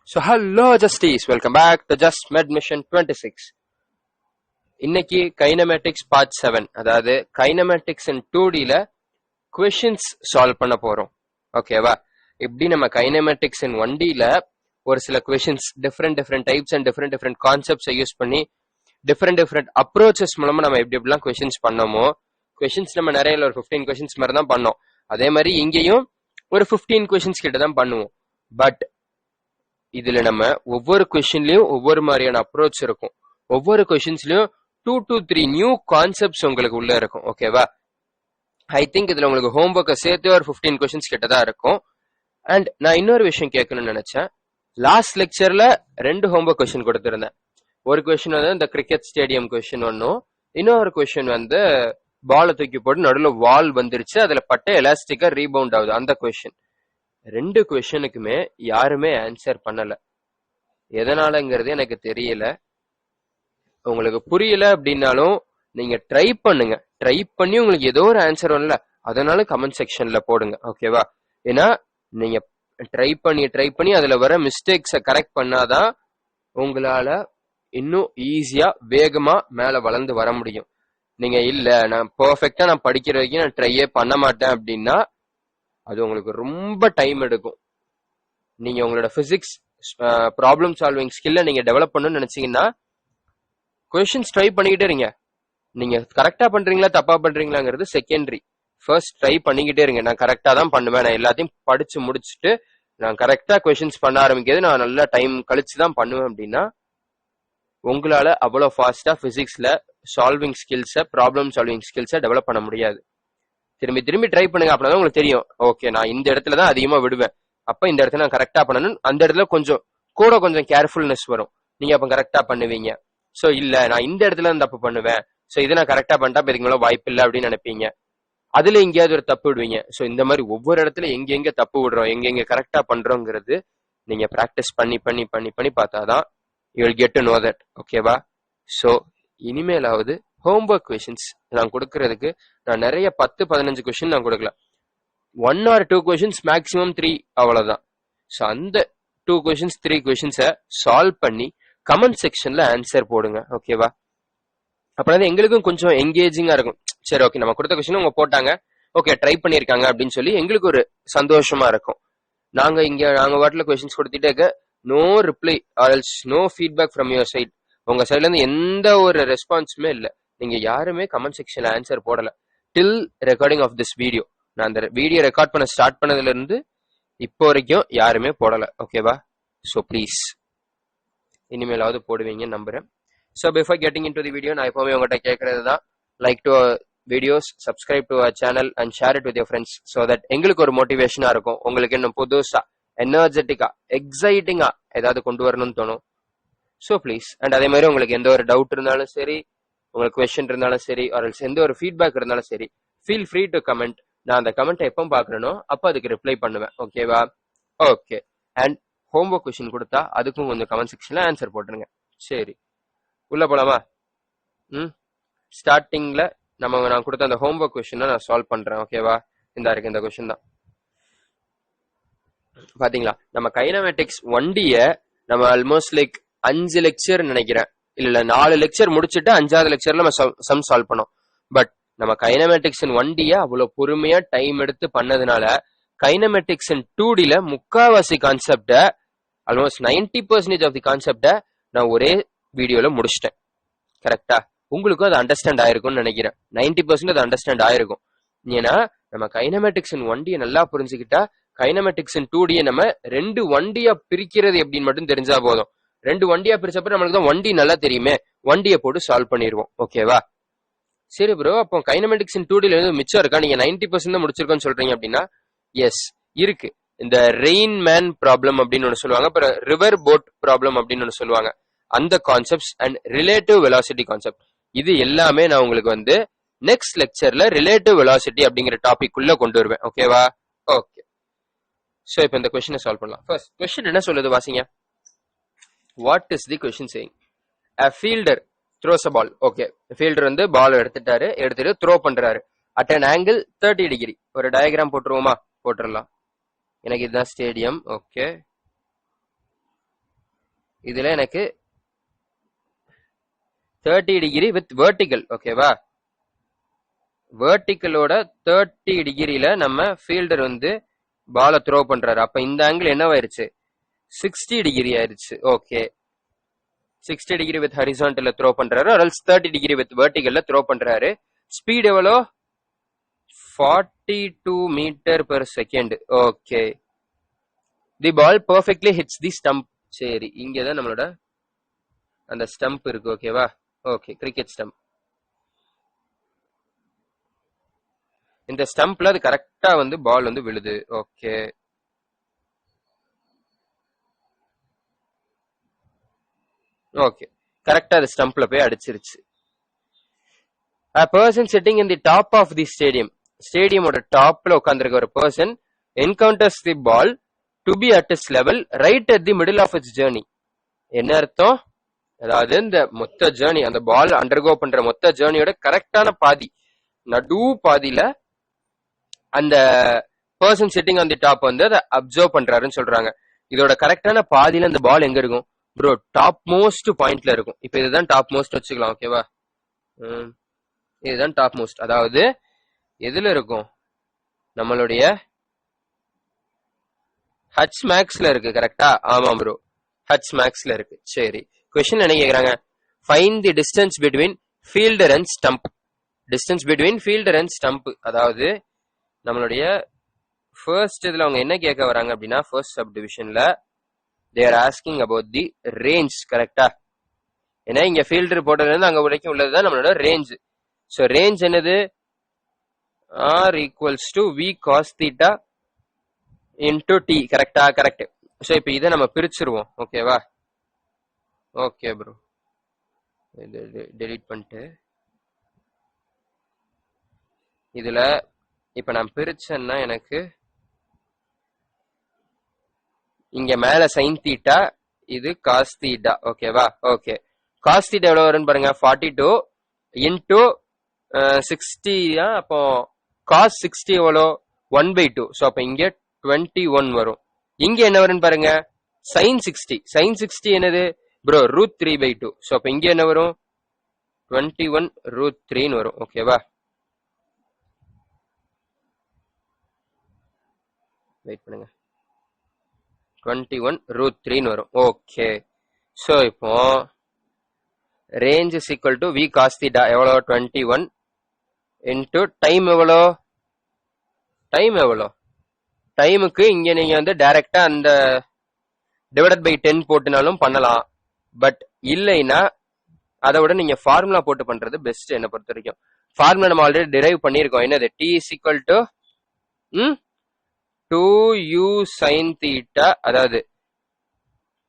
So hello Justies, welcome back to Just Med Mission 26. இன்னைக்கு kinematics part 7, அதாவது kinematics இன் 2Dல questions solve பண்ண போறோம். ஓகேவா? இப்படி நம்ம கைனமேட்டிக்ஸ் இன் 1Dல ஒரு சில questions different types and different கான்செப்ட்ஸை யூஸ் பண்ணி டிஃப்ரெண்ட் அப்ரோச்சஸ் மூலமா நம்ம எப்படிலாம் கொஷின்ஸ் பண்ணோமோ, கொஷின்ஸ் நம்ம நிறைய ஒரு 15 கொஷின்ஸ் மாதிரி தான் பண்ணோம். அதே மாதிரி இங்கேயும் ஒரு 15 கொஷின்ஸ் கிட்ட தான் பண்ணுவோம். பட் இதுல நம்ம ஒவ்வொரு கொஸ்டின்லயும் ஒவ்வொரு மாதிரியான அப்ரோச் இருக்கும். ஒவ்வொரு கொஸ்டின்ஸ்லயும் 2 to 3 நியூ கான்செப்ட்ஸ் உங்களுக்கு உள்ள இருக்கும். ஓகேவா? ஐ திங்க் இதுல உங்களுக்கு ஹோம்ஒர்க்கை சேர்த்து ஒரு 15 கொஸ்டின்ஸ் கிட்ட தான் இருக்கும். அண்ட் நான் இன்னொரு விஷயம் கேட்கணும்னு நினைச்சேன். லாஸ்ட் லெக்சர்ல 2 ஹோம்ஒர்க் கொஸ்டின் கொடுத்திருந்தேன். ஒரு கொஸ்டின் வந்து இந்த கிரிக்கெட் ஸ்டேடியம் கொஸ்டின் ஒன்னும், இன்னொரு கொஸ்டின் வந்து பாலை தூக்கி போட்டு நடுவில் வால் வந்துருச்சு, அதுல பட்ட எலாஸ்டிக்கா ரீபவுண்ட் ஆகுது, அந்த கொஸ்டின். 2 கொஸ்டினுக்குமே யாருமே ஆன்சர் பண்ணல. எதனாலங்கிறது எனக்கு தெரியல. உங்களுக்கு புரியல அப்படின்னாலும் நீங்க ட்ரை பண்ணுங்க. ட்ரை பண்ணி உங்களுக்கு ஏதோ ஒரு ஆன்சர் வரல, அதனால கமெண்ட் செக்ஷன்ல போடுங்க. ஓகேவா? ஏன்னா நீங்க ட்ரை பண்ணி அதுல வர மிஸ்டேக்ஸை கரெக்ட் பண்ணாதான் உங்களால இன்னும் ஈஸியா வேகமா மேல வளர்ந்து வர முடியும். நீங்க இல்ல நான் பெர்ஃபெக்டா நான் படிக்கிற வரைக்கும் நான் ட்ரையே பண்ண மாட்டேன் அப்படின்னா அது உங்களுக்கு ரொம்ப டைம் எடுக்கும். நீங்க உங்களோட பிசிக்ஸ் ப்ராப்ளம் சால்விங் ஸ்கில்ல நீங்க டெவலப் பண்ணணும்னு நினைச்சீங்கன்னா கொஸ்டின்ஸ் ட்ரை பண்ணிக்கிட்டே இருங்க. நீங்க கரெக்டா பண்றீங்களா தப்பா பண்றீங்களாங்கிறது செகண்டரி. ஃபர்ஸ்ட் ட்ரை பண்ணிக்கிட்டே இருங்க. நான் கரெக்டா தான் பண்ணுவேன், நான் எல்லாத்தையும் படிச்சு முடிச்சுட்டு நான் கரெக்டா கொஸ்டின்ஸ் பண்ண ஆரம்பிக்கிறது நான் நல்லா டைம் கழிச்சு தான் பண்ணுவேன் அப்படின்னா உங்களால அவ்வளவு ஃபாஸ்டா பிசிக்ஸ்ல சால்விங் ஸ்கில்ஸை ப்ராப்ளம் சால்விங் ஸ்கில்ஸை டெவலப் பண்ண முடியாது. திரும்பி ட்ரை பண்ணுங்க. அப்படின்னா உங்களுக்கு தெரியும், ஓகே நான் இந்த இடத்துல தான் அதிகமா விடுவேன், அப்ப இந்த இடத்துல நான் கரெக்டா பண்ணணும், அந்த இடத்துல கொஞ்சம் கேர்ஃபுல்னஸ் வரும், நீங்க அப்ப கரெக்டா பண்ணுவீங்க. சோ இல்ல நான் இந்த இடத்துல தப்பு பண்ணுவேன், சோ இதை நான் கரெக்டா பண்ணிட்டா இதுக்கு மேல வாய்ப்பு இல்லை அப்படின்னு நினைப்பீங்க. அதுல எங்கேயாவது ஒரு தப்பு விடுவீங்க. சோ இந்த மாதிரி ஒவ்வொரு இடத்துல எங்க தப்பு விடுறோம், எங்க கரெக்டா பண்றோங்கிறது நீங்க பிராக்டிஸ் பண்ணி பார்த்தாதான் you will get to know that. ஓகேவா? சோ இனிமேலாவது ஹோம்ஒர்க் கொஷின்ஸ் நான் கொடுக்கறதுக்கு நான் நிறைய 10-15 கொஸ்டின் நான் கொடுக்கல. 1 or 2 கொஸ்டின்ஸ் மேக்ஸிமம் 3, அவ்வளவுதான். ஸோ அந்த 2 கொஸ்டின்ஸ் 3 கொஸ்டின்ஸை சால்வ் பண்ணி கமெண்ட் செக்ஷன்ல ஆன்சர் போடுங்க. ஓகேவா? அப்படின்னா எங்களுக்கும் கொஞ்சம் என்கேஜிங்கா இருக்கும். சரி ஓகே நம்ம கொடுத்த கொஸ்டின் அவங்க போட்டாங்க, ஓகே ட்ரை பண்ணியிருக்காங்க அப்படின்னு சொல்லி எங்களுக்கு ஒரு சந்தோஷமா இருக்கும். நாங்க வாட்டில் கொஸ்டின்ஸ் கொடுத்துட்டே no reply or else no feedback from your side. உங்க சைட்ல இருந்து எந்த ஒரு ரெஸ்பான்ஸுமே இல்லை. நீங்க யாருமே கமெண்ட் செக்ஷன்ல ஆன்சர் போடல டில் ரெக்கார்டிங் ஆஃப் திஸ் வீடியோ. நான் அந்த வீடியோ ரெக்கார்ட் பண்ண ஸ்டார்ட் பண்ணதுல இருந்து இப்போ வரைக்கும் யாருமே போடல. ஓகேவா? ஸோ ப்ளீஸ் இனிமேலாவது போடுவீங்கன்னு நம்புறேன். So before getting into the video நான் எப்பவுமே உங்கள்கிட்ட கேட்கறது தான், like to videos, subscribe to our channel and share it with your friends. So that எங்களுக்கு ஒரு மோட்டிவேஷனா இருக்கும், உங்களுக்கு இன்னும் புதுசா எனர்ஜெட்டிக்கா எக்ஸைட்டிங்கா ஏதாவது கொண்டு வரணும்னு தோணும். So please. அண்ட் அதே மாதிரி உங்களுக்கு எந்த ஒரு டவுட் இருந்தாலும் சரி, உங்களுக்கு கொஸ்டின் இருந்தாலும் சரி, ஆர் எந்த ஒரு ஃபீட்பேக் இருந்தாலும் சரி, ஃபீல் ஃப்ரீ டு கமெண்ட். நான் அந்த கமெண்ட்டை எப்போ பார்க்கறனோ அப்போ அதுக்கு ரிப்ளை பண்ணுவேன். ஓகேவா? ஓகே. அண்ட் ஹோம்ஒர்க் கொஸ்டின் கொடுத்தா அதுக்கும் கொஞ்சம் கமெண்ட் செக்ஷன்ல ஆன்சர் போட்டுருங்க. சரி உள்ள போலாமா? ஸ்டார்டிங்ல நான் கொடுத்த அந்த ஹோம்ஒர்க் கொஸ்டினை நான் சால்வ் பண்றேன். ஓகேவா? இருக்கு இந்த கொஸ்டின் தான். பாத்தீங்களா, நம்ம கைனமேட்டிக்ஸ் 1Dய நம்ம ஆல்மோஸ்ட் லைக் 5 லெக்சர் நினைக்கிறேன், இல்ல 4 லெக்சர் முடிச்சுட்டு 5வது லெக்சர்ல நம்ம சம் சால்வ் பண்ணோம். பட் நம்ம கைனமேட்டிக்ஸ் இன் 1Dய அவ்வளவு பொறுமையா டைம் எடுத்து பண்ணதுனால கைனமேட்டிக்ஸ் இன் 2Dல முக்காவாசி கான்செப்ட, ஆல்மோஸ்ட் 90% ஆஃப் தி கான்செப்ட நான் ஒரே வீடியோல முடிச்சிட்டேன். கரெக்டா? உங்களுக்கும் அது அண்டர்ஸ்டாண்ட் ஆயிருக்கும்னு நினைக்கிறேன். 90% அது அண்டர்ஸ்டாண்ட் ஆயிருக்கும். ஏன்னா நம்ம கைனமேட்டிக்ஸ் இன் 1Dய நல்லா புரிஞ்சுக்கிட்டா கைனமேட்டிக்ஸ் இன் 2Dய நம்ம 2 1Dயா பிரிக்கிறது எப்படின்னு மட்டும் தெரிஞ்சா போதும். 2 1Dயா பிரிச்சப்ப நம்மளுக்கு தான் 1D நல்லா தெரியுமே, 1Dய போட்டு சால்வ் பண்ணிடுவோம். ஓகேவா? சரி ப்ரோ, அப்போ கைனமேட்டிக்ஸ் இன் 2Dல மிச்சம் இருக்கா? நீங்க 90% தான் முடிச்சிருக்கோன்னு சொல்றீங்க அப்படின்னா எஸ் இருக்கு. இந்த ரெயின் மேன் ப்ராப்ளம் அப்படின்னு ஒன்று சொல்லுவாங்க, அப்புறம் ரிவர் போட் ப்ராப்ளம் அப்படின்னு ஒன்று சொல்லுவாங்க. அந்த concepts and relative velocity concept, இது எல்லாமே நான் உங்களுக்கு நெக்ஸ்ட் லெக்சர்ல ரிலேட்டிவ் வெலாசிட்டி அப்படிங்கிற டாபிக் உள்ள கொண்டு வருவேன். ஓகேவா? ஓகே. சோ இப்போ இந்த கொஸ்டினை சால்வ் பண்ணலாம். ஃபர்ஸ்ட் கொஸ்டின் என்ன சொல்லுது வாசிங்க. What is the question saying? a fielder throws a ball. Okay, fielder ball எடுத்துட்டு த்ரோ பண்றாரு at an angle 30 degree. ஒரு டயக்ராம் போட்டுருவோமா? போட்டுடலாம். எனக்கு இதுதான் ஸ்டேடியம். ஓகே, இதுல எனக்கு 30 டிகிரி வித் வெர்டிகல். ஓகேவா, வெர்டிகலோட 30 டிகிரில நம்ம ஃபீல்டர் வந்து பால த்ரோ பண்றாரு. அப்ப இந்த ஆங்கிள் என்னவாயிருச்சு, 60 டிகிரி ஆயிருச்சு. ஓகே, 60 டிகிரி வித் ஹரிசான்டல்ல த்ரோ பண்றாரு, ஆல்ஸ் 30 டிகிரி வித் வெர்டிகல்ல த்ரோ பண்றாரு. ஸ்பீட் எவ்வளோ, 42 மீட்டர் பெர் செகண்ட். ஓகே, தி பால் பெர்ஃபெக்ட்லி ஹிட்ஸ் தி ஸ்டம்ப். சரி, இங்கதான் நம்மளோட அந்த ஸ்டம்ப் இருக்கு. ஓகேவா, ஓகே, கிரிக்கெட் ஸ்டம்ப். இந்த ஸ்டம்ப்ல அது கரெக்டா வந்து பால் வந்து விழுது. ஓகே, ஓகே, கரெக்டா அது ஸ்டம்ப்ல போய் அடிச்சிருச்சு. A person sitting in the top of the stadium, ஸ்டேடியமோட டாப்ல உட்கார்ந்திருக்க ஒரு person encounters the ball to be at its level right at the middle of its journey. என்ன அர்த்தம், அதாவது இந்த மொத்த ஜேர்னி, அந்த பால் அண்டர்கோ பண்ற மொத்த ஜேர்னியோட கரெக்டான பாதி, நடு பாதியில அந்த person sitting on the top வந்து அதை அப்சர்வ் பண்றாருன்னு சொல்றாங்க. இதோட கரெக்டான பாதியில இந்த பால் எங்க இருக்கும் ப்ரோ, டாப் மோஸ்ட் பாயிண்ட்ல இருக்கும். இப்ப இதுதான் டாப் மோஸ்ட் வச்சுக்கலாம். ஓகேவா, இதுதான் டாப் மோஸ்ட். அதாவது எதுல இருக்கும், நம்மளுடைய ஹச் மேக்ஸ்ல இருக்கு. கரெக்டா, ஆமா ப்ரோ, ஹச் மேக்ஸ்ல இருக்கு. சரி, क्वेश्चन என்ன கேக்குறாங்க, find the distance between fielder and stump. Distance between fielder and stump, அதாவது நம்மளுடைய ஃபர்ஸ்ட் இதுல அவங்க என்ன கேட்க வராங்க அப்படின்னா, ஃபர்ஸ்ட் சப் டிவிஷன்ல they are asking about the range. கரெக்டா, ஏன்னா இங்க ஃபீல்டர் போட்டதுல இருந்து அங்க வரைக்கும் உள்ளதுதான் நம்மளோட ரேஞ்ச். சோ ரேஞ்ச் என்னது, r equals to v cos theta into t. கரெக்டா, கரெக்ட். சோ இப்ப இதை நம்ம பிரிச்சிருவோம். ஓகேவா, ஓகே ப்ரோ, இது டெலீட் பண்ணிட்டு இதுல இப்ப நான் பிரிச்சேன்னா எனக்கு இங்க மேல சைன் தீட்டா, இது காஸ் தீட்டா. ஓகேவா, ஓகே, காஸ் தீட்டா எவ்வளவு வரும்னு பாருங்க, 42 இன்டூ 60. அப்போ காஸ் 60 எவ்வளோ, 1/2. ஸோ அப்ப இங்க 21 வரும். இங்க என்ன வரும்னு பாருங்க, சைன் 60. சைன் 60 என்னது ப்ரோ, √3/2. ஸோ அப்ப இங்க என்ன வரும், 21√3 வரும். ஓகேவா, வெயிட் பண்ணுங்க, 21√3 வரும். ஓகே, சோ இப்போ range is equal to v cos theta எவ்வளோ, 21 இன்டூ டைம் எவ்வளோ, டைம் எவ்வளோ, டைமுக்கு இங்க நீங்க வந்து டைரக்டா அந்த டிவைடட் பை 10 போட்டுனாலும் பண்ணலாம். பட் இல்லைன்னா அதை விட நீங்க ஃபார்முலா போட்டு பண்றது பெஸ்ட் என்ன பொறுத்த வரைக்கும். ஃபார்முலா நம்ம ஆல்ரெடி டிரைவ் பண்ணியிருக்கோம். என்னது, t is equal to 2u sin theta, அதாவது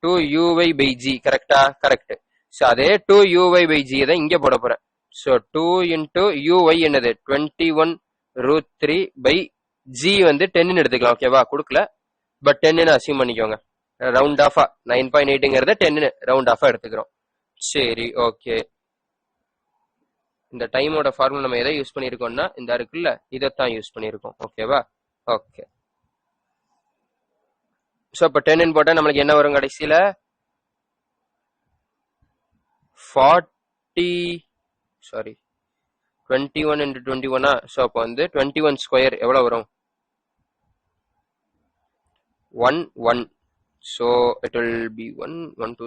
2uy by g. கரெக்டா, கரெக்ட். ஸோ அதே 2uy/g தான் இங்க போட போறேன். ஸோ 2 இன்டூ uy என்னது, 21√3/g வந்து 10 எடுத்துக்கலாம். ஓகேவா, கொடுக்கல, பட் 10 அசியூம் பண்ணிக்கோங்க. ரவுண்ட் ஆஃபா 9.8ங்கிறத 10 ரவுண்ட் ஆஃபா எடுத்துக்கிறோம். சரி, ஓகே. இந்த டைமோட ஃபார்முலா நம்ம எதை யூஸ் பண்ணியிருக்கோம்னா, இந்த இருக்குல்ல, இதைத்தான் யூஸ் பண்ணியிருக்கோம். ஓகேவா, ஓகே. ஸோ இப்போ 10 போட்டா நம்மளுக்கு என்ன வரும் கடைசியில, 21 into 21. ஸோ அப்போ வந்து 21 ஸ்கொயர் எவ்வளவு வரும், 1 so it will be 1 2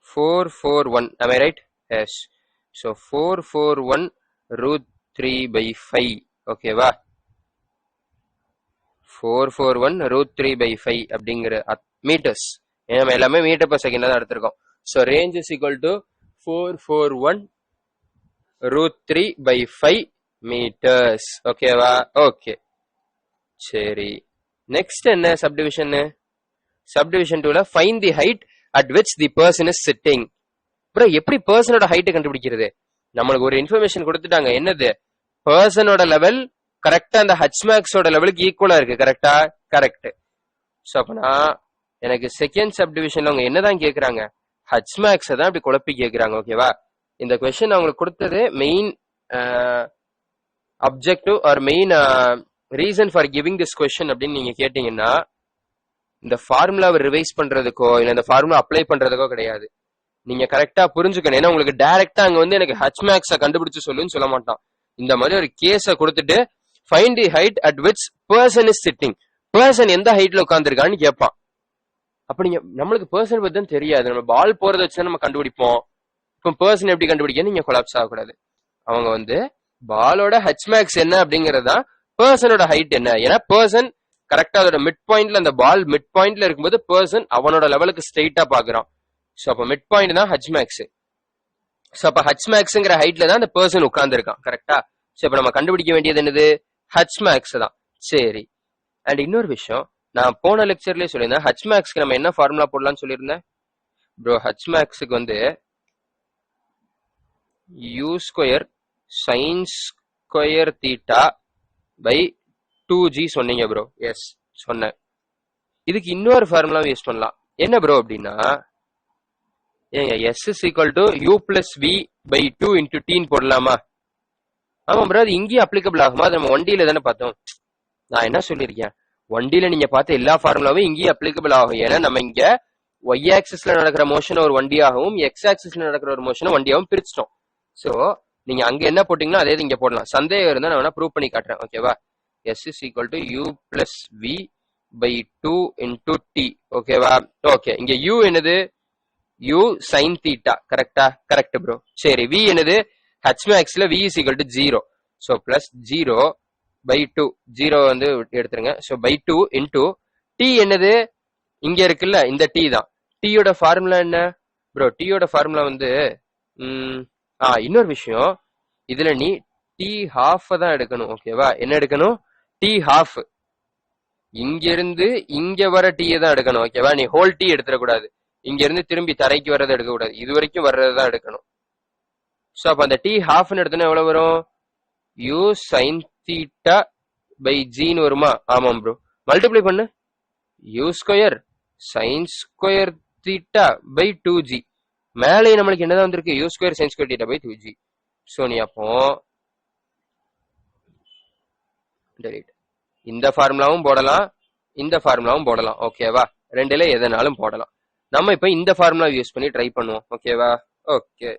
441. am I right? yes. so 441√3/5. ஓகேவா, 441√3/5 அப்படிங்கிற மீட்டர்ஸ். நம்ம எல்லாமே மீட்டர் பர் செகண்ட் தான் எடுத்திருக்கோம். So range is equal to 441√3/5 metres. ஓகேவா, ஓகே. சரி, நெக்ஸ்ட் என்ன சப்டிவிஷன், சப்டிவிஷன் 2ல find the height at which the person is sitting. அப்புறம் எப்படி பர்சனோட ஹைட்டை கண்டுபிடிக்கிறது, நம்மளுக்கு ஒரு இன்ஃபர்மேஷன் கொடுத்துட்டாங்க. என்னது, பர்சனோட லெவல் கரெக்டா அந்த ஹச் மேக்ஸோட லெவலுக்கு ஈக்குவலா இருக்கு. கரெக்டா, கரெக்ட். ஸோ அப்பனா எனக்கு செகண்ட் சப்டிவிஷன்ல அவங்க என்னதான் கேட்கறாங்க, ஹச் மேக்ஸை தான் அப்படி குழப்பி கேட்கறாங்க. ஓகேவா, இந்த கொஸ்டின் அவங்களுக்கு கொடுத்தது main objective or main reason for giving this question அப்படின்னு நீங்க கேட்டீங்கன்னா, இந்த ஃபார்முலாவை ரிவைஸ் பண்றதுக்கோ இல்ல இந்த ஃபார்முலா அப்ளை பண்றதுக்கோ கிடையாது. நீங்க கரெக்டா புரிஞ்சுக்கணும். ஏன்னா உங்களுக்கு டைரக்டா அங்க வந்து எனக்கு ஹச்மேக்ஸ கண்டுபிடிச்சு சொல்லுன்னு சொல்ல மாட்டான். இந்த மாதிரி ஒரு கேஸ கொடுத்துட்டு find the height at which person is sitting, person எந்த ஹைட்ல உட்கார்ந்துருக்கான்னு கேட்பான். அப்ப நீங்க நம்மளுக்கு பர்சன் பத்தி தான் தெரியாது, நம்ம பால் போறத வச்சு நம்ம கண்டுபிடிப்போம். இப்போ பர்சன் எப்படி கண்டுபிடிக்க நீங்க கொலாப்ஸ் ஆகக்கூடாது. அவங்க வந்து பாலோட ஹச்மேக்ஸ் என்ன அப்படிங்கறதுதான் பர்சனோட ஹைட் என்ன. ஏன்னா பர்சன் கரெக்டா அதோட மிட் பாயிண்ட்ல, அந்த பால் மிட் பாயிண்ட்ல இருக்கும்போது பர்சன் அவனோட லெவலுக்கு ஸ்ட்ரெயிட்டா பாக்குறான். சோ அப்ப மிட் பாயிண்ட் தான் ஹச்மேக்ஸ். சோ அப்ப ஹச்மேக்ஸ்ங்கிற ஹைட்ல தான் அந்த பர்சன் உட்கார்ந்து இருக்கான். கரெக்டா? சோ இப்ப நம்ம கண்டுபிடிக்க வேண்டியது என்னது? ஹச்மேக்ஸ் தான். சரி. அண்ட் இன்னொரு விஷயம், நான் போன லெக்சர்லயே சொல்லியிருந்தேன் ஹச்மேக்ஸ்க்கு நம்ம என்ன ஃபார்முலா போடலாம்னு சொல்லியிருந்தேன் ப்ரோ. ஹச்மேக்ஸுக்கு வந்து u square sine square theta by 2g சொன்னீங்க ப்ரோ. எஸ் சொன்னேன். இதுக்கு இன்னொரு ஃபார்முலா யூஸ் பண்ணலாம். என்ன ப்ரோ அப்படின்னா, ஏங்க s is equal to u plus v by 2 into t போடலாமா? ஆமா ப்ரோ, அது இங்கேயும் அப்ளிகபிள் ஆகுமா? அது நம்ம 1D தானே பார்த்தோம். நான் என்ன சொல்லியிருக்கேன், 1D நீங்க பார்த்த எல்லா ஃபார்முலாவும் இங்கேயும் அப்ளிகபிள் ஆகும். ஏன்னா நம்ம இங்க y ஆக்சிஸ்ல நடக்கிற மோஷன் ஒரு 1D ஆகவும் x ஆக்சிஸ்ல நடக்கிற ஒரு மோஷன் 1D ஆகவும் பிரிச்சிட்டோம். சோ நீங்க அங்க என்ன போட்டீங்கன்னா அதே இங்க போடலாம். சந்தேகம் இருந்தா நான் வேணா ப்ரூவ் பண்ணி காட்டுறேன். ஓகேவா? s is equal to u plus v by 2 into t. ஓகேவா? ஓகே. இங்க u என்னது? u sin theta. கரெக்டா? Correct bro. சரி, v என்னது? hmaxல v is equal to 0. so plus 0 by 2. 0 வந்து எடுத்துருங்க. so by 2 into t என்னது? இங்க இருக்குல்ல, இந்த t தான். t யோட ஃபார்முலா என்ன ப்ரோ? t யோட ஃபார்முலா வந்து இன்னொரு விஷயம், இதுல நீ t half தான் எடுக்கணும். ஓகேவா? என்ன எடுக்கணும்? t half. இங்க இருந்து இங்க வர t தான் எடுக்கணும். ஓகேவா? நீ ஹோல் t எடுத்துடக்கூடாது. இங்க இருந்து திரும்பி தரைக்கு வர்றதை எடுக்க கூடாது. இது வரைக்கும் வர்றதுதான் எடுக்கணும். சோ அப்ப அந்த t half எடுத்தோன்னா எவ்வளவு வரும்? u sin theta by g ன்னு வருமா? ஆமாம் ப்ரோ. மல்டிப்ளை பண்ணு. u square sin square theta by 2g. மேலே நம்மளுக்கு என்னதான் வந்திருக்கு? u square sin square theta by 2g. So நீ அப்போ டெலிட். இந்த ஃபார்முலாவும் போடலாம், இந்த ஃபார்முலாவும் போடலாம். ஓகேவா? ரெண்டுல எதனாலும் போடலாம். நம்ம இப்ப இந்த ஃபார்முலா யூஸ் பண்ணி ட்ரை பண்ணுவோம். ஓகேவா? ஓகே.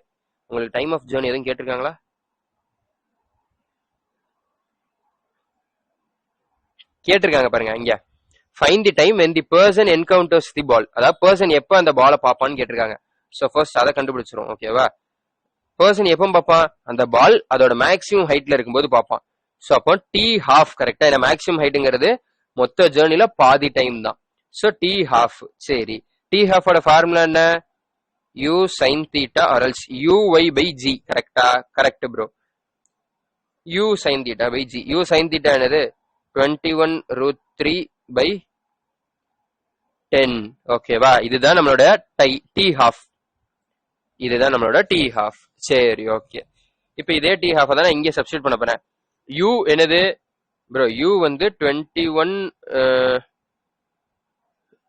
உங்களுக்கு டைம் ஆஃப் ஜர்னி எதுவும் கேட்டிருக்காங்களா? கேட்டிருக்காங்க பாருங்க. இங்க find the time when the person encounters the ball. அதாவது பர்சன் எப்ப அந்த பாலை பாப்பான்னு கேட்டிருக்காங்க. சோ ஃபர்ஸ்ட் அதை கண்டுபிடிச்சிரும். ஓகேவா? பர்சன் எப்ப பாப்பான்? அந்த பால் அதோட மேக்ஸிமம் ஹைட்ல இருக்கும்போது பாப்பான். சோ அப்போ டி ஹாஃப். கரெக்டா? ஏன்னா மேக்ஸிமம் ஹைட்டுங்கிறது மொத்த ஜேர்னில பாதி டைம் தான். So T half. சரி, டி ஹாஃபோட ஃபார்முலா என்ன? u sin theta or else uy by g. கரெக்டா? Correct bro. u sin theta by g. u sin theta என்னது? 21 root 3 by 10. ஓகேவா? இதுதான் நம்மளோட டி ஹாஃப். இதுதான் நம்மளோட டி ஹாஃப். சரி, ஓகே. இப்ப இதே டி ஹாஃப் தான் இங்க சப்ஸ்டிட்யூட் பண்ண போறேன். u என்னது ப்ரோ? u வந்து 21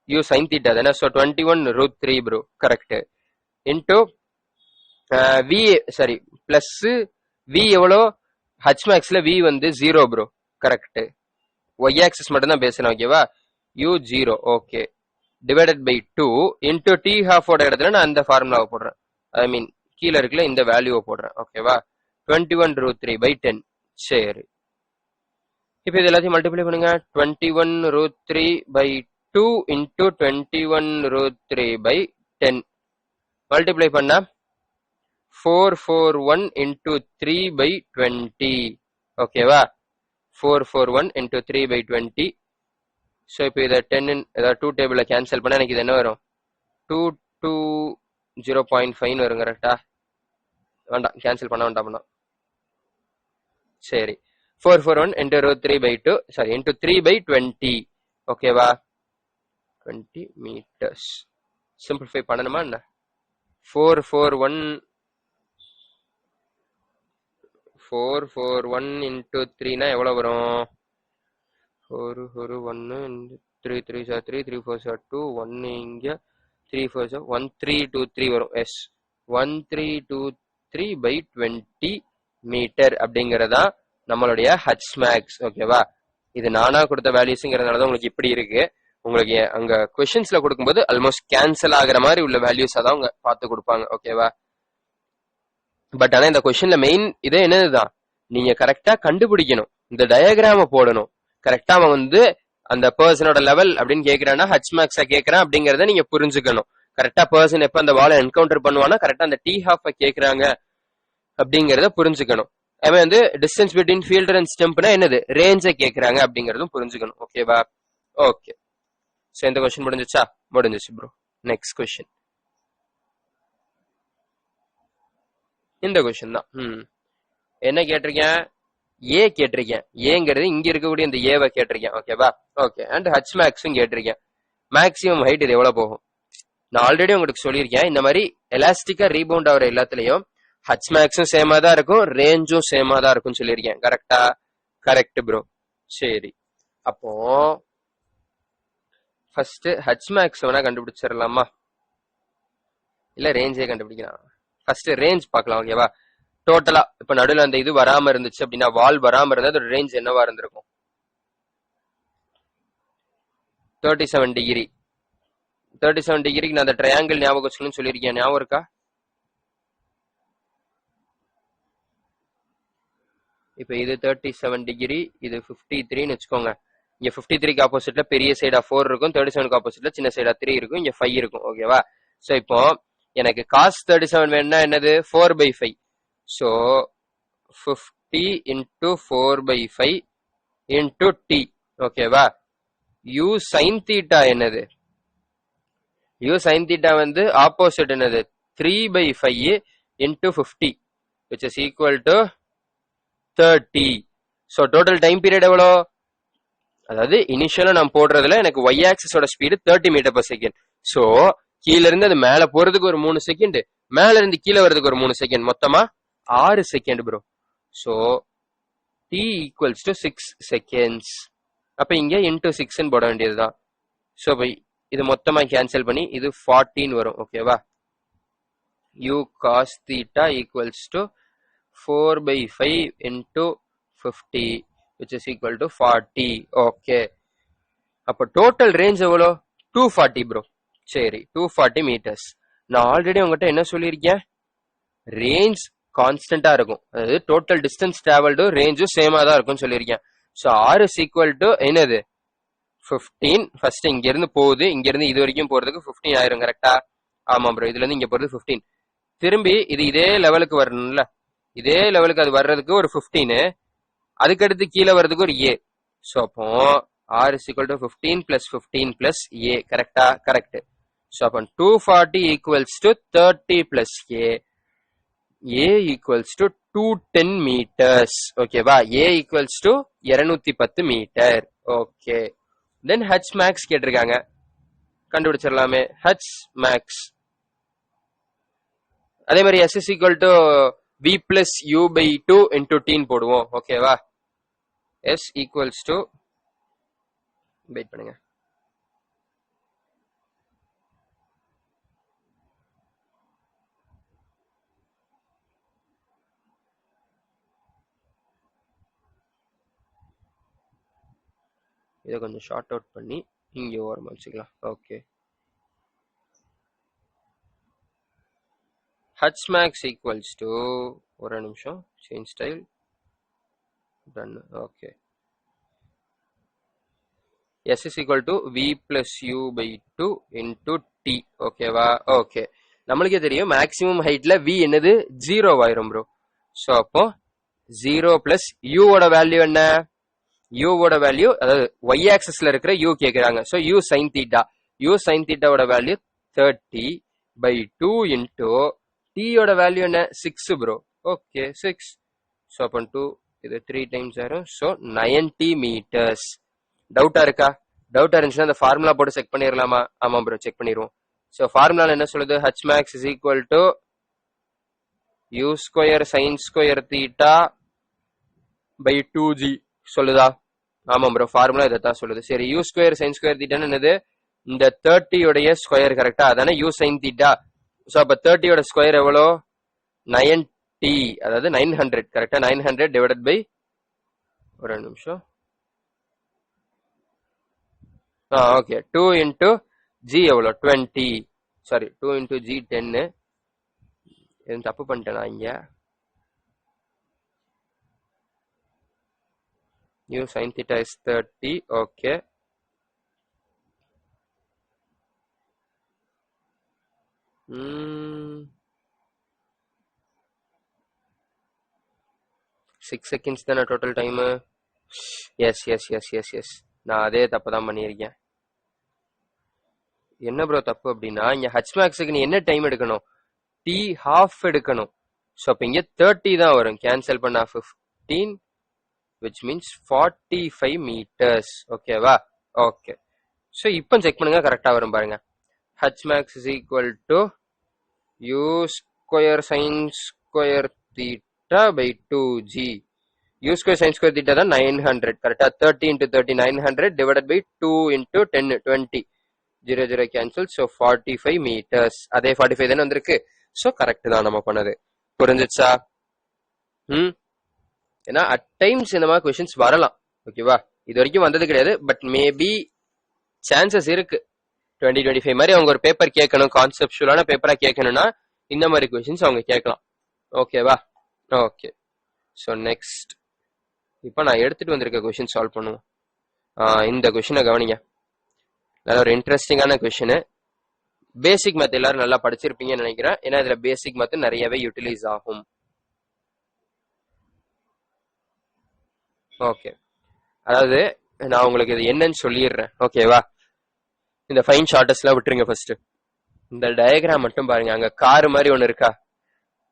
u sin theta தானே? So 21 root 3 bro. Correct. Into v, sorry, plus v எவ்வளோ? ஹச்மேக்ஸ்ல v வந்து 0 ப்ரோ. கரெக்ட். y ஆக்சிஸ் மட்டும் தான் பேசணும். ஓகேவா? u 0. Okay. Divided by 2 into T ஹாஃபோட இடத்துல நான் அந்த ஃபார்முலாவை போடுறேன். ஐ மீன் கீழே இருக்குல்ல இந்த வேல்யூவை போடுறேன். ஓகேவா? 21 root 3 by 10. சரி, இப்போ இது எல்லாத்தையும் மல்டிப்ளை பண்ணுங்க. 21 root 3 by 2 into 21 root 3 by 10. Multiply பண்ணா 441 into 3 by 20. ஓகேவா? 441 into 3 by 20. ஸோ இப்போ இதை 10 ஏதாவது 2 டேபிளில் கேன்சல் பண்ணால் எனக்கு இது என்ன வரும்? 220.5 வரும். கரெக்டா? வேண்டாம், கேன்சல் பண்ண வேண்டாம். சரி, 441 into root 3 by 2, sorry, into 3 by 20. ஓகேவா? 20 meters. சிம்பிளிஃபை பண்ணணுமா என்ன? 441 into 3 னா எவ்வளவு வரும்? 441 3 3 3 3 4 2 1 இங்க 3 4 1323 வரும். எஸ், 1323 by 20 மீட்டர் அப்படிங்கறதா நம்மளுடைய ஹச் மேக்ஸ். ஓகேவா? இது நானா கொடுத்த வேல்யூஸ்ங்கிறதுனால தான் உங்களுக்கு இப்படி இருக்கு. உங்களுக்கு அங்க கொஸ்டின்ஸ்ல கொடுக்கும்போது ஆல்மோஸ்ட் கேன்சல் ஆகுற மாதிரி உள்ள வேல்யூஸ் தான் அவங்க பார்த்து கொடுப்பாங்க. ஓகேவா? பட் ஆனா இந்த கொஸ்டின்ல மெயின் இதே என்னதுதான், நீங்க கரெக்டா கண்டுபிடிக்கணும், இந்த டயக்ராம போடணும். கரெக்டா அவன் வந்து அந்த பர்சனோட லெவல் அப்படின்னு கேட்கிறான்னா ஹச் மேக்ஸா கேட்கறான் அப்படிங்கறத நீங்க புரிஞ்சுக்கணும். கரெக்டா பர்சன் எப்ப அந்த பாலை என்கவுண்டர் பண்ணுவானா கரெக்டா அந்த டி ஹாஃப் கேட்கறாங்க அப்படிங்கறத புரிஞ்சுக்கணும். அவன் வந்து டிஸ்டன்ஸ் பிட்வீன் ஃபீல்டர் அண்ட் ஸ்டெம்ப்னா என்னது, ரேஞ்சை கேட்கறாங்க அப்படிங்கறதும் புரிஞ்சுக்கணும். ஓகேவா? ஓகே, சோ இந்த கொஸ்டின் முடிஞ்சிச்சா? முடிஞ்சிச்சு ப்ரோ. நெக்ஸ்ட் கொஸ்டின் இந்த கொஸ்டின் தான். என்ன கேட்டிருக்கேன்? ஏ கேட்டிருக்கேன். ஏங்கிறது இங்க இருக்கக்கூடிய இந்த ஏவை கேட்டிருக்கேன். ஓகேவா? ஓகே. அண்ட் ஹச் மேக்ஸும் கேட்டிருக்கேன். மேக்ஸிமம் ஹைட் இது எவ்வளவு போகும்? நான் ஆல்ரெடி உங்களுக்கு சொல்லியிருக்கேன், இந்த மாதிரி எலாஸ்டிக்கா ரீபவுண்ட் ஆகிற எல்லாத்துலயும் ஹச் மேக்ஸும் சேமா தான் இருக்கும், ரேஞ்சும் சேமா தான் இருக்கும் சொல்லியிருக்கேன். கரெக்டா? Correct bro. சரி, அப்போ ஃபர்ஸ்ட் ஹச் மேக்ஸ் வேணா கண்டுபிடிச்சிடலாமா, இல்ல ரேஞ்சே கண்டுபிடிக்கலாம்? ஃபர்ஸ்ட் ரேஞ்ச் பார்க்கலாம். ஓகேவா? டோட்டலா இப்ப நடுவில் அந்த இது வராம இருந்துச்சு அப்படின்னா, வால் வராம இருந்தா அதோட ரேஞ்ச் என்னவா இருந்திருக்கும்? 37 டிகிரி. 37 டிகிரிக்கு நான் அந்த ட்ரையாங்கிள் ஞாபகம் வச்சுக்கணும்னு சொல்லியிருக்கேன். ஞாபகம் இருக்கா? இப்ப இது 37 டிகிரி, இது 53ன்னு வச்சுக்கோங்க. இங்க 53க்கு ஆப்போசிட்ல பெரிய சைடா 4 இருக்கும், 37க்கு ஆப்போசிட்ல சின்ன சைடா 3 இருக்கும், இங்க 5 இருக்கும். ஓகேவா? சோ இப்போ எனக்கு cos 37 வேணும்னா என்னது? 4/5. So 50 into 4/5 into t. ஓகேவா? u sin theta என்னது? u sin theta வந்து ஆப்போசிட் என்னது? 3/5 into 50 which is equal to 30. So total time period எவ்வளோ? அதாவது இனிஷியலா நான் போடுறதுல எனக்கு y ஆக்சிஸோட speed 30 metre per second. So கீழ இருந்து அது மேல போறதுக்கு ஒரு 3 செகண்ட், மேல இருந்து கீழே வர்றதுக்கு ஒரு 3 செகண்ட், மொத்தமா 6 second bro. So t equals to 6 seconds. அப்ப இங்க இன்டூ 6 போட வேண்டியதுதான். சோ இது மொத்தமா கேன்சல் பண்ணி இது 14 வரும். ஓகேவா? u cos theta equals to 4/5 into 50 which is equal to 40. Okay, அப்ப டோட்டல் ரேஞ்ச் எவ்வளோ? 240 ப்ரோ. சரி, 240 மீட்டர்ஸ். நான் ஆல்ரெடி உங்ககிட்ட என்ன சொல்லியிருக்கேன்? ரேஞ்ச் கான்ஸ்டன்டா இருக்கும், அதாவது டோட்டல் டிஸ்டன்ஸ் டிராவல்டு ரேஞ்சும் சேமா தான் இருக்கும்னு சொல்லியிருக்கேன். So R is equal to என்னது? 15. ஃபர்ஸ்ட் இங்க இருந்து போகுது, இங்க இருந்து இது வரைக்கும் போறதுக்கு 15 ஆயிரும். கரெக்டா? ஆமா ப்ரோ. இதுல இருந்து இங்க போறது 15. திரும்பி இது இதே லெவலுக்கு வரணும்ல, இதே லெவலுக்கு அது வர்றதுக்கு ஒரு 15, அதுக்கடுத்து கீழே வர்றதுக்கு ஒரு ஏ. ஸோ அப்போ R is equal to 15 plus 15 plus A. கரெக்டா? கரெக்ட். ஸோ அப்போ 240 equals to 30 plus A. A equals to 210 metres. ஓகேவா? A equals to 210 metre. Okay, then H max கேட்டிருக்காங்க, கண்டுபிடிச்சிடலாமே. ஹச் மேக்ஸ் அதே மாதிரி s is equal to v plus u by 2 into t போடுவோம். ஓகேவா? s equals to, wait பண்ணுங்க, இதை கொஞ்சம் ஷார்ட் அவுட் பண்ணி இங்கே ஓரமா வச்சுக்கலாம். Okay, h max equals to, ஒரு நிமிஷம், change style, done. Okay, s is equal to v plus u by 2 into t. ஓகேவா? ஓகே, நம்மளுக்கே தெரியும் மேக்ஸிமம் ஹைட்ல v என்னது? 0 ஆயிரும் ப்ரோ. ஸோ அப்போ 0 பிளஸ் u ஓட வேல்யூ என்ன? u ஓட வேல்யூ, அதாவது y ஆக்சிஸ்ல இருக்கிற u கேக்குறாங்க. So u sin theta, u sin theta ஓட வேல்யூ 30 by 2 into t ஓட வேல்யூ என்ன? 6 ப்ரோ. ஓகே, 6. ஸோ அப்போ 2 இது 3 டைம்ஸ் ஆயிரும். So 90 metres. டவுட்டா இருக்கா? டவுட்டா இருந்துச்சுன்னா அந்த ஃபார்முலா போட்டு செக் பண்ணிடலாமா? ஆமா ப்ரோ, செக் பண்ணிடுவோம். ஸோ ஃபார்முலா என்ன சொல்லுது? h max is equal to u square sin square theta by 2g சொல்லுதா? ஆமா ப்ரோ, ஃபார்முலா இதைத்தான் சொல்லுது. சரி, u square sin square theta என்னது? இந்த 30 உடைய ஸ்கொயர். கரெக்டா? அதானே u sin theta. ஸோ அப்ப 30 ஓட ஸ்கொயர் எவ்வளோ? 90, அதாவது 900. கரெக்டா? 900 டிவைடட் பை, ஒரு நிமிஷம், ஓகே 2 இன்டூ ஜி எவ்வளோ 20, சாரி 2 இன்டூ ஜி 10. எதுவும் தப்பு பண்ணிட்டேனா இங்க? u sin theta is 30. Okay, six seconds தானே total time. Yes yes yes yes yes நான் அதே தப்பு தான் பண்ணியிருக்கேன். என்ன ப்ரோ தப்பு அப்படின்னா, இங்க ஹச் மேக்ஸுக்கு நீ என்ன டைம் எடுக்கணும்? டி ஹாஃப் எடுக்கணும். ஸோ அப்போ இங்கே 30 தான் வரும். கேன்சல் பண்ணா 15, which means 45 meters. ஓகேவா? ஓகே, ஸோ இப்போ செக் பண்ணுங்க, கரெக்டாக வரும் பாருங்க. H max is equal to u square sine square theta by 2g. u square sine square theta தான் 900. கரெக்டா? 30 into 30 900 divided by 2 into 10 20. 0 0 cancel. So 45 meters. அதே 45 தானே வந்திருக்கு. ஸோ கரெக்ட் தான் நம்ம பண்ணது. புரிஞ்சிச்சா? ஏன்னா அட் டைம்ஸ் இந்த மாதிரி கொஸ்டின்ஸ் வரலாம். ஓகேவா? இது வரைக்கும் வந்தது கிடையாது, பட் மேபி சான்சஸ் இருக்கு. 2025 மாதிரி அவங்க ஒரு பேப்பர் கேட்கணும், கான்செப்சுவலான பேப்பரா கேட்கணும்னா இந்த மாதிரி கொஸ்டின்ஸ் அவங்க கேட்கலாம். ஓகேவா? ஓகே, ஸோ நெக்ஸ்ட் இப்போ நான் எடுத்துட்டு வந்திருக்க கொஸ்டின் சால்வ் பண்ணுவோம். இந்த கொஸ்டினை கவனிங்க, நல்ல ஒரு இன்ட்ரெஸ்டிங்கான கொஸ்டின். பேசிக் மேத் எல்லாரும் நல்லா படிச்சிருப்பீங்கன்னு நினைக்கிறேன். ஏன்னா இதுல பேசிக் மேத் நிறையவே யூட்டிலைஸ் ஆகும். ஓகே, அதாவது நான் உங்களுக்கு இது என்னன்னு சொல்லிடுறேன். ஓகேவா? இந்த ஃபைன் ஷார்ட்டஸ்லாம் விட்டுருங்க. ஃபர்ஸ்ட் இந்த டயக்ராம் மட்டும் பாருங்க. அங்க கார் மாதிரி ஒண்ணு இருக்கா?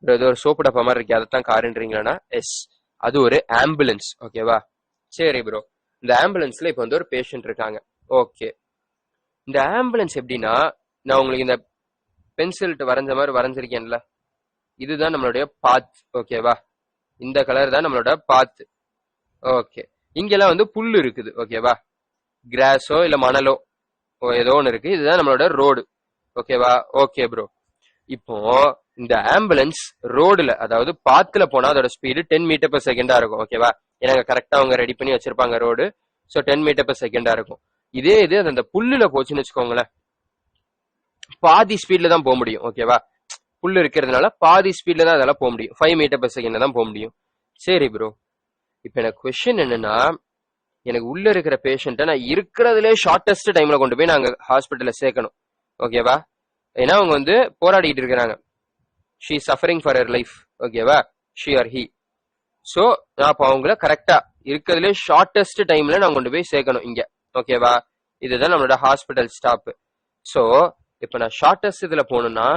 ஏதோ ஒரு சோப்பு டப்பா மாதிரி இருக்கு, அதைத்தான் காருன்றீங்களா? எஸ், அது ஒரு ஆம்புலன்ஸ். ஓகேவா? சரி ப்ரோ, இந்த ஆம்புலன்ஸ்ல இப்போ வந்து ஒரு பேஷண்ட் இருக்காங்க. ஓகே, இந்த ஆம்புலன்ஸ் எப்படின்னா, நான் உங்களுக்கு இந்த பென்சில்ட்டு வரைஞ்ச மாதிரி வரைஞ்சிருக்கேன்ல, இதுதான் நம்மளுடைய பாத். ஓகேவா? இந்த கலர் தான் நம்மளோட பாத். ஓகே, இங்கெல்லாம் வந்து புல் இருக்குது. ஓகேவா? கிராஸோ இல்ல மணலோ ஏதோ ஒன்று இருக்கு. இதுதான் நம்மளோட ரோடு. ஓகேவா? ஓகே ப்ரோ, இப்போ இந்த ஆம்புலன்ஸ் ரோடுல, அதாவது பாத்துல போனா அதோட ஸ்பீடு 10 மீட்டர் per செகண்டா இருக்கும். ஓகேவா? ஏன்னா கரெக்டா அவங்க ரெடி பண்ணி வச்சிருப்பாங்க ரோடு. ஸோ 10 மீட்டர் per செகண்டா இருக்கும். இதே இது அந்த புல்லுல போச்சுன்னு வச்சுக்கோங்களேன், பாதி ஸ்பீட்ல தான் போக முடியும். ஓகேவா? புல் இருக்கிறதுனால பாதி ஸ்பீட்ல தான் அதெல்லாம் போக முடியும். 5 மீட்டர் per செகண்ட்ல தான் போக முடியும். சரி ப்ரோ, இப்போ எனக்கு கொஸ்டின் என்னன்னா, எனக்கு உள்ள இருக்கிற பேஷண்ட்டை நான் இருக்கிறதுலே ஷார்டஸ்ட் டைம்ல கொண்டு போய் நாங்க ஹாஸ்பிட்டல்ல சேர்க்கணும். ஓகேவா? ஏன்னா அவங்க வந்து போராடிட்டு இருக்கிறாங்க. She suffering for her life. ஓகேவா? She or he. ஸோ நான் அப்போ அவங்கள கரெக்டா இருக்கிறதுலே ஷார்டஸ்ட் டைம்ல நான் கொண்டு போய் சேர்க்கணும் இங்க. ஓகேவா? இதுதான் நம்மளோட ஹாஸ்பிட்டல் ஸ்டாப். ஸோ இப்போ நான் ஷார்டஸ்ட் இதுல போகணும்னா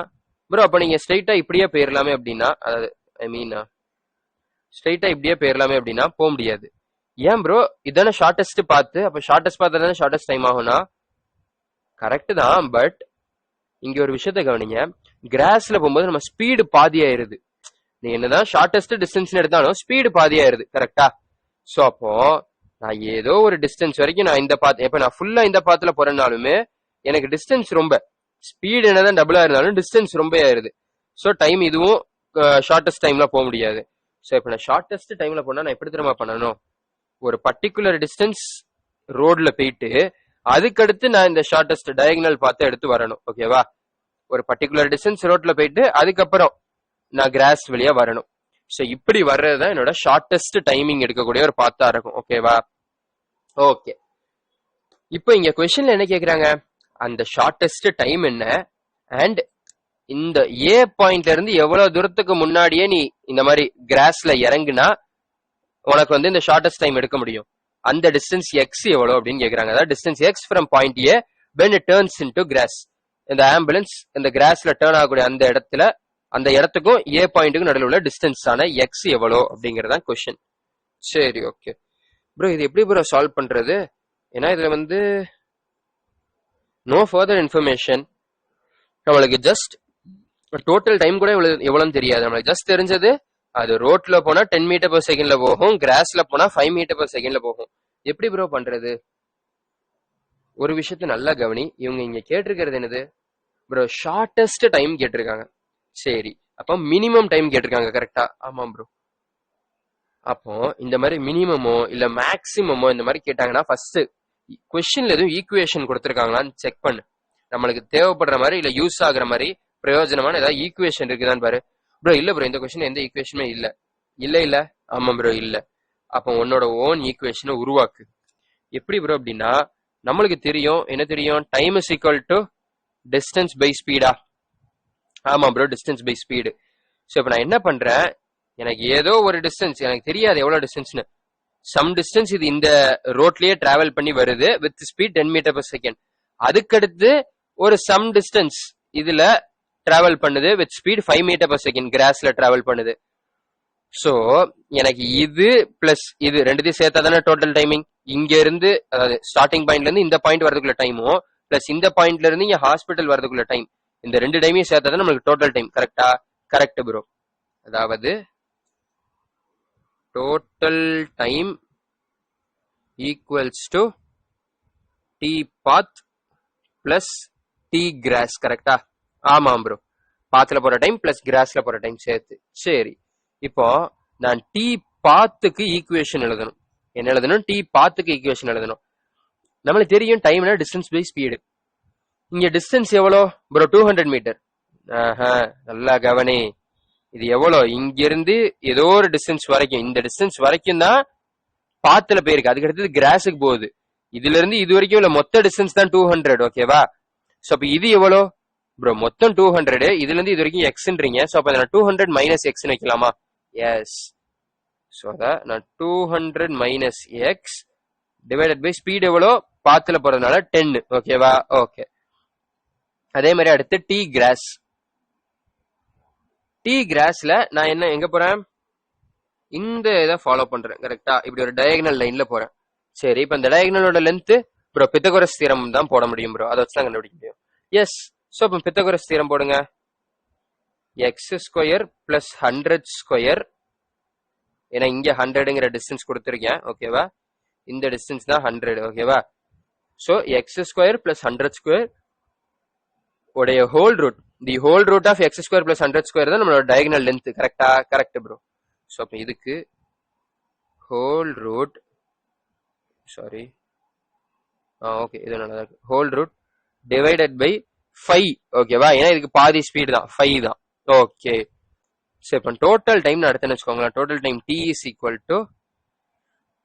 ப்ரோ, அப்போ நீங்க ஸ்ட்ரைட்டா இப்படியே போயிடலாமே அப்படின்னா, அதாவது ஐ மீன் ஸ்ட்ரைட்டா இப்படியே போயிடலாமே அப்படின்னா போக முடியாது. ஏன் ப்ரோ, இதானே ஷார்டஸ்ட் பார்த்து, அப்ப ஷார்டஸ்ட் பார்த்தா தானே ஷார்டஸ்ட் டைம் ஆகும்னா கரெக்ட் தான். பட் இங்க ஒரு விஷயத்த கவனிங்க, கிராஸ்ல போகும்போது நம்ம ஸ்பீடு பாதி ஆயிருது. நீ என்னதான் ஷார்டஸ்ட் டிஸ்டன்ஸ் எடுத்தாலும் ஸ்பீடு பாதி ஆயிருது. கரெக்டா? ஸோ அப்போ நான் ஏதோ ஒரு டிஸ்டன்ஸ் வரைக்கும் நான் இந்த பாத்து, இப்ப நான் ஃபுல்லா இந்த பாத்துல போறேன்னாலுமே எனக்கு டிஸ்டன்ஸ் ரொம்ப, ஸ்பீடு என்னதான் டபுளா இருந்தாலும் டிஸ்டன்ஸ் ரொம்ப ஆயிருது. ஸோ டைம் இதுவும் ஷார்டஸ்ட் டைம்ல போக முடியாது. ஸோ இப்போ நான் ஷார்டஸ்ட் டைம்ல போனா நான் எப்படி திரும்ப பண்ணணும்? ஒரு பர்டிகுலர் டிஸ்டன்ஸ் ரோட்ல போயிட்டு அதுக்கடுத்து நான் இந்த ஷார்டஸ்ட் டயகனல் பார்த்து எடுத்து வரணும். ஓகேவா? ஒரு பர்டிகுலர் டிஸ்டன்ஸ் ரோட்ல போயிட்டு அதுக்கப்புறம் நான் கிராஸ் வழியா வரணும். ஸோ இப்படி வர்றதுதான் என்னோட ஷார்டஸ்ட் டைமிங் எடுக்கக்கூடிய ஒரு பாத்தா இருக்கும். ஓகேவா? ஓகே, இப்போ இங்க கொஸ்டின்ல என்ன கேக்குறாங்க, அந்த ஷார்டஸ்ட் டைம் என்ன, அண்ட் இந்த ஏ பாயிண்ட்ல இருந்து எவ்வளவு தூரத்துக்கு முன்னாடியே நீ இந்த மாதிரி கிராஸ்ல இறங்குனா உனக்கு வந்து இந்த ஷார்டஸ்ட் டைம் எடுக்க முடியும், அந்த டிஸ்டன்ஸ் எக்ஸ் எவ்வளவு அப்படின்னு கேக்குறாங்க. அதாவது distance X from point A when it turns into grass. இந்த ஆம்புலன்ஸ் இந்த கிராஸ்ல டேர்ன் ஆகக்கூடிய அந்த இடத்துல, அந்த இடத்துக்கும் ஏ பாயிண்ட்டுக்கும் நடுவில் உள்ள டிஸ்டன்ஸ் ஆன எக்ஸ் எவ்வளோ அப்படிங்கறதான் கொஸ்டின். சரி, ஓகே ப்ரோ, இது எப்படி ப்ரோ சால்வ் பண்றது? ஏன்னா இதுல வந்து நோ ஃபர்தர் இன்ஃபர்மேஷன், நம்மளுக்கு ஜஸ்ட் டோட்டல் டைம் கூட எவ்வளவுன்னு தெரியாது. நம்மளுக்கு ஜஸ்ட் தெரிஞ்சது அது ரோட்ல போனா 10 மீட்டர் per செகண்ட்ல போகும், கிராஸ்ல போனா 5 மீட்டர் per செகண்ட்ல போகும். எப்படி ப்ரோ பண்றது? ஒரு விஷயத்த நல்லா கவனி, இவங்க இங்க கேட்டிருக்கிறது என்னது ப்ரோ? ஷார்டஸ்ட் டைம் கேட்டிருக்காங்க. சரி, அப்போ மினிமம் டைம் கேட்டிருக்காங்க. கரெக்டா? ஆமா ப்ரோ. அப்போ இந்த மாதிரி மினிமமோ இல்ல மேக்சிமமோ இந்த மாதிரி கேட்டாங்கன்னா ஃபர்ஸ்ட் கொஸ்டின்ல எதுவும் ஈக்குவேஷன் கொடுத்துருக்காங்களான்னு செக் பண்ணு. நம்மளுக்கு தேவைப்படுற மாதிரி இல்ல யூஸ் ஆகுற மாதிரி பிரயோஜனமான ஏதாவது ஈக்குவேஷன் இருக்குதான்னு பாரு. ப்ரோ இல்ல ப்ரோ, இந்த கொஸ்டின் எந்த ஈக்குவேஷனுமே இல்ல. இல்ல ஆமா ப்ரோ இல்ல. அப்போ உன்னோட ஓன் ஈக்குவேஷனை உருவாக்கு. எப்படி ப்ரோ அப்படின்னா, நம்மளுக்கு தெரியும் என்ன தெரியும், time is equal to distance by ஸ்பீடா. ஆமா bro, distance by speed. So இப்போ நான் என்ன பண்றேன், எனக்கு ஏதோ ஒரு டிஸ்டன்ஸ், எனக்கு தெரியாது எவ்வளவு டிஸ்டன்ஸ்னு, சம் டிஸ்டன்ஸ் இது இந்த ரோட்லயே டிராவல் பண்ணி வருது with speed 10 metre per second. அதுக்கடுத்து ஒரு சம் டிஸ்டன்ஸ் இதுல டிராவல் பண்ணுது with speed 5 metre per second கிராஸ்ல டிராவல் பண்ணுது. சோ எனக்கு இது பிளஸ் இது ரெண்டுத்தையும் சேர்த்தா தானே டோட்டல் டைமிங். இங்க இருந்து அதாவது ஸ்டார்டிங் பாயிண்ட்ல இருந்து இந்த பாயிண்ட் வரதுக்குள்ள டைமும் பிளஸ் இந்த பாயிண்ட்ல இருந்து இங்க ஹாஸ்பிட்டல் வரதுக்குள்ள டைம், இந்த ரெண்டு டைமையும் சேர்த்தா தான் நம்மளுக்கு டோட்டல் டைம். கரெக்டா? Correct bro. அதாவது total time equals to T path plus T cross. கரெக்டா? ஆமாம் ப்ரோ, பாத்துல போற டைம் பிளஸ் கிராஸ்ல போற டைம் சேர்த்து. சரி, இப்போ நான் டி பாத்துக்கு ஈக்குவேஷன் எழுதணும். என்ன எழுதணும்? டி பாத்துக்கு ஈக்குவேஷன் எழுதணும். நம்மளுக்கு தெரியும் டைம்னா டிஸ்டன்ஸ் பை ஸ்பீடு. இங்க டிஸ்டன்ஸ் எவ்வளோ ப்ரோ? 200 மீட்டர். நல்லா கவனி, இது எவ்வளோ, இங்க இருந்து ஏதோ ஒரு டிஸ்டன்ஸ் வரைக்கும், இந்த டிஸ்டன்ஸ் வரைக்கும் தான் பாத்துல போயிருக்கு. அதுக்கு அடுத்தது கிராஸுக்கு போகுது. இதுல இருந்து இது வரைக்கும் உள்ள மொத்த டிஸ்டன்ஸ் தான் 200. ஓகேவா? சோ அப்ப இது எவ்வளோ ப்ரோ? மொத்தம் 200. இதுல இருந்து இது வரைக்கும் எக்ஸ்ன்றீங்க. சோ அப்ப நான் 200 மைனஸ் எக்ஸ் வைக்கலாமா? எஸ். சோ அதான் நான் 200 minus X divided by speed எவ்வளோ? பாத்துல போறதுனால 10. ஓகேவா? ஓகே. அதே மாதிரி அடுத்து டி கிராஸ். டி கிராஸ்ல நான் என்ன எங்க போறேன், இந்த இதை ஃபாலோ பண்றேன். கரெக்டா? இப்படி ஒரு டயகனல் லைன்ல போறேன். சரி, இப்ப இந்த டயகனலோட லென்த் ப்ரோ பித்தகோரஸ் தியரம் தான் போட முடியும் ப்ரோ, அதை வச்சு தான் கண்டுபிடிக்க முடியும். எஸ். சோ இப்ப பித்தகோரஸ் தியரம் போடுங்க. எக்ஸ் ஸ்கொயர் பிளஸ் 100 ஸ்கொயர், ஏன்னா இங்க 100ங்கிற டிஸ்டன்ஸ் கொடுத்துருக்கேன். ஓகேவா? இந்த டிஸ்டன்ஸ் தான் 100. ஓகேவா? So X square plus 100 square உடைய whole root, the whole root of X square plus 100 square தான் நம்மளோட டயகனல் லென்த். கரெக்டா? Correct bro. சோ அப்ப இதுக்கு ஹோல் ரூட், சாரி ஓகே இது நல்லா இருக்கு, ஹோல் ரூட் டிவைடட் பை 5. ஓகேவா? ஏன்னா இதுக்கு பாதி ஸ்பீடு தான் 5 தான். ஓகே. சரி, இப்போ டோட்டல் டைம் நான் எடுத்தேன்னு வச்சுக்கோங்களேன். Total time T is equal to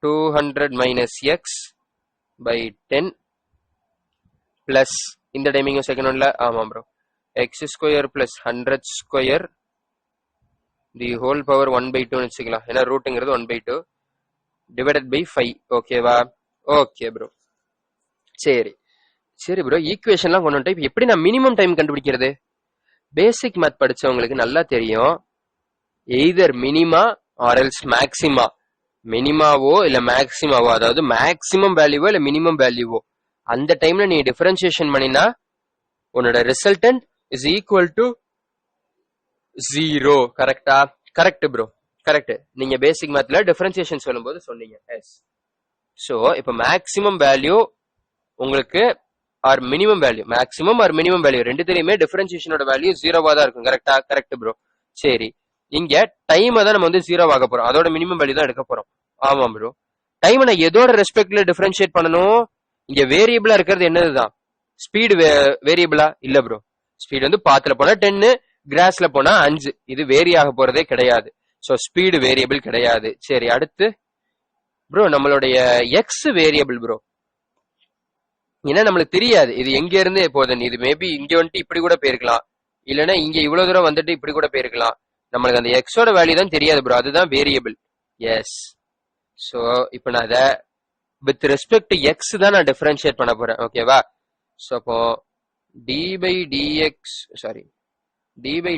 200 minus X by 10 plus இந்த டைமிங் செகண்ட் ஒன்ல, ஆமா bro, X square plus 100 square the whole power 1/2 வச்சுக்கலாம், ஏன்னா ரூட்டுங்கிறது 1/2 டிவைடட் பை 5. ஓகேவா? Okay bro. சரி சரி ப்ரோ, ஈக்குவேஷன்லாம் கொண்டு வந்துட்டு இப்போ எப்படி நான் மினிமம் டைம் கண்டுபிடிக்கிறது? பேசிக் மேத் படிச்சவங்களுக்கு நல்லா தெரியும், either minima or else maxima. மினிமாவோ இல்ல மேக்சிமாவோ, அதாவது மேக்சிமம் வேல்யூவோ இல்ல மினிமம் வேல்யூவோ, அந்த டைம்ல நீ டிஃபரன்சியேஷன் பண்ணினா உன்னோட ரிசல்டன்ட் இஸ் ஈக்குவல் டு 0. கரெக்டா? Correct bro, correct. நீங்க பேசிக் மேத்ல டிஃபரன்சியேஷன் சொல்லும்போது சொன்னீங்க. எஸ். சோ இப்போ மேக்சிமம் வேல்யூ உங்களுக்கு R minimum value, maximum R minimum value ரெண்டு தெரியுமே டிஃபரன்சியேஷனோட வேல்யூ 0வா தான் இருக்கும். கரெக்டா? Correct bro. சரி, இங்க டைம் தான் நம்ம வந்து 0 ஆக போறோம், அதோட மினிமம் வேல்யூ தான் எடுக்க போறோம். ஆமா ப்ரோ. டைம் நான் எதோட ரெஸ்பெக்ட்ல டிஃபரன்ஷியேட் பண்ணணும்? இங்க வேரியபிளா இருக்கிறது என்னதுதான்? ஸ்பீடு வேரியபிளா? இல்ல ப்ரோ, ஸ்பீடு வந்து பாத்துல போனா 10, கிராஸ்ல போனா 5. இது வேரி ஆக போறதே கிடையாது. சோ ஸ்பீடு வேரியபிள் கிடையாது. சரி, அடுத்து ப்ரோ நம்மளுடைய எக்ஸ் வேரியபிள் ப்ரோ. ஏன்னா நம்மளுக்கு தெரியாது இது எங்க இருந்து போகுதுன்னு. இது மேபி இங்க வந்துட்டு இப்படி கூட போயிருக்கலாம், இல்லைன்னா இங்க இவ்வளவு தூரம் வந்துட்டு இப்படி கூட போயிருக்கலாம். நம்மளுக்கு அந்த எக்ஸோட வேல்யூ தான் தெரியாது ப்ரோ, அதுதான் வேரியபிள். எஸ். சோ இப்போ நான் அதை வித் ரெஸ்பெக்ட் டு எக்ஸ் தான் நான் டிஃபரன்ஷியேட் பண்ண போறேன். ஓகேவா? சோ அப்போ D by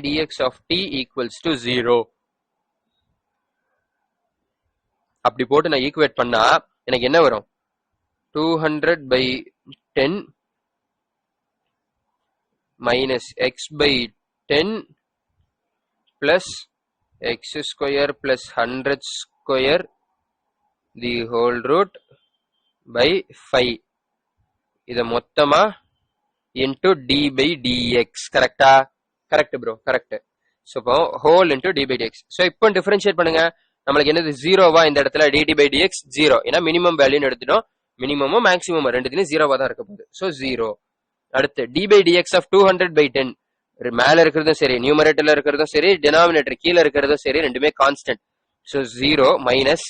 DX of T equals to 0. அப்படி போட்டு நான் ஈக்குவேட் பண்ணா எனக்கு என்ன வரும்? 200 by 10 minus x by 10 plus x square plus 100 square the whole root by 5. இத மொத்தமா into d by dx. கரெக்டா? Correct bro, correct. சோ இப்போ whole into d by dx. So இப்போ டிஃபரன்ஷியேட் பண்ணுங்க. நம்மளுக்கு என்னது 0வா? இந்த இடத்துல dt by dx 0, ஏன்னா மினிமம் வேல்யூன்னு எடுத்துட்டோம். மினிமமோ மேக்ஸிமமோ ரெண்டுத்துலயும் ஜீரோவா தான் இருக்க போகுது. ஸோ 0. அடுத்து டி பை டிஎக்ஸ் ஆஃப் 200/10 மேல இருக்கிறதும் சரி, நியூமரேட்டர்ல இருக்கிறதும் சரி, டினாமினேட்டர் கீழே இருக்கிறதும் சரி, ரெண்டுமே கான்ஸ்டன்ட். ஸோ 0 மைனஸ்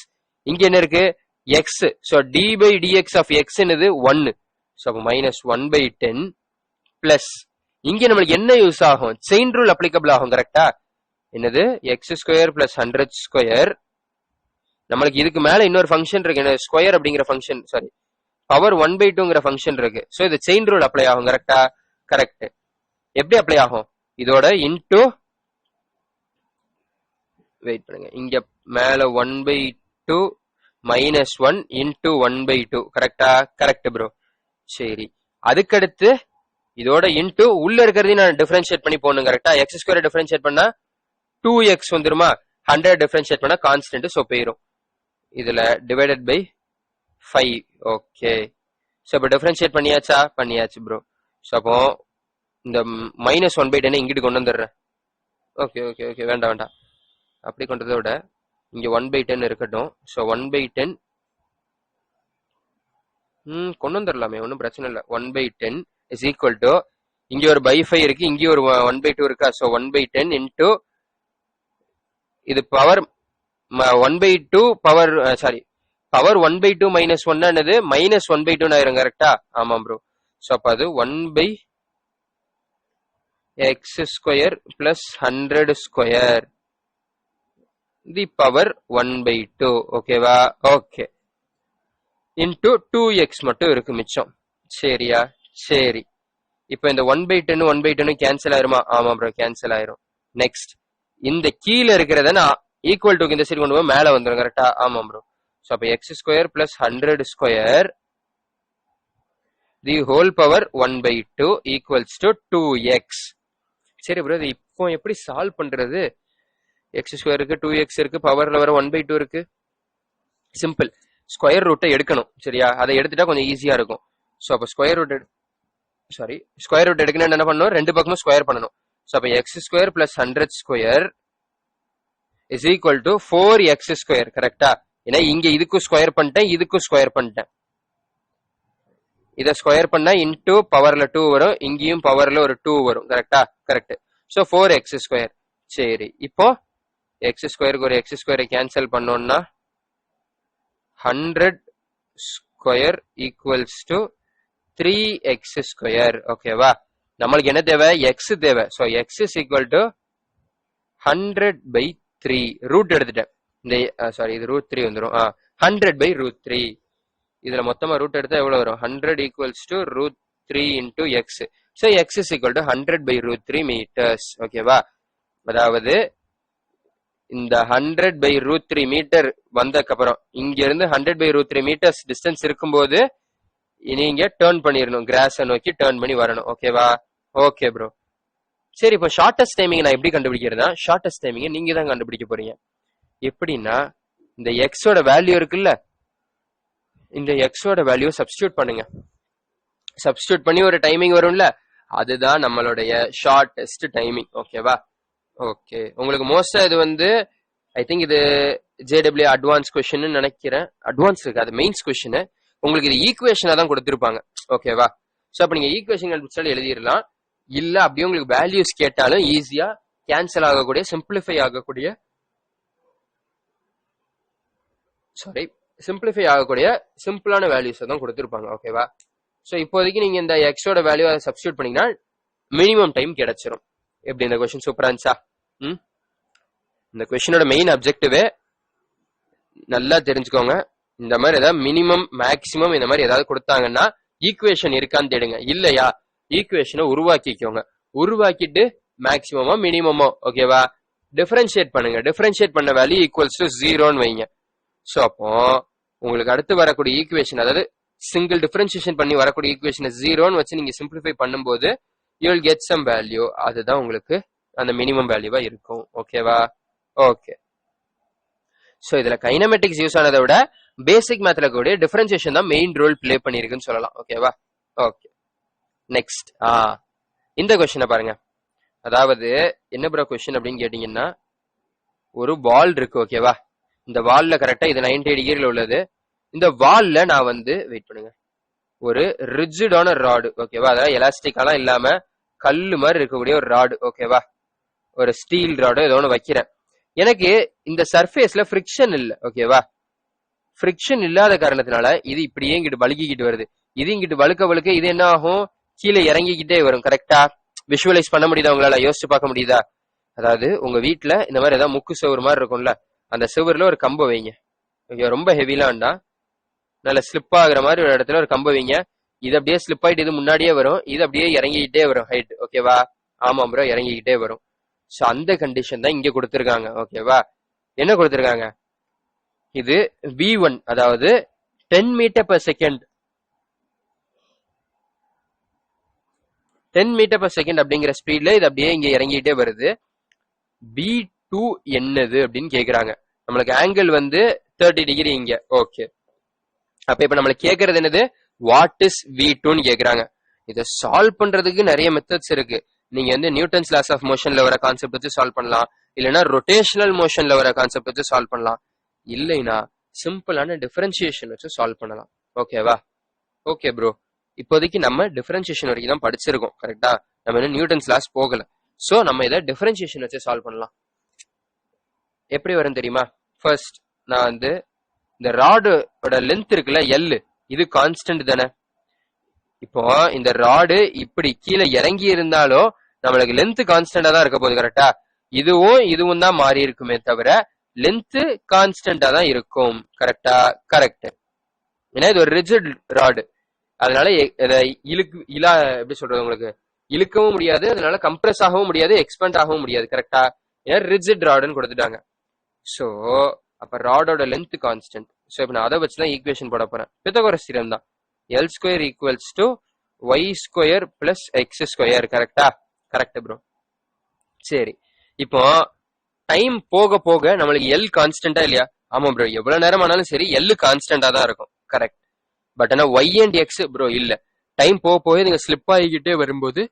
இங்க என்ன இருக்கு X. So D by DX of X என்னது 1. ஸோ அப்போ மைனஸ் 1/10 பிளஸ் இங்க நம்மளுக்கு என்ன யூஸ் ஆகும், செயின் ரூல் அப்ளிகபிள் ஆகும். கரெக்டா? என்னது எக்ஸ் ஸ்கொயர் பிளஸ் 100 ஸ்கொயர். நம்மளுக்கு இதுக்கு மேல இன்னொரு ஃபங்க்ஷன் இருக்கு, என்ன ஸ்கொயர் அப்படிங்கிற ஃபங்க்ஷன், சாரி பவர் 1/2ங்கிற ஃபங்க்ஷன் இருக்கு. ஸோ இது செயின் ரூல் அப்ளை ஆகும். கரெக்டா? கரெக்ட். எப்படி அப்ளை ஆகும், இதோட இன்டூ வெயிட் பண்ணுங்க, இங்க மேல 1/2 மைனஸ் 1 இன்டூ 1/2. கரெக்டா? Correct bro. சரி, அதுக்கடுத்து இதோட இன்டூ உள்ள இருக்கிறதையும் நான் டிஃபரன்ஷியேட் பண்ணி போகணும். கரெக்டா? எக்ஸ் ஸ்கொயர் டிஃபரன்ஷியேட் பண்ணா 2x வந்துருமா, 100 டிஃபரன்ஷியேட் பண்ணா கான்ஸ்டன்ட், ஸோ போயிரும். இதுல டிவைடட் பை 5. ஓகே, ஸோ இப்போ டிஃபரன்ஷியேட் பண்ணியாச்சா? பண்ணியாச்சு ப்ரோ. ஸோ அப்போ இந்த மைனஸ் 1/10 இங்கிட்டு கொண்டு வந்துடுறேன். ஓகே ஓகே ஓகே, வேண்டாம் வேண்டாம், அப்படி கொண்டதை விட இங்க 1/10 இருக்கட்டும். ஸோ 1/10 கொண்டு வந்துடலாமே, ஒன்றும் பிரச்சனை இல்லை. 1/10 இஸ் ஈக்குவல் டு இங்க ஒரு பை 5 இருக்கு, இங்கே ஒரு 1/2 இருக்கா. ஸோ 1/10 இன்டூ இது power 1/2 power, sorry power 1/2 minus 1 என்னது மைனஸ் 1/2 ஆயிரும். கரெக்டா? ஆமாம் ப்ரோ. ஸோ அப்போ அது 1/x square plus 100 square the power 1/2. ஓகேவா? ஓகே, இன்டூ 2x மட்டும் இருக்கு மிச்சம். சரியா? சரி, இப்போ இந்த 1/10 1/10 கேன்சல் ஆயிருமா? ஆமா ப்ரோ, கேன்சல் ஆயிரும். நெக்ஸ்ட் இந்த கீழே இருக்கிறத நான் ஈக்குவல் டு இந்த சைடு கொண்டு போய் மேல வந்துடும். கரெக்டா? ஆமா ப்ரோ. ஸோ அப்போ X square plus 100 square the whole power 1/2 equals to 2x. சரி ப்ரோ, இது இப்போ எப்படி சால்வ் பண்றது? எக்ஸ் ஸ்கொயர் இருக்கு, 2x இருக்கு, பவர்ல வர 1/2 இருக்கு. சிம்பிள், ஸ்கொயர் ரூட்டை எடுக்கணும். சரியா? அதை எடுத்துட்டா கொஞ்சம் ஈஸியா இருக்கும். ஸோ அப்போ ஸ்கொயர் ரூட் எடுக்கணும், என்ன பண்ணணும், ரெண்டு பக்கமும் ஸ்கொயர் பண்ணணும். ஸோ அப்போ X square plus 100 square is equal to 4x square. கரெக்டா? ஏன்னா இங்க இதுக்கும் ஸ்கொயர் பண்ணிட்டேன், இதுக்கும் ஸ்கொயர் பண்ணிட்டேன். இதை ஸ்கொயர் பண்ணா இன்டூ பவர்ல 2 வரும், இங்கேயும் பவர்ல ஒரு 2 வரும். கரெக்டா? கரெக்ட். So 4x square. சரி, இப்போ எக்ஸ் ஸ்கொயருக்கு ஒரு எக்ஸ் ஸ்கொயரை கேன்சல் பண்ணோம்னா 100 square equals to 3x square. ஓகேவா? நம்மளுக்கு என்ன தேவை, எக்ஸ் தேவை. So X is equal to 100/3. Root எடுத்துட்டேன், இந்த சாரி இது √3 வந்துடும். 100/√3. இதுல மொத்தமா ரூட் எடுத்தா எவ்வளவு வரும், 100 equals to √3 into X. So X is equal to 100/√3 metres. ஓகேவா? அதாவது இந்த 100/√3 மீட்டர் வந்ததுக்கு அப்புறம் இங்க இருந்து 100/√3 மீட்டர்ஸ் டிஸ்டன்ஸ் இருக்கும்போது நீங்க டேர்ன் பண்ணிடணும், கிராஸை நோக்கி டேர்ன் பண்ணி வரணும். ஓகேவா? Okay bro. சரி, இப்போ ஷார்டஸ்ட் டைமிங் நான் எப்படி கண்டுபிடிக்கிறதா? ஷார்டஸ்ட் டைமிங் நீங்க தான் கண்டுபிடிக்க போறீங்க. எப்படின்னா, இந்த எக்ஸோட வேல்யூ இருக்குல்ல, இந்த எக்ஸோட வேல்யூ சப்ஸ்டியூட் பண்ணுங்க. சப்ஸ்டியூட் பண்ணி ஒரு டைமிங் வரும்ல, அதுதான் நம்மளுடைய ஷார்டஸ்ட் டைமிங். ஓகேவா? ஓகே, உங்களுக்கு மோஸ்டா இது வந்து ஐ திங்க் இது ஜேடபிள்யூ அட்வான்ஸ் கொஸ்டின் நினைக்கிறேன். அட்வான்ஸ் இருக்கு, அது மெயின்ஸ் கொஸ்டின். உங்களுக்கு இது ஈக்குவேஷனா தான் கொடுத்துருப்பாங்க. ஓகேவா? ஸோ அப்ப நீங்க ஈக்குவேஷன் கண்டுபிடிச்சாலும் எழுதிடலாம், இல்ல அப்படியே உங்களுக்கு வேல்யூஸ் கேட்டாலும் ஈஸியா கேன்சல் ஆகக்கூடிய, சிம்பிளிஃபை ஆகக்கூடிய, சிம்பிளிஃபை ஆகக்கூடிய சிம்பிளான வேல்யூஸ் தான் கொடுத்துருப்பாங்க. ஓகேவா? ஸோ இப்போதைக்கு நீங்க இந்த எக்ஸோட வேல்யூ அதை சப்ஸ்டியூட் பண்ணீங்கன்னா மினிமம் டைம் கிடைச்சிரும். எப்படி இந்த கொஸ்டின் சூப்பரா இருந்துச்சா? இந்த கொஸ்டினோட மெயின் அப்ஜெக்டிவே நல்லா தெரிஞ்சுக்கோங்க. இந்த மாதிரி ஏதாவது மினிமம் மேக்சிமம் இந்த மாதிரி ஏதாவது கொடுத்தாங்கன்னா ஈக்குவேஷன் இருக்கான்னு தேடுங்க. இல்லையா, ஈக்குவேஷனை உருவாக்கிக்கோங்க. உருவாக்கிட்டு மேக்சிமமோ மினிமமோ ஓகேவா டிஃபரன்ஷியேட் பண்ணுங்க. டிஃபரன்ஷியேட் பண்ண வேல்யூ ஈக்குவல்ஸ் டு 0ன்னு வைங்க. ஸோ அப்போ உங்களுக்கு அடுத்து வரக்கூடிய ஈக்குவேஷன், அதாவது சிங்கிள் டிஃபரன்ஷியேஷன் பண்ணி வரக்கூடிய ஈக்குவேஷனை 0ன்னு வச்சு நீங்க சிம்பிளிஃபை பண்ணும்போது you will get some value. அதுதான் உங்களுக்கு அந்த மினிமம் வேல்யூவா இருக்கும். ஓகேவா? ஓகே. ஸோ இதுல கைனமெட்டிக்ஸ் யூஸ் ஆனதை விட பேசிக் மேத்ல கூடிய டிஃபரன்ஷியேஷன் தான் மெயின் ரோல் பிளே பண்ணிருக்குன்னு சொல்லலாம். ஓகேவா? ஓகே. நெக்ஸ்ட் இந்த கொஸ்டினை பாருங்க. அதாவது என்ன ப்ரோ கொஸ்டின் அப்படின்னு கேட்டீங்கன்னா, ஒரு பால் இருக்கு. ஓகேவா? இந்த பால்ல கரெக்டா இது 90 டிகிரில உள்ளது. இந்த வால்ல நான் வந்து வெயிட் பண்ணுங்க ஒரு ரிஜிடான ராடு ஓகேவா, அதாவது எலாஸ்டிக்காலாம் இல்லாம கல்லு மாதிரி இருக்கக்கூடிய ஒரு ராடு ஓகேவா, ஒரு ஸ்டீல் ராடு ஏதோ ஒன்று வைக்கிறேன். எனக்கு இந்த சர்ஃபேஸ்ல ஃப்ரிக்ஷன் இல்லை ஓகேவா, ஃப்ரிக்ஷன் இல்லாத காரணத்தினால இது இப்படியே இங்கிட்டு வழுக்கிக்கிட்டு வருது. இது இங்கிட்டு வழுக்க வழுக்க இது என்ன ஆகும், கீழே இறங்கிக்கிட்டே வரும். கரெக்டா விஷுவலைஸ் பண்ண முடியுதா உங்களால, யோசிச்சு பார்க்க முடியுதா? அதாவது உங்க வீட்டுல இந்த மாதிரி ஏதாவது முக்கு செவுறு மாதிரி இருக்கும்ல, அந்த செவுறுல ஒரு கம்பை வைங்க ஓகே, ரொம்ப ஹெவிலாம் வேண்டாம், நல்ல ஸ்லிப் ஆகுற மாதிரி ஒரு இடத்துல ஒரு கம்பை வைங்க. இது அப்படியே ஸ்லிப் ஆயிட்டு இது முன்னாடியே வரும், இது அப்படியே இறங்கிக்கிட்டே வரும் ஹைட் ஓகேவா. ஆமா ப்ரோ, இறங்கிக்கிட்டே வரும். ஸோ அந்த கண்டிஷன் தான் இங்க கொடுத்துருக்காங்க ஓகேவா. என்ன கொடுத்துருக்காங்க, இது V1 அதாவது 10 metre per second, 10 metre per second அப்படிங்கிற ஸ்பீட்ல இது அப்படியே இங்க இறங்கிட்டே வருது. V2 என்னது அப்படின்னு கேக்குறாங்க. நம்மளுக்கு ஆங்கிள் வந்து 30 டிகிரி இங்க ஓகே. அப்ப இப்ப நம்மளுக்கு கேக்குறது என்னது, வாட் இஸ் V2ன்னு கேக்குறாங்க. இதை சால்வ் பண்றதுக்கு நிறைய மெத்தட்ஸ் இருக்கு. நீங்க வந்து நியூட்டன்ஸ் லாஸ் ஆஃப் மோஷன்ல வர கான்செப்ட் வச்சு சால்வ் பண்ணலாம், இல்லைன்னா ரொட்டேஷனல் மோஷன்ல வர கான்செப்ட் வச்சு சால்வ் பண்ணலாம், இல்லைன்னா சிம்பிளான டிஃபரன்சியேஷன் வச்சு சால்வ் பண்ணலாம் ஓகேவா. ஓகே ப்ரோ, இப்போதைக்கு நம்ம டிஃபரன்சியேஷன் வரைக்கும் தான் படிச்சிருக்கோம் கரெக்டா, நம்ம இன்னும் நியூட்டன்ஸ் லாஸ் போகல. சோ நம்ம இதை டிஃபரன்சியேஷன் வச்சு சால்வ் பண்ணலாம். எப்படி வரும் தெரியுமா, ஃபர்ஸ்ட் நான் வந்து இந்த ராடோட லென்த் இருக்குல்ல எல், இது கான்ஸ்டன்ட் தானே. இப்போ இந்த ராடு இப்படி கீழே இறங்கி இருந்தாலும் நம்மளுக்கு லென்த் கான்ஸ்டன்டா தான் இருக்க போகுது கரெக்டா. இதுவும் தான் மாறி இருக்குமே தவிர லென்த் கான்ஸ்டன்டா தான் இருக்கும் கரெக்டா. கரெக்ட், ஏன்னா இது ஒரு ரிஜிட் ராடு, அதனால எப்படி சொல்றது, உங்களுக்கு இழுக்கவும் முடியாது, அதனால கம்ப்ரஸ் ஆகவும் முடியாது, எக்ஸ்பேண்ட் ஆகவும் முடியாது கரெக்டா, ஏன்னா ரிஜிட் ராடுன்னு கொடுத்துட்டாங்க. சோ அப்ப ராடோட லென்த் கான்ஸ்டன்ட். சோ இப்ப நான் அதை வச்சுதான் ஈக்குவேஷன் போட போறேன். பித்தகோரஸ் தியரம் தான், L square equals to Y square plus X square கரெக்டா. Correct bro. சரி, இப்போ டைம் போக போக நம்மளுக்கு L கான்ஸ்டன்டா இல்லையா? ஆமா ப்ரோ, எவ்வளவு நேரம் ஆனாலும் சரி L கான்ஸ்டன்டா தான் இருக்கும் கரெக்ட். பட் ஆனா Y அண்ட் எக்ஸ் ப்ரோ இல்ல, டைம் போக போக நீங்க ஸ்லிப் ஆகிக்கிட்டே வரும்போது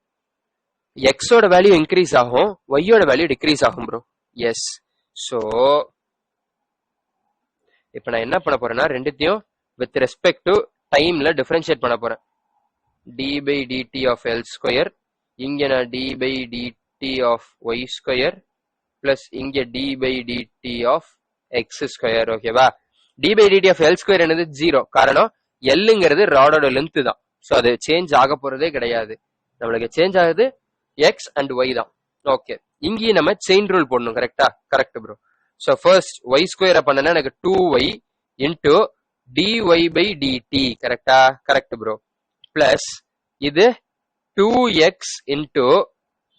எக்ஸோட வேல்யூ இன்க்ரீஸ் ஆகும், ஒய்யோட வேல்யூ டிக்ரீஸ் ஆகும் ப்ரோ. எஸ். சோ இப்ப நான் என்ன பண்ண போறேன்னா ரெண்டுத்தையும் வித் ரெஸ்பெக்ட் டு டைம்ல டிஃபரன்ஷியேட் பண்ண போறேன். d by dt of L square, இங்க நான் d by dt of Y square plus இங்க d by dt of X square ஓகேவா. d by dt of L square என்னது 0, காரணம் Lங்கிறது ராடோட லென்த் தான். ஸோ அது சேஞ்ச் ஆக போறதே கிடையாது, நம்மளுக்கு சேஞ்ச் ஆகுது X அண்ட் Y தான் ஓகே. இங்கேயும் நம்ம செயின் ரூல் போடணும் கரெக்டா. Correct bro. So first Y ஸ்கொயரை பண்ணனா எனக்கு 2y into dy by dt கரெக்டா. Correct bro. பிளஸ் இது 2x into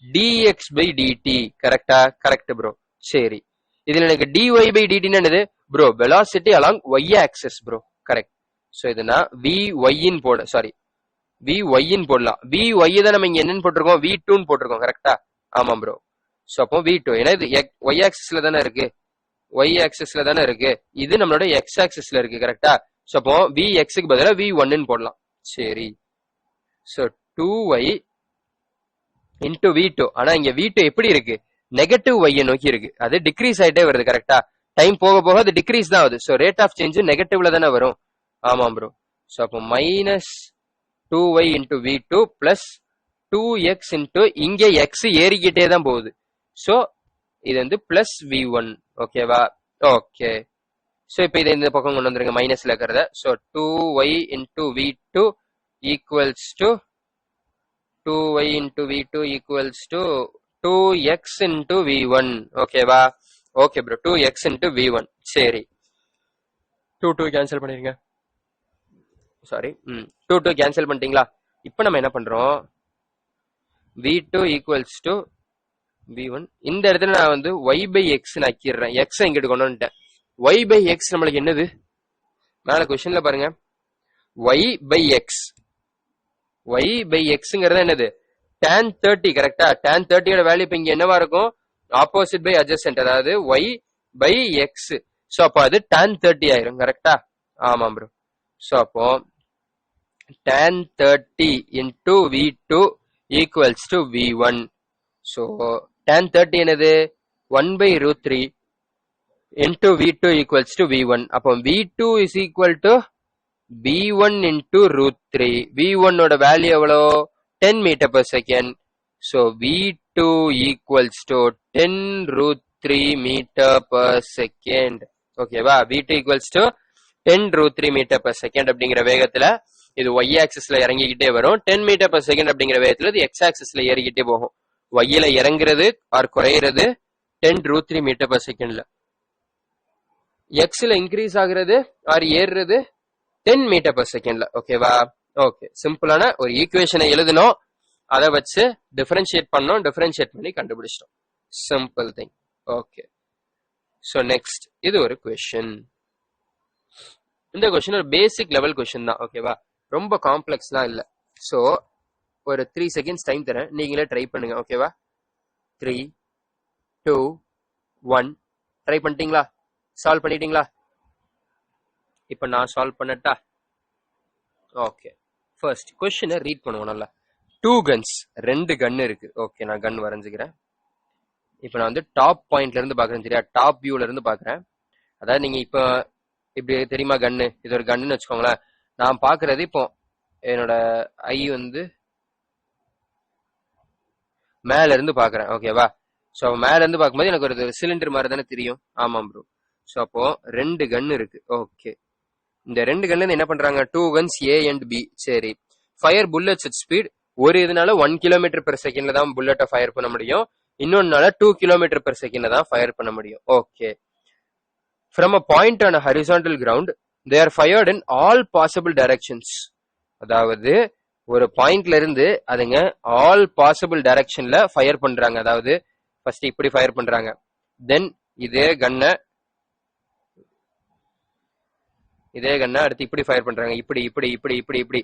dx by dt கரெக்டா. Correct bro. சரி, இதுல எனக்கு dy by dt என்னது bro, velocity along y axis bro. Correct. So இது நான் vy ன்னு போட, சாரி vy ன்னு போடலாம். vy தான் நம்ம இங்க என்னன்னு போட்டிருக்கோம், v2ன்னு போட்டிருக்கோம் கரெக்டா. ஆமா ப்ரோ. ஸோ அப்போ v2, ஏன்னா இது y ஆக்சிஸ்ல தானே இருக்கு, y ஆக்சிஸ்ல தானே இருக்கு, இது நம்மளோட x ஆக்சிஸ்ல இருக்கு கரெக்டா. சோ அப்போ vx க்கு பதிலா v1 ன்னு போடலாம். சரி, சோ 2y into v2, ஆனா இங்க v2 எப்படி இருக்கு, நெகட்டிவ் y நோக்கி இருக்கு, அது டிக்ரீஸ் ஆயிட்டே வருது கரெக்டா. டைம் போக போக அது டிக்ரீஸ் தான் ஆகுது. சோ ரேட் ஆஃப் சேஞ்ச் நெகட்டிவ்ல தானே வரும். ஆமாம் ப்ரோ. சோ அப்போ minus 2y into v2 plus 2x into இங்க x ஏறிக்கிட்டே தான் போகுது. சோ இது வந்து பிளஸ் v1 ஓகேவா. ஓகே. சோ இப்போ இதை இந்த பக்கம் கொண்டு வந்துருங்க மைனஸ்ல இருக்கிறத. So 2y into v2 equals to 2y into v2 equals to 2x into v1 ஓகேவா. Okay bro, 2x into v1. சரி, 2 கேன்சல் பண்ணிருங்க. சாரி, 2 கேன்சல் பண்ணிட்டீங்களா? இப்போ நம்ம என்ன பண்றோம், v2 ஈக்குவல்ஸ் டு v1. இந்த இடத்துல நான் வந்து y by x ஆக்கிடுறேன், x இங்கிட்டு கொண்டு வந்துட்டேன். y by x நம்மளுக்கு என்னது, மேல கொஸ்டின்ல பாருங்க, y by x, y by xங்கிறது என்னது, tan 30 கரெக்டா. tan 30 ஓட வேல்யூ இப்ப இங்க என்னவா இருக்கும், ஆப்போசிட் பை அட்ஜசன்ட், அதாவது y by x. சோ அப்போ அது tan 30 ஆயிரும் கரெக்டா. ஆமாம் ப்ரோ. சோ அப்போ tan 30 into v2 equals to v1. So tan 30 என்னது 1 by root 3 into v2 equals to v1. அப்போ v2 is equal to v1 into root 3. v1 ஓட வேல்யூ எவ்வளோ 10 meter per second. So v2 equals to 10 root 3 meter per second. ஓகேவா, v2 equals to 10 root 3 meter per second அப்படிங்கிற வேகத்துல இது y ஆக்சிஸ்ல இறங்கிக்கிட்டே வரும். 10 meter per second அப்படிங்கிற வேகத்துல இது x ஆக்சிஸ்ல ஏறிக்கிட்டே போகும். y ல இறங்குறது ஆர் குறையிறது 10 root 3 meter per secondல, x ல இன்க்ரீஸ் ஆகுறது ஆர் ஏறுறது 10 meter per secondல. ஓகேவா, ஓகே, சிம்பிளான ஒரு ஈக்குவேஷனை எழுதணும், அதை வச்சு டிஃபரன்ஷியேட் பண்ணோம், டிஃபரன்ஷியேட் பண்ணி கண்டுபிடிச்சிட்டோம். Simple thing. Okay, so next இது ஒரு கொஸ்டின். இந்த கொஸ்டின் ஒரு பேசிக் லெவல் கொஸ்டின் தான். ஓகேவா, ரொம்ப காம்ப்ளெக்ஸ்லாம் இல்லை. ஸோ ஒரு 3 seconds டைம் தரேன், நீங்களே ட்ரை பண்ணுங்க. ஓகேவா, 3, 2, 1 ட்ரை பண்ணிட்டீங்களா? சால்வ் பண்ணிட்டீங்களா? இப்போ நான் சால்வ் பண்ணட்டா? ஓகே, ஃபர்ஸ்ட் கொஸ்டினை ரீட் பண்ணுவோம் நல்லா. 2 guns, 2 கன் இருக்கு. ஓகே, நான் கன் வரைஞ்சுக்கிறேன். இப்போ நான் வந்து டாப் பாயிண்ட்ல இருந்து பாக்குறேன், சரியா? டாப் வியூல இருந்து பாக்குறேன். அதாவது நீங்க இப்போ இப்படி தெரியுமா கன்னு, இது ஒரு கன்னுன்னு வச்சுக்கோங்களேன். நான் பாக்குறது இப்போ என்னோட ஐ வந்து மேல இருந்து பாக்குறேன். ஓகேவா, ஸோ மேல இருந்து பார்க்கும்போது எனக்கு ஒரு சிலிண்டர் மாதிரி தானே தெரியும். ஆமாம் ப்ரோ. ஸோ அப்போ 2 கன் இருக்கு. ஓகே, இந்த 2 கன்ல என்ன பண்றாங்க? 2 guns A and B. சரி, ஃபயர் புல்லட்ஸ் அட் ஸ்பீட். ஒரு இதனால 1 கிலோமீட்டர் பெர் செகண்ட்ல தான் புல்லட்டை ஃபயர் பண்ண முடியும், இன்னொன்னால 2 கிலோமீட்டர் பெர் செகண்ட்ல தான் ஃபயர் பண்ண முடியும். Okay, from a point on horizontal ground they are fired in all possible directions. அதாவது ஒரு பாயிண்ட்ல இருந்து அதுங்க ஆல் பாசிபிள் டைரக்ஷன்ல ஃபயர் பண்றாங்க. அதாவது ஃபர்ஸ்ட் இப்படி ஃபயர் பண்றாங்க, தென் இதே கன்னை அடுத்து இப்படி ஃபயர் பண்றாங்க, இப்படி இப்படி இப்படி இப்படி இப்படி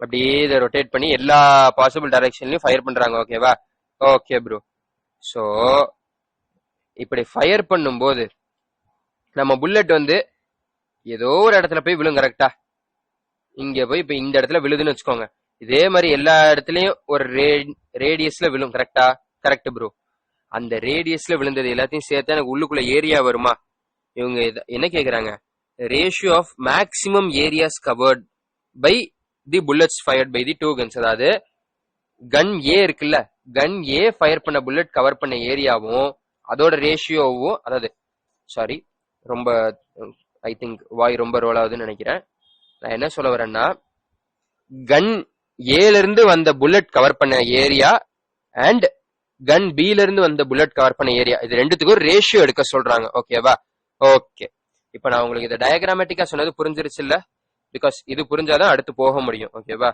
அப்படியே இதை ரொட்டேட் பண்ணி எல்லா பாசிபிள் டைரக்ஷன்லயும் ஃபயர் பண்றாங்க. ஓகேவா, ஓகே ப்ரோ. ஸோ இப்படி ஃபயர் பண்ணும்போது நம்ம புல்லட் வந்து ஏதோ ஒரு இடத்துல போய் விழும். கரெக்டா, இங்க போய் இப்ப இந்த இடத்துல விழுதுன்னு வச்சுக்கோங்க. இதே மாதிரி எல்லா இடத்துலயும் ஒரு ரேடியஸ்ல விழும். கரெக்டா, கரெக்ட் ப்ரோ. அந்த ரேடியஸ்ல விழுந்தது எல்லாத்தையும் சேர்த்தா எனக்கு உள்ளுக்குள்ள ஏரியா வருமா? இவங்க என்ன கேக்குறாங்க? Ratio of maximum areas covered by the bullets fired by the 2 guns. அதாவது கன் ஏ இருக்குல்ல, கன் ஏ ஃபயர் பண்ண புல்லட் கவர் பண்ண ஏரியாவும் அதோட ரேஷியோவும், அதாவது சாரி, ரொம்ப ஐ திங்க் வாய் ரொம்ப ரோல் ஆகுதுன்னு நினைக்கிறேன். நான் என்ன சொல்ல வரேன்னா, கன் ஏல இருந்து வந்த புல்லட் கவர் பண்ண ஏரியா அண்ட் கன் பில இருந்து வந்த புல்லட் கவர் பண்ண ஏரியா, இது ரெண்டுத்துக்கும் ரேஷியோ எடுக்க சொல்றாங்க. ஓகேவா, ஓகே. இப்ப நான் உங்களுக்கு இதை டயக்ராமேட்டிக்கா சொன்னது புரிஞ்சிருச்சு இல்ல? பிகாஸ் இது புரிஞ்சாதான் அடுத்து போக முடியும். ஓகேவா,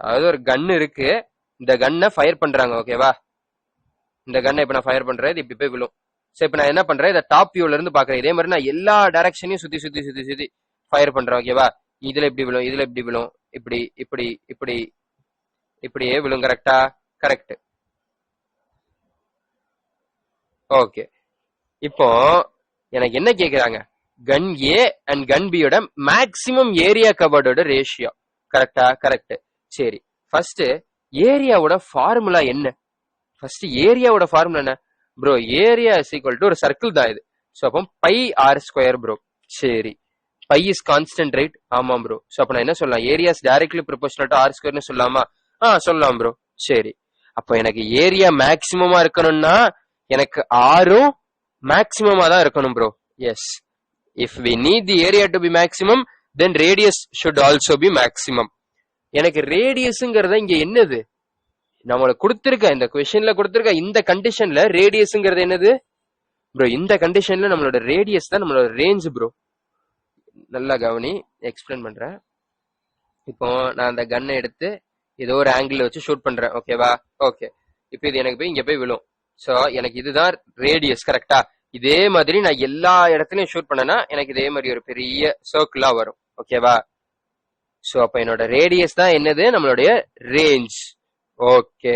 அதாவது ஒரு கன் இருக்கு, இந்த கன்னை ஃபயர் பண்றாங்க. ஓகேவா, இந்த கன்னை இப்ப நான் ஃபயர் பண்றேன், இது இப்படி போய் விழும். சோ இப்ப நான் என்ன பண்றேன், இதை டாப் வியூல இருந்து பாக்குறேன். இதே மாதிரி நான் எல்லா டைரக்ஷனையும் சுத்தி சுத்தி சுத்தி சுத்தி ஃபயர் பண்றேன். ஓகேவா, இதுல இப்படி விழும், இதுல இப்படி விழும், இப்படி இப்படி இப்படி இப்படியே விழும். கரெக்டா, கரெக்ட். ஓகே, இப்போ எனக்கு என்ன கேக்குறாங்க? கன் ஏ அண்ட் கன் பியோட மேக்சிமம் ஏரியா கவர்டோட ரேஷியோ. கரெக்டா, கரெக்ட். சரி, ஃபர்ஸ்ட் ஏரியாவோட ஃபார்முலா என்ன? ஃபர்ஸ்ட் ஏரியாவோட ஃபார்முலா என்ன bro? Area is equal to ஒரு சர்க்கிள் தான் இது. ஸோ அப்போ பை ஆர் ஸ்கொயர் ப்ரோ. சரி, பை இஸ் கான்ஸ்டன்ட் ரைட்? ஆமாம் ப்ரோ. ஸோ அப்போ நான் என்ன சொல்லலாம்? Areas directly proportional to R ஸ்கொயர்னு சொல்லலாமா? சொல்லலாம் ப்ரோ. சரி, அப்போ எனக்கு ஏரியா மேக்சிமமா இருக்கணும்னா எனக்கு ஆரும் மேக்சிமமா தான் இருக்கணும் bro. Yes, if we need the area to be maximum then radius should also be maximum. எனக்கு ரேடியஸ்ங்கிறது இங்க என்னது? நம்மளுக்கு கொடுத்திருக்க இந்த क्वेश्चनல கொடுத்திருக்க இந்த கண்டிஷன்ல ரேடியஸ்ங்கிறது என்னது ப்ரோ? இந்த கண்டிஷன்ல நம்மளோட ரேடியஸ் தான் நம்மளோட ரேஞ்ச் ப்ரோ. நல்லா கவனி, எக்ஸ்பிளைன் பண்றேன். இப்போ நான் அந்த கன்னை எடுத்து ஏதோ ஒரு ஆங்கிள் வச்சு ஷூட் பண்றேன். ஓகேவா, ஓகே. இப்போ இது எனக்கு போய் இங்க போய் விழும். சோ எனக்கு இதுதான் ரேடியஸ். கரெக்டா, இதே மாதிரி நான் எல்லா இடத்துலயும் ஷூட் பண்ணனா எனக்கு இதே மாதிரி ஒரு பெரிய சர்க்கிளா வரும். ஓகேவா, சோ அப்ப என்னோட ரேடியஸ் தான் என்னது? நம்மளுடைய ரேஞ்ச். ஓகே,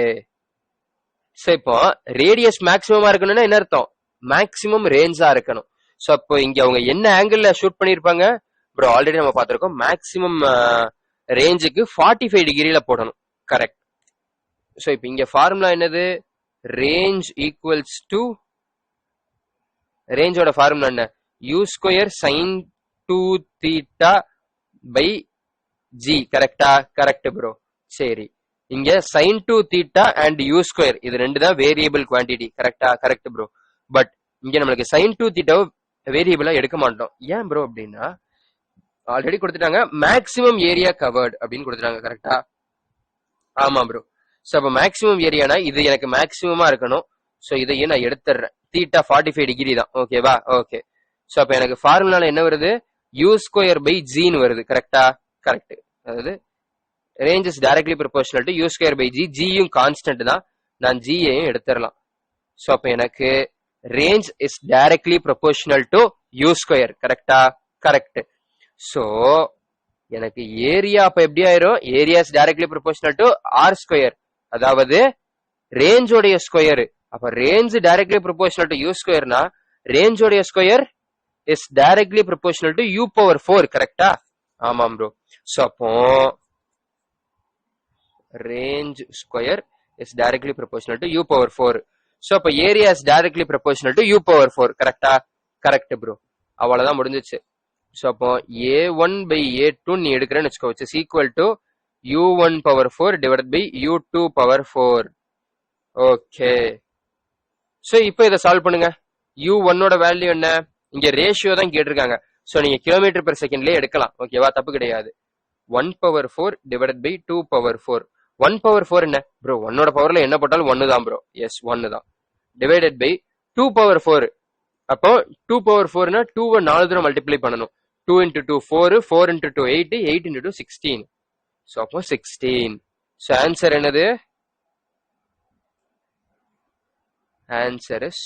சோ இப்போ ரேடியஸ் மேக்சிமமா இருக்கணும்னா என்ன அர்த்தம்? மேக்சிமம் ரேஞ்சா இருக்கணும். சோ அப்போ இங்க அவங்க என்ன ஆங்கிள் ஷூட் பண்ணிருப்பாங்க ப்ரோ? ஆல்ரெடி நம்ம பார்த்திருக்கோம், மேக்சிமம் ரேஞ்சுக்கு 45 டிகிரில போடணும். கரெக்ட். சோ இப்போ இங்க ஃபார்முலா என்னது? ரேஞ்ச் ஈக்குவல்ஸ் டு, ரேஞ்சோட ஃபார்முலா என்ன? u square sin 2 theta by g. கரெக்டா? Correct bro. சரி, இங்க sin 2 theta and u square இது ரெண்டு தான் வேரியபிள் குவான்டிட்டி. கரெக்டா? Correct bro. பட் இங்க நம்மளுக்கு sin 2 theta வேரியபிளா எடுக்க மாட்டோம். ஏன் ப்ரோ அப்படின்னா ஆல்ரெடி கொடுத்துட்டாங்க மேக்ஸிமம் ஏரியா கவர்ட் அப்படின்னு கொடுத்துட்டாங்க. கரெக்டா? ஆமா ப்ரோ. சோ அப்ப மேக்ஸிமம் ஏரியானா இது எனக்கு மேக்ஸிமமா இருக்கணும். சோ இதையும் நான் எடுத்துறேன். தீட்டா 45 டிகிரி தான். ஓகேவா? ஓகே. சோ அப்ப எனக்கு ஃபார்முலால என்ன வருது? u ஸ்கொயர் பை ஜின்னு வருது. கரெக்டா? கரெக்ட். அதாவது range is directly proportional to u square by G. ஜியும் கான்ஸ்டன்ட் தான். நான் ஜியையும் எடுத்துடலாம். சோ அப்ப எனக்கு range is directly proportional to u square. கரெக்டா? கரெக்ட். சோ எனக்கு ஏரியா அப்ப எப்படி ஆயிரும்? Area is directly proportional to R square, அதாவது ரேஞ்சோடைய ஸ்கொயர். அப்ப range directly proportional to U ஸ்கொயர்னா ரேஞ்சோடைய square is directly proportional to u power 4. கரெக்டா? ஆமாம் ப்ரோ. சோ அப்போ range square is directly proportional to u power 4. So அப்ப area is directly proportional to u power 4. கரெக்டா? Correct bro. அவ்வளவுதான் முடிஞ்சிச்சு. So அப்போ a1 by a2 நீ எடுக்கிறேன்னு வச்சுக்கோ, which is equal to u1 power 4 divided by u2 power 4. Okay. So இப்போ இதை சால்வ் பண்ணுங்க. u1 ஓட வேல்யூ என்ன? இங்க ரேஷியோ தான் கேட்டிருக்காங்க. சோ நீங்க கிலோமீட்டர் பெர் செகண்ட்லயே எடுக்கலாம். ஓகேவா? தப்பு கிடையாது. 1 power 4 divided by 2 power 4. 1 power 4 என்ன ப்ரோ? 1 ஓட பவர்ல என்ன போட்டாலும் 1 தான் ப்ரோ. எஸ், 1 தான். Divided by 2 power 4. அப்போ 2 power 4னா 2 4 தடவை மல்டிப்ளை பண்ணணும். 2 into 2 4, 4 into 2 8, 8 into 2 16. So அப்போ 16. So answer என்னது? Answer is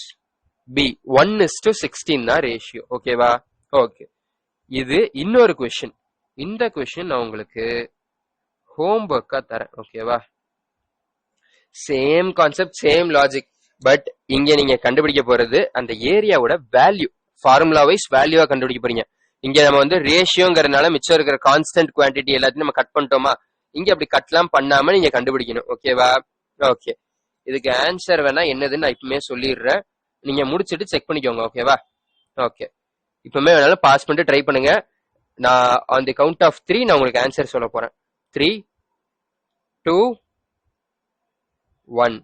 B. 1:16 தான் ரேஷியோ. ஓகேவா? ஓகே. இது இன்னொரு கொஸ்டின். இந்த கொஸ்டின் நான் உங்களுக்கு ஹோம்ஒர்க்கா தரேன். ஓகேவா? Same concept, same logic. But இங்க நீங்க கண்டுபிடிக்க போறது அந்த ஏரியாவோட வேல்யூ. ஃபார்முலா வைஸ் வேல்யூவா கண்டுபிடிக்க போறீங்க. இங்க நம்ம வந்து ரேஷியோங்கிறதுனால மிச்சம் இருக்கிற கான்ஸ்டன்ட் குவான்டிட்டி எல்லாத்தையும் நம்ம கட் பண்ணிட்டோமா? இங்க அப்படி கட்லாம் பண்ணாம நீங்க கண்டுபிடிக்கணும். ஓகேவா? ஓகே. இதுக்கு ஆன்சர் வேணா என்னதுன்னு நான் இப்பவுமே சொல்லிடுறேன். நீங்க முடிச்சுட்டு செக் பண்ணிக்கோங்க. ஓகேவா? ஓகே. இப்பவுமே வேணாலும் பாஸ் பண்ணிட்டு ட்ரை பண்ணுங்க. நான் ஆன் தி கவுண்ட் ஆஃப் 3 நான் உங்களுக்கு ஆன்சர் சொல்ல போறேன். 3 2 1.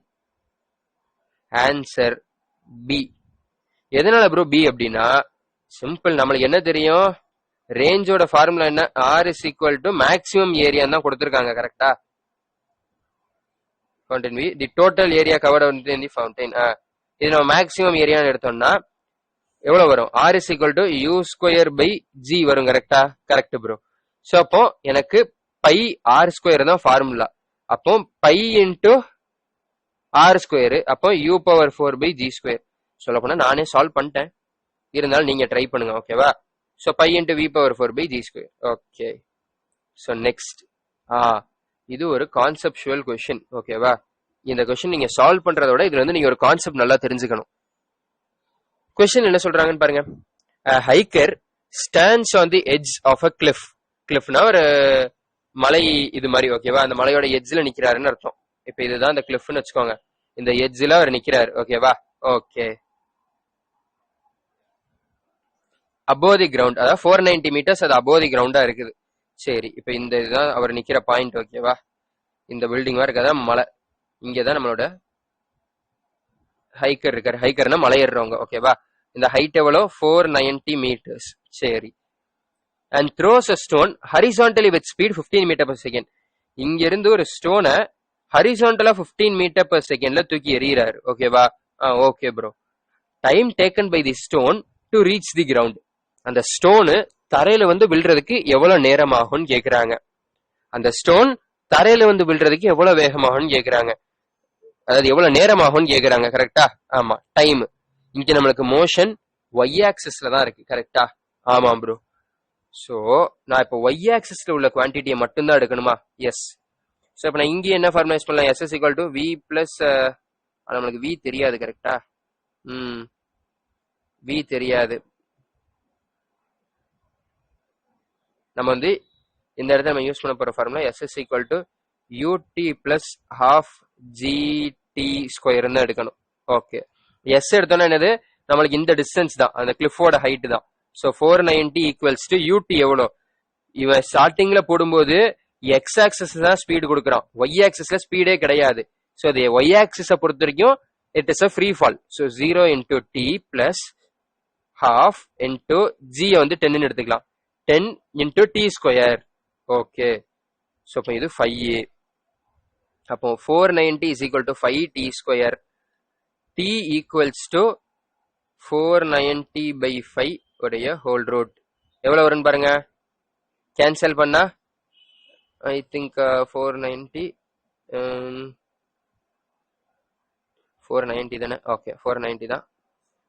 Answer B. எதனால ப்ரோ பி அப்படின்னா சிம்பிள். நம்மளுக்கு என்ன தெரியும்? ரேஞ்சோட ஃபார்முலா என்ன? R is equal to maximum area தான் கொடுத்திருக்காங்க. கரெக்டா? Fountain we the total area covered in the fountain. இது நம்ம மேக்ஸிமம் ஏரியான்னு எடுத்தோம்னா எவ்வளவு வரும்? R is equal to U square by G வரும். கரெக்டா? Correct bro. ஸோ அப்போ எனக்கு பை ஆர் ஸ்கொயர் தான் ஃபார்முலா. அப்போ பை இன்டு ஆர் ஸ்கொயர், அப்போ U power 4 by G square. சொல்ல போனா நானே சால்வ் பண்ணிட்டேன், இருந்தாலும் நீங்க ட்ரை பண்ணுங்க. ஓகேவா? So pi into V power 4 by G square. Okay. So next இது ஒரு கான்செப்சுவல் கொஸ்டின். ஓகேவா? இந்த கொஸ்டின் நீங்க சால்வ் பண்றதோட இதுல வந்து நீங்க ஒரு கான்செப்ட் நல்லா தெரிஞ்சுக்கணும். கொஸ்டின் என்ன சொல்றாங்கன்னு பாருங்க. Hiker stands on the edge of a cliff. கிளிஃப்னா ஒரு மலை இது மாதிரி. ஓகேவா? அந்த மலையோட எட்ஜ்ல நிக்கிறாருன்னு அர்த்தம். இப்ப இதுதான் இந்த கிளிஃப்னு வச்சுக்கோங்க. இந்த எட்ஜ்ல அவர் நிக்கிறாரு. ஓகேவா? ஓகே. அபோவ் தி கிரவுண்ட், அதாவது 490 மீட்டர்ஸ் அது அபோவ் தி கிரவுண்டா இருக்குது. சரி, இப்ப இந்த இதுதான் அவர் நிக்கிற பாயிண்ட். ஓகேவா? இந்த பில்டிங் இருக்காதான் மலை. இங்கதான் நம்மளோட ஹைக்கர் இருக்காரு. ஹைக்கர்னா மலை ஏறுறவங்க. ஓகேவா? இந்த ஹைட் எவ்வளோ? 490 மீட்டர்ஸ். சரி. And throws a stone horizontally with speed 15 metre per second. இங்க இருந்து ஒரு ஸ்டோனை ஹரிசான்டலா 15 மீட்டர் per செகண்ட்ல தூக்கி எறிகிறாரு. ஓகேவா? Okay bro. Time taken by the stone to reach the ground. அந்த ஸ்டோனு தரையில வந்து விழுறதுக்கு எவ்வளவு நேரம் ஆகும்னு கேக்குறாங்க. அந்த ஸ்டோன் தரையில வந்து விழுறதுக்கு எவ்வளவு வேகமாகும்னு கேக்குறாங்க. அதாவது எவ்வளவு நேரம் ஆகும்னு கேக்குறாங்க. கரெக்டா? ஆமா, டைம். இங்க நம்மளுக்கு மோஷன் ஒய் ஆக்சிஸ்ல தான் இருக்கு. கரெக்டா? ஆமா ப்ரோ. சோ நான் இப்போ ஒய் ஆக்சிஸ்ல உள்ள குவான்டிட்டியை மட்டும்தான் எடுக்கணுமா? எஸ். சோ இப்ப நான் இங்கே என்ன ஃபார்முலைஸ் பண்ணலாம்? S is equal to V plus, நம்மளுக்கு வி தெரியாது. கரெக்டா? வி தெரியாது. நம்ம வந்து இந்த இடத்துல நம்ம யூஸ் பண்ண போற formula S is equal to UT plus half GT square தான் எடுக்கணும். ஓகே. எஸ் எடுத்தோம்னா என்னது? நம்மளுக்கு இந்த டிஸ்டன்ஸ் தான், அந்த கிளிஃபோட ஹைட் தான். ஸோ 490 ஈக்குவல்ஸ் டு யூடி எவ்வளோ? இவன் ஸ்டார்டிங்ல போடும்போது எக்ஸ் ஆக்சிஸ் தான் ஸ்பீடு கொடுக்குறான், ஒய் ஆக்சிஸ்ல ஸ்பீடே கிடையாது. ஸோ அது ஒய் ஆக்சிஸை பொறுத்த வரைக்கும் it is a free fall. So 0 into T plus half into G வந்து 10 எடுத்துக்கலாம், 10 into T square. Okay, so அப்போ இது 5a. அப்போ 490 is equal to 5 T square. T equals to 490 by 5 உடைய ஹோல் ரூட் எவ்வளவு வரும்னு பாருங்க. கேன்சல் பண்ணா ஐ திங்க் 490 தானே? ஓகே, 490 தான்.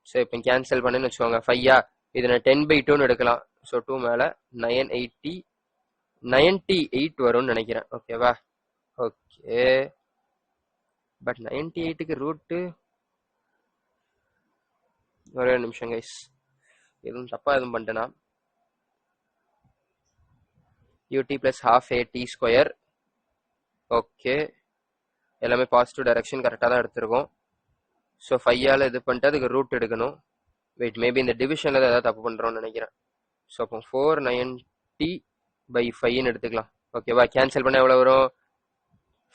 ஸோ இப்போ கேன்சல் பண்ணுன்னு வச்சுக்கோங்க. 5 இதை நான் 10/2 எடுக்கலாம். ஸோ 2 மேல 98 வரும்னு நினைக்கிறேன். ஓகேவா? ஓகே, பட் 98க்கு ரூட்டு ஒரே நிமிஷம் கைஸ், எதுவும் தப்பா எதுவும் பண்ணிட்டேனா? ut plus half a t square. Okay, எல்லாமே பாசிட்டிவ் டைரக்ஷன் கரெக்டாக தான் எடுத்திருக்கோம். ஸோ 5ஆல இது பண்ணிட்டு அதுக்கு ரூட் எடுக்கணும். வெயிட், மேபி இந்த டிவிஷன்ல ஏதாவது தப்பு பண்றோம்னு நினைக்கிறேன். ஸோ அப்போ 490 by 5ன்னு எடுத்துக்கலாம். ஓகேவா? கேன்சல் பண்ண எவ்வளோ வரும்?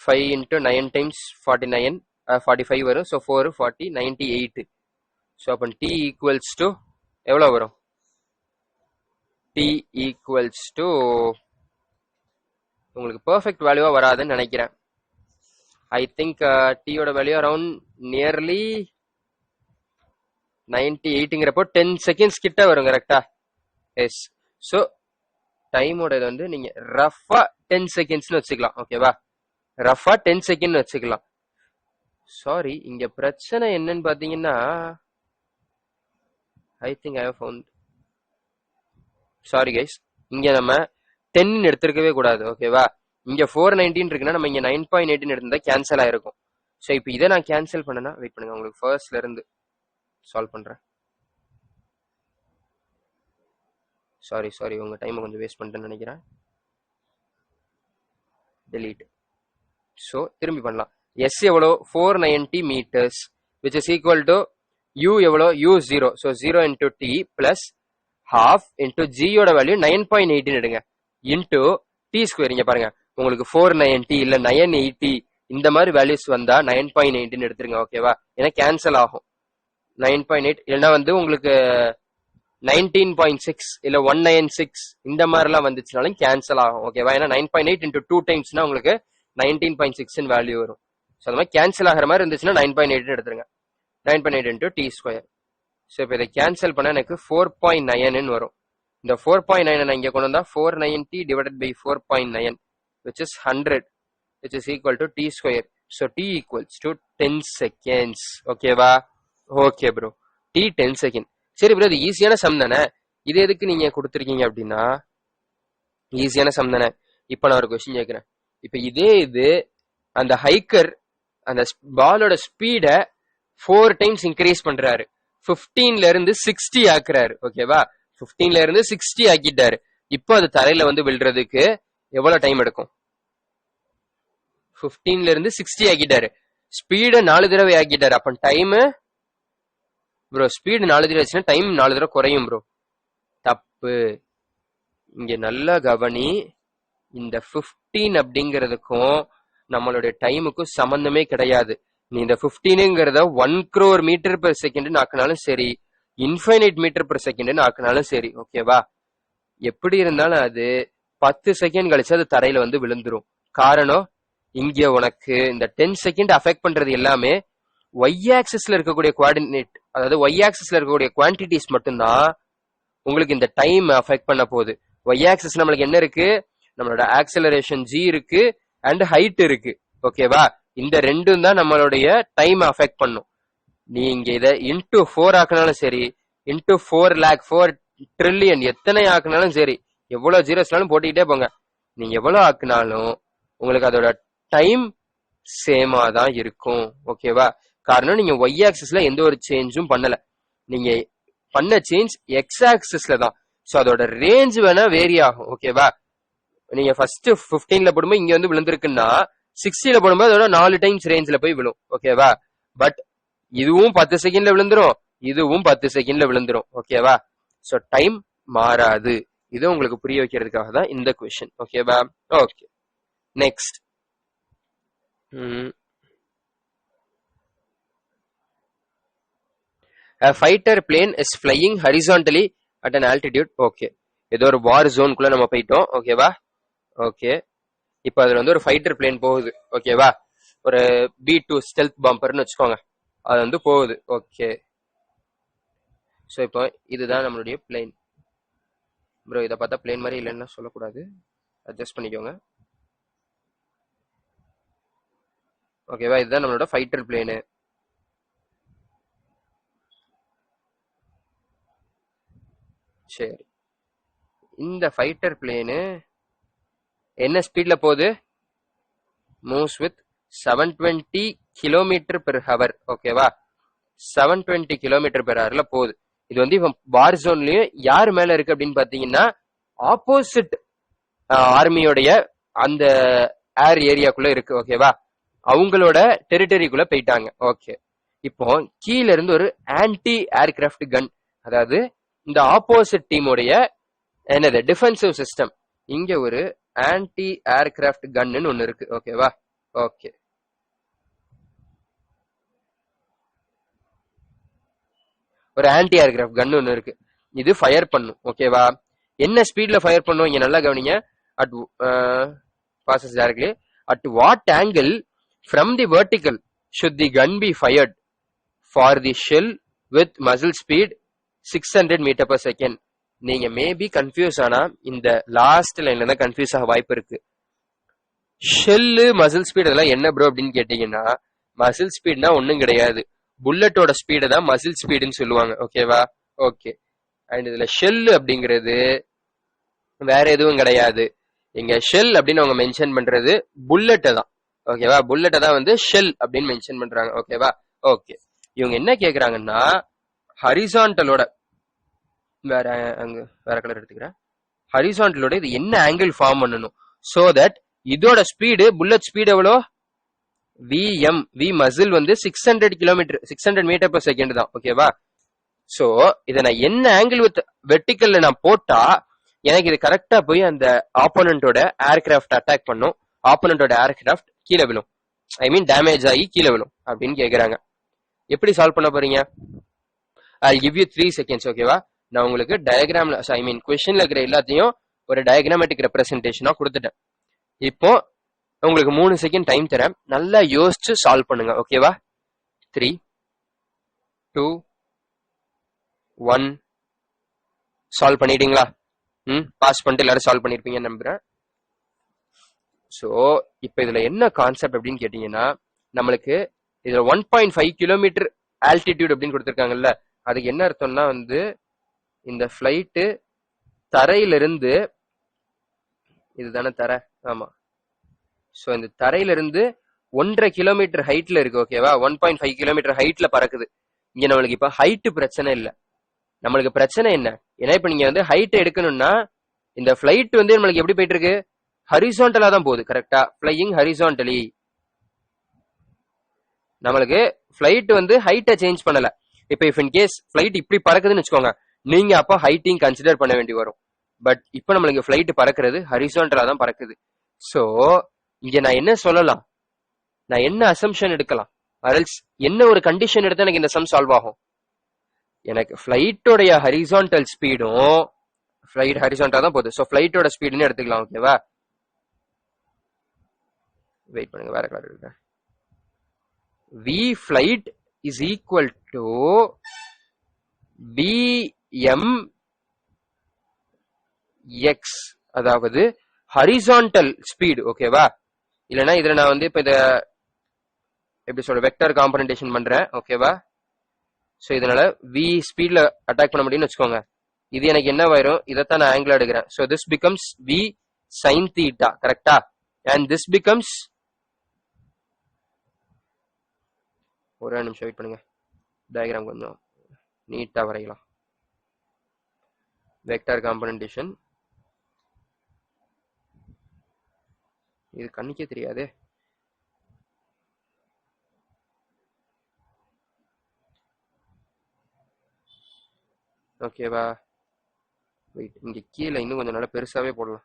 5 இன்ட்டு 9 டைம்ஸ் 49 45 வரும். ஸோ 4 40 98. ஸோ அப்போ டி ஈக்குவல்ஸ் டு எவ்வளோ வரும்? டி ஈக்குவல்ஸ் டு உங்களுக்கு பெர்ஃபெக்ட் வேல்யூவா வராதுன்னு நினைக்கிறேன். ஐ திங்க் டீயோட வேல்யூ அரௌண்ட் நியர்லி 98ங்கிறப்போ 10 செகண்ட்ஸ் கிட்ட வரும். கரெக்டா? எஸ். ஸோ டைமோட இது வந்து நீங்க ரஃபா 10 செகண்ட்ஸ்னு வச்சுக்கலாம். ஓகேவா? ரஃபா 10 செகண்ட் வச்சுக்கலாம். சாரி, இங்க பிரச்சனை என்னன்னு பாத்தீங்கன்னா I think I have found. Sorry guys, இங்க நம்ம 10 எடுத்திருக்கவே கூடாது. ஓகேவா? இங்க 490 இருக்குன்னா நம்ம இங்க 9.18 எடுத்திருந்தா கேன்சல் ஆயிருக்கும். ஸோ இப்போ இதை நான் கேன்சல் பண்ணனா, வெயிட் பண்ணுங்க, உங்களுக்கு ஃபர்ஸ்ட்ல இருந்து சால்வ் பண்றேன். சாரி, உங்க டைமை கொஞ்சம் வேஸ்ட் பண்ணிட்டேன்னு நினைக்கிறேன். delete. ஸோ திரும்பி பண்ணலாம். எஸ் எவ்வளோ? 490 meters which is equal to u எவ்வளோ? u 0. So 0 into t plus half into g யோட வேல்யூ 9.18 எடுங்க into t ஸ்கொயர். இங்க பாருங்க, உங்களுக்கு 490 இல்ல 980 இந்த மாதிரி வேல்யூஸ் வந்தா 9.18 எடுத்துருங்க. ஓகேவா? ஏன்னா கேன்சல் ஆகும். 9.8 இல்லைன்னா வந்து உங்களுக்கு 19.6 இல்ல 196 இந்த மாதிரிலாம் வந்துச்சுனாலும் கேன்சல் ஆகும். ஓகேவா? ஏன்னா 9.8 into 2 டைம்ஸ்னா உங்களுக்கு 19.6 வேல்யூ வரும். ஸோ அந்த மாதிரி கேன்சல் ஆகிற மாதிரி இருந்துச்சுன்னா 9.8 எடுத்துருங்க. 9.8 into t ஸ்கொயர். ஸோ இப்போ இதை கேன்சல் பண்ண எனக்கு 4.9 வரும். இந்த 4.9 இங்க கொண்டு வந்தா 490 divided by 4.9 which is 100 which is equal to t square. So t equals to 10 seconds. ஓகேவா? Okay bro, t 10 second. சரி ப்ரோ, இது ஈஸியான சம் தானே, இது எதுக்கு நீங்க கொடுத்துருக்கீங்க அப்படின்னா ஈஸியான சம் தானே. இப்போ நான் ஒரு கொஸ்டின் கேட்கிறேன். இப்போ இது அந்த ஹைக்கர் அந்த பாலோட ஸ்பீடை 4 டைம்ஸ் இன்க்ரீஸ் பண்றாரு. 15ல இருந்து 60 ஆக்குறாரு. ஓகேவா? 15ல இருந்து 60 ஆக்கிட்டாரு. இப்போ அது தரையில வந்து விழுறதுக்கு எவ்வளவு டைம் எடுக்கும்? 15ல இருந்து 60 ஆக்கிட்டாரு. ஸ்பீட 4 தடவை ஆக்கிட்டாரு. அப்ப டைம் ப்ரோ, ஸ்பீடு 4 தடவை ஆச்சுன்னா டைம் 4 தடவை குறையும் ப்ரோ. தப்பு. இங்க நல்லா கவனி, இந்த 15 அப்படிங்கிறதுக்கும் நம்மளுடைய டைமுக்கும் சம்பந்தமே கிடையாது. நீ இந்த 15ங்கிறத 1 crore மீட்டர் பெர் செகண்ட் ஆக்கினாலும் சரி, இன்ஃபைனைட் மீட்டர் பெர் செகண்ட் ஆக்கினாலும் சரி. ஓகேவா? எப்படி இருந்தாலும் அது 10 செகண்ட் கழிச்சு அது தரையில வந்து விழுந்துரும். காரணம், இங்க உனக்கு இந்த 10 செகண்ட் அஃபெக்ட் பண்றது எல்லாமே ஒய் ஆக்சிஸ்ல இருக்கக்கூடிய கோஆர்டினேட், அதாவது ஒய் ஆக்சிஸ்ல இருக்கக்கூடிய குவான்டிட்டிஸ் மட்டும்தான் உங்களுக்கு இந்த டைம் அஃபெக்ட் பண்ண போகுது. ஒய் ஆக்சிஸ் நம்மளுக்கு என்ன இருக்கு? நம்மளோட ஆக்சலரேஷன் g இருக்கு அண்ட் ஹைட் இருக்கு. ஓகேவா? இந்த ரெண்டும் தான் நம்மளுடைய டைம் அஃபெக்ட் பண்ணும். நீங்க இதை இன்டூ 4 ஆக்கினாலும் சரி, இன்டூ 4 lakh 4 trillion எத்தனை ஆக்கினாலும் சரி, எவ்வளவு ஜீரோஸ்னாலும் போட்டுக்கிட்டே போங்க. நீங்க எவ்வளவு ஆக்கினாலும் உங்களுக்கு அதோட டைம் சேமா தான் இருக்கும். ஓகேவா? காரணம், நீங்க ஒய் ஆக்சிஸ்ல எந்த ஒரு சேஞ்சும் பண்ணல, நீங்க பண்ண சேஞ்ச் எக்ஸ் ஆக்சிஸ்ல தான். சோ அதோட ரேஞ்ச் வேணா வேரி ஆகும். ஓகேவா? நீங்க ஃபர்ஸ்ட் 15ல போடும்போது இங்க வந்து விழுந்திருக்குன்னா 60ல போடும்போது அதோட 4 டைம்ஸ் ரேஞ்ச்ல போய் விழும். ஓகேவா? பட் இதுவும் 10 செகண்ட்ல விழுந்துரும், இதுவும் 10 செகண்ட்ல விழுந்துரும். ஓகேவா? ஸோ டைம் மாறாது. இது உங்களுக்கு புரிய வைக்கிறதுக்காக தான் இந்த கொஸ்டின். ஓகேவா? Okay, next. A fighter plane is flying horizontally at an altitude. Okay, ஏதோ ஒரு வார் ஜோனுக்குள்ள நம்ம போயிட்டோம். ஓகேவா? ஓகே, இப்போ அதுல வந்து ஒரு ஃபைட்டர் பிளேன் போகுது. ஓகேவா? ஒரு B2 ஸ்டெல்த் பாம்பர்னு வச்சுக்கோங்க, அது வந்து போகுது. ஓகே, ஸோ இப்போ இதுதான் நம்மளுடைய பிளேன். ப்ரோ இதை பார்த்தா பிளேன் மாதிரி இல்லைன்னா சொல்லக்கூடாது, அட்ஜஸ்ட் பண்ணிக்கோங்க. ஓகேவா? இதுதான் நம்மளோட ஃபைட்டர் பிளேனு. சரி, இந்த ஃபைட்டர் பிளேனு என்ன ஸ்பீட்ல போகுது? Moves with 720 kilometre per hour. ஓகேவா? 720 கிலோமீட்டர் பெர் ஹவர்ல போகுது. இது வந்து இப்போ வார் ஜோன்லயும் யார் மேல இருக்கு அப்படின்னு பாத்தீங்கன்னா ஆப்போசிட் ஆர்மியோடைய அந்த ஏர் ஏரியாக்குள்ள இருக்கு. ஓகேவா? அவங்களோட டெரிட்டரிக்குள்ள போயிட்டாங்க. ஓகே, இப்போ கீழ இருந்து ஒரு ஆன்டி ஏர்கிராஃப்ட் கன், அதாவது இந்த ஆப்போசிட் டீமோடைய என்னது டிஃபென்சிவ் சிஸ்டம், இங்க ஒரு ஆன்டி ஏர்கிராஃப்ட் கன்னு ஒன்னு இருக்கு. ஓகேவா? ஓகே, ஒரு ஆன்டி ஏர்கிராஃப்ட் கன் ஒன்னு இருக்கு. இது ஃபயர் பண்ணும். ஓகேவா? என்ன ஸ்பீட்ல ஃபயர் பண்ணும் இங்க நல்லா கவனிங்க. At passes directly at what angle from the vertical should the gun be fired for the shell with muzzle speed 600 meter per second. நீங்க மேபி கன்ஃபியூஸ் ஆனா இந்த லாஸ்ட் லைன்ல தான் கன்ஃபியூஸ் ஆக வாய்ப்பு இருக்கு. ஷெல்லு மசில் ஸ்பீட் அதெல்லாம் என்ன ப்ரோ அப்படின்னு கேட்டீங்கன்னா, மசில் ஸ்பீட்னா ஒன்றும் கிடையாது, புல்லட்டோட ஸ்பீடை தான் மசில் ஸ்பீடுன்னு சொல்லுவாங்க. ஓகேவா? ஓகே, அண்ட் இதுல ஷெல் அப்படிங்கிறது வேற எதுவும் கிடையாது. இங்க ஷெல் அப்படின்னு அவங்க மென்ஷன் பண்றது புல்லட்டை தான். ஓகேவா? புல்லட்டை தான் வந்து ஷெல் அப்படின்னு மென்ஷன் பண்றாங்க. ஓகேவா? ஓகே, இவங்க என்ன கேக்குறாங்கன்னா ஹரிசான்டலோட வேற அங்க வேற கலர் எடுத்துக்கிறேன். ஹரிசான்டலோட இது என்ன ஆங்கிள் ஃபார்ம் பண்ணணும் சோ தட் இதோட ஸ்பீடு புல்லட் ஸ்பீடு எவ்வளோ? வி மசில் வந்து 600 கிலோமீட்டர் 600 மீட்டர் per செகண்ட் தான். ஓகேவா? சோ இதை நான் என்ன ஆங்கிள் வித் வெர்டிக்கல்ல நான் போட்டா எனக்கு இது கரெக்டா போய் அந்த ஆப்போனண்டோட ஏர்கிராஃப்ட் அட்டாக் பண்ணும், ஆப்போனண்டோட ஏர்கிராஃப்ட் கீழே விழும், ஐ மீன் டேமேஜ் ஆகி கீழே விழும் அப்படின்னு கேக்குறாங்க. எப்படி சால்வ் பண்ண போறீங்க? I'll give you 3 seconds. ஓகேவா? நான் உங்களுக்கு டயக்ராம்ல ஐ மீன் கொஸ்டின்ல இருக்கிற எல்லாத்தையும் ஒரு டயக்ராமேட்டிக் ரெப்ரசன்டேஷனா கொடுத்துட்டேன். இப்போ உங்களுக்கு 3 செகண்ட் டைம் தரேன், நல்லா யோசிச்சு சால்வ் பண்ணுங்க. ஓகேவா? 3, 2, 1. சால்வ் பண்ணிட்டீங்களா? பாஸ் பண்ணிட்டு எல்லாரும் சால்வ் பண்ணிருப்பீங்கன்னு நம்புறேன். ஸோ இப்போ இதுல என்ன கான்செப்ட் அப்படின்னு கேட்டீங்கன்னா, நம்மளுக்கு இதுல 1.5 கிலோமீட்டர் ஆல்டிடியூட் அப்படின்னு கொடுத்துருக்காங்கல்ல, அதுக்கு என்ன அர்த்தம்னா வந்து இந்த ஃபிளைட்டு தரையிலிருந்து, இதுதானே தரை? ஆமா. ஸோ இந்த தரையிலிருந்து 1.5 கிலோமீட்டர் ஹைட்ல இருக்கு. ஓகேவா? 1.5 கிலோமீட்டர் ஹைட்ல பறக்குது. இங்க நம்மளுக்கு இப்ப ஹைட் பிரச்சனை இல்லை, நம்மளுக்கு பிரச்சனை என்ன? ஏன்னா இப்ப நீங்க வந்து ஹைட் எடுக்கணும்னா இந்த பிளைட் வந்து நம்மளுக்கு எப்படி போயிட்டு இருக்கு? ஹரிசான்டலா தான் போகுது. கரெக்டா? Flying horizontally. நம்மளுக்கு பிளைட் வந்து ஹைட்டை சேஞ்ச் பண்ணல. இப்ப இஃப் இன் கேஸ் பிளைட் இப்படி பறக்குதுன்னு வச்சுக்கோங்க, நீங்க அப்ப ஹைட்டையும் கன்சிடர் பண்ண வேண்டி வரும். பட் இப்ப நம்மளுக்கு பிளைட் பறக்கிறது ஹரிசான்டலா தான் பறக்குது. சோ இங்க நான் என்ன சொல்லலாம், நான் என்ன அசம்ஷன் எடுக்கலாம், அரல்ஸ் என்ன ஒரு கண்டிஷன் எடுத்தா எனக்கு இந்த சம் சால்வ் ஆகும்? எனக்கு பிளைட்டோடைய ஹரிசான்டல் ஸ்பீடும், பிளைட் ஹரிசான்டலா தான் போகுது, ஸோ பிளைட்டோட ஸ்பீடுன்னு எடுத்துக்கலாம். ஓகேவா? வெயிட் பண்ணுங்க, வேற கலர் இருக்கு. v flight is equal to vm x, அதாவது ஹரிசான்டல் ஸ்பீடு. ஓகேவா? இல்லைன்னா இதுல நான் வந்து இப்ப இத எப்படி சொல்ற வெக்டர் காம்பனன்டேஷன் பண்றேன். ஓகேவா? ஸோ இதனால v ஸ்பீட்ல அட்டாக் பண்ண முடியும்னு வச்சுக்கோங்க. இது எனக்கு என்ன வரும்? இதைத்தான் நான் ஆங்கிள் எடுக்கிறேன். So this becomes v sin theta. கரெக்டா? அண்ட் திஸ் பிகம்ஸ், ஒரே நிமிஷம் வெயிட் பண்ணுங்க, டயக்ராம் கொஞ்சம் நீட்டா வரையலாம். வெக்டர் காம்பனன்டேஷன், இது கண்ணுக்கே தெரியாதே. ஓகேவா? வெயிட், இங்க கீழே இன்னும் கொஞ்சம் நல்லா பெருசாவே போடலாம்.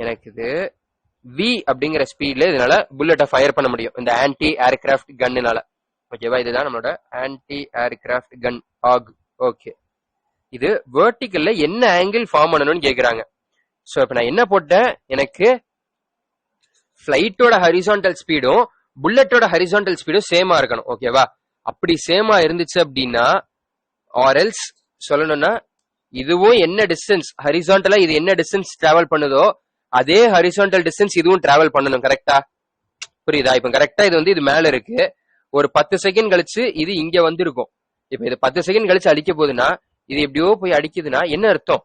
எனக்கு இது வி அப்படிங்கிற ஸ்பீட்ல இதனால புல்லட்டை ஃபயர் பண்ண முடியும் இந்த ஆன்டி ஏர்கிராஃப்ட் கன்னுனால. ஓகேவா, இதுதான் நம்மளோட ஆன்டி ஏர்கிராஃப்ட் கன் ஆக். ஓகே, இது வெர்டிகல்ல என்ன ஆங்கிள் ஃபார்ம் பண்ணணும்னு கேக்குறாங்க. சோ இப்ப நான் என்ன போட்டேன், எனக்கு ஃபிளைட்டோட ஹரிசான்டல் ஸ்பீடும் புல்லட்டோட ஹரிசான்டல் ஸ்பீடும் சேமா இருக்கணும். ஓகேவா, அப்படி சேமா இருந்துச்சு அப்படின்னா, ஆர்எல்ஸ் சொல்லணும்னா இதுவும் என்ன டிஸ்டன்ஸ் ஹரிசான்டலா இது என்ன டிஸ்டன்ஸ் டிராவல் பண்ணுதோ அதே ஹரிசான்டல் டிஸ்டன்ஸ் இதுவும் டிராவல் பண்ணணும். கரெக்டா புரியுதா? இப்ப கரெக்டா இது வந்து இது மேல இருக்கு, ஒரு 10 செகண்ட் கழிச்சு இது இங்க வந்திருக்கும். இப்ப இது 10 செகண்ட் கழிச்சு அடிக்க போகுதுன்னா இது எப்படியோ போய் அடிக்குதுன்னா என்ன அர்த்தம்,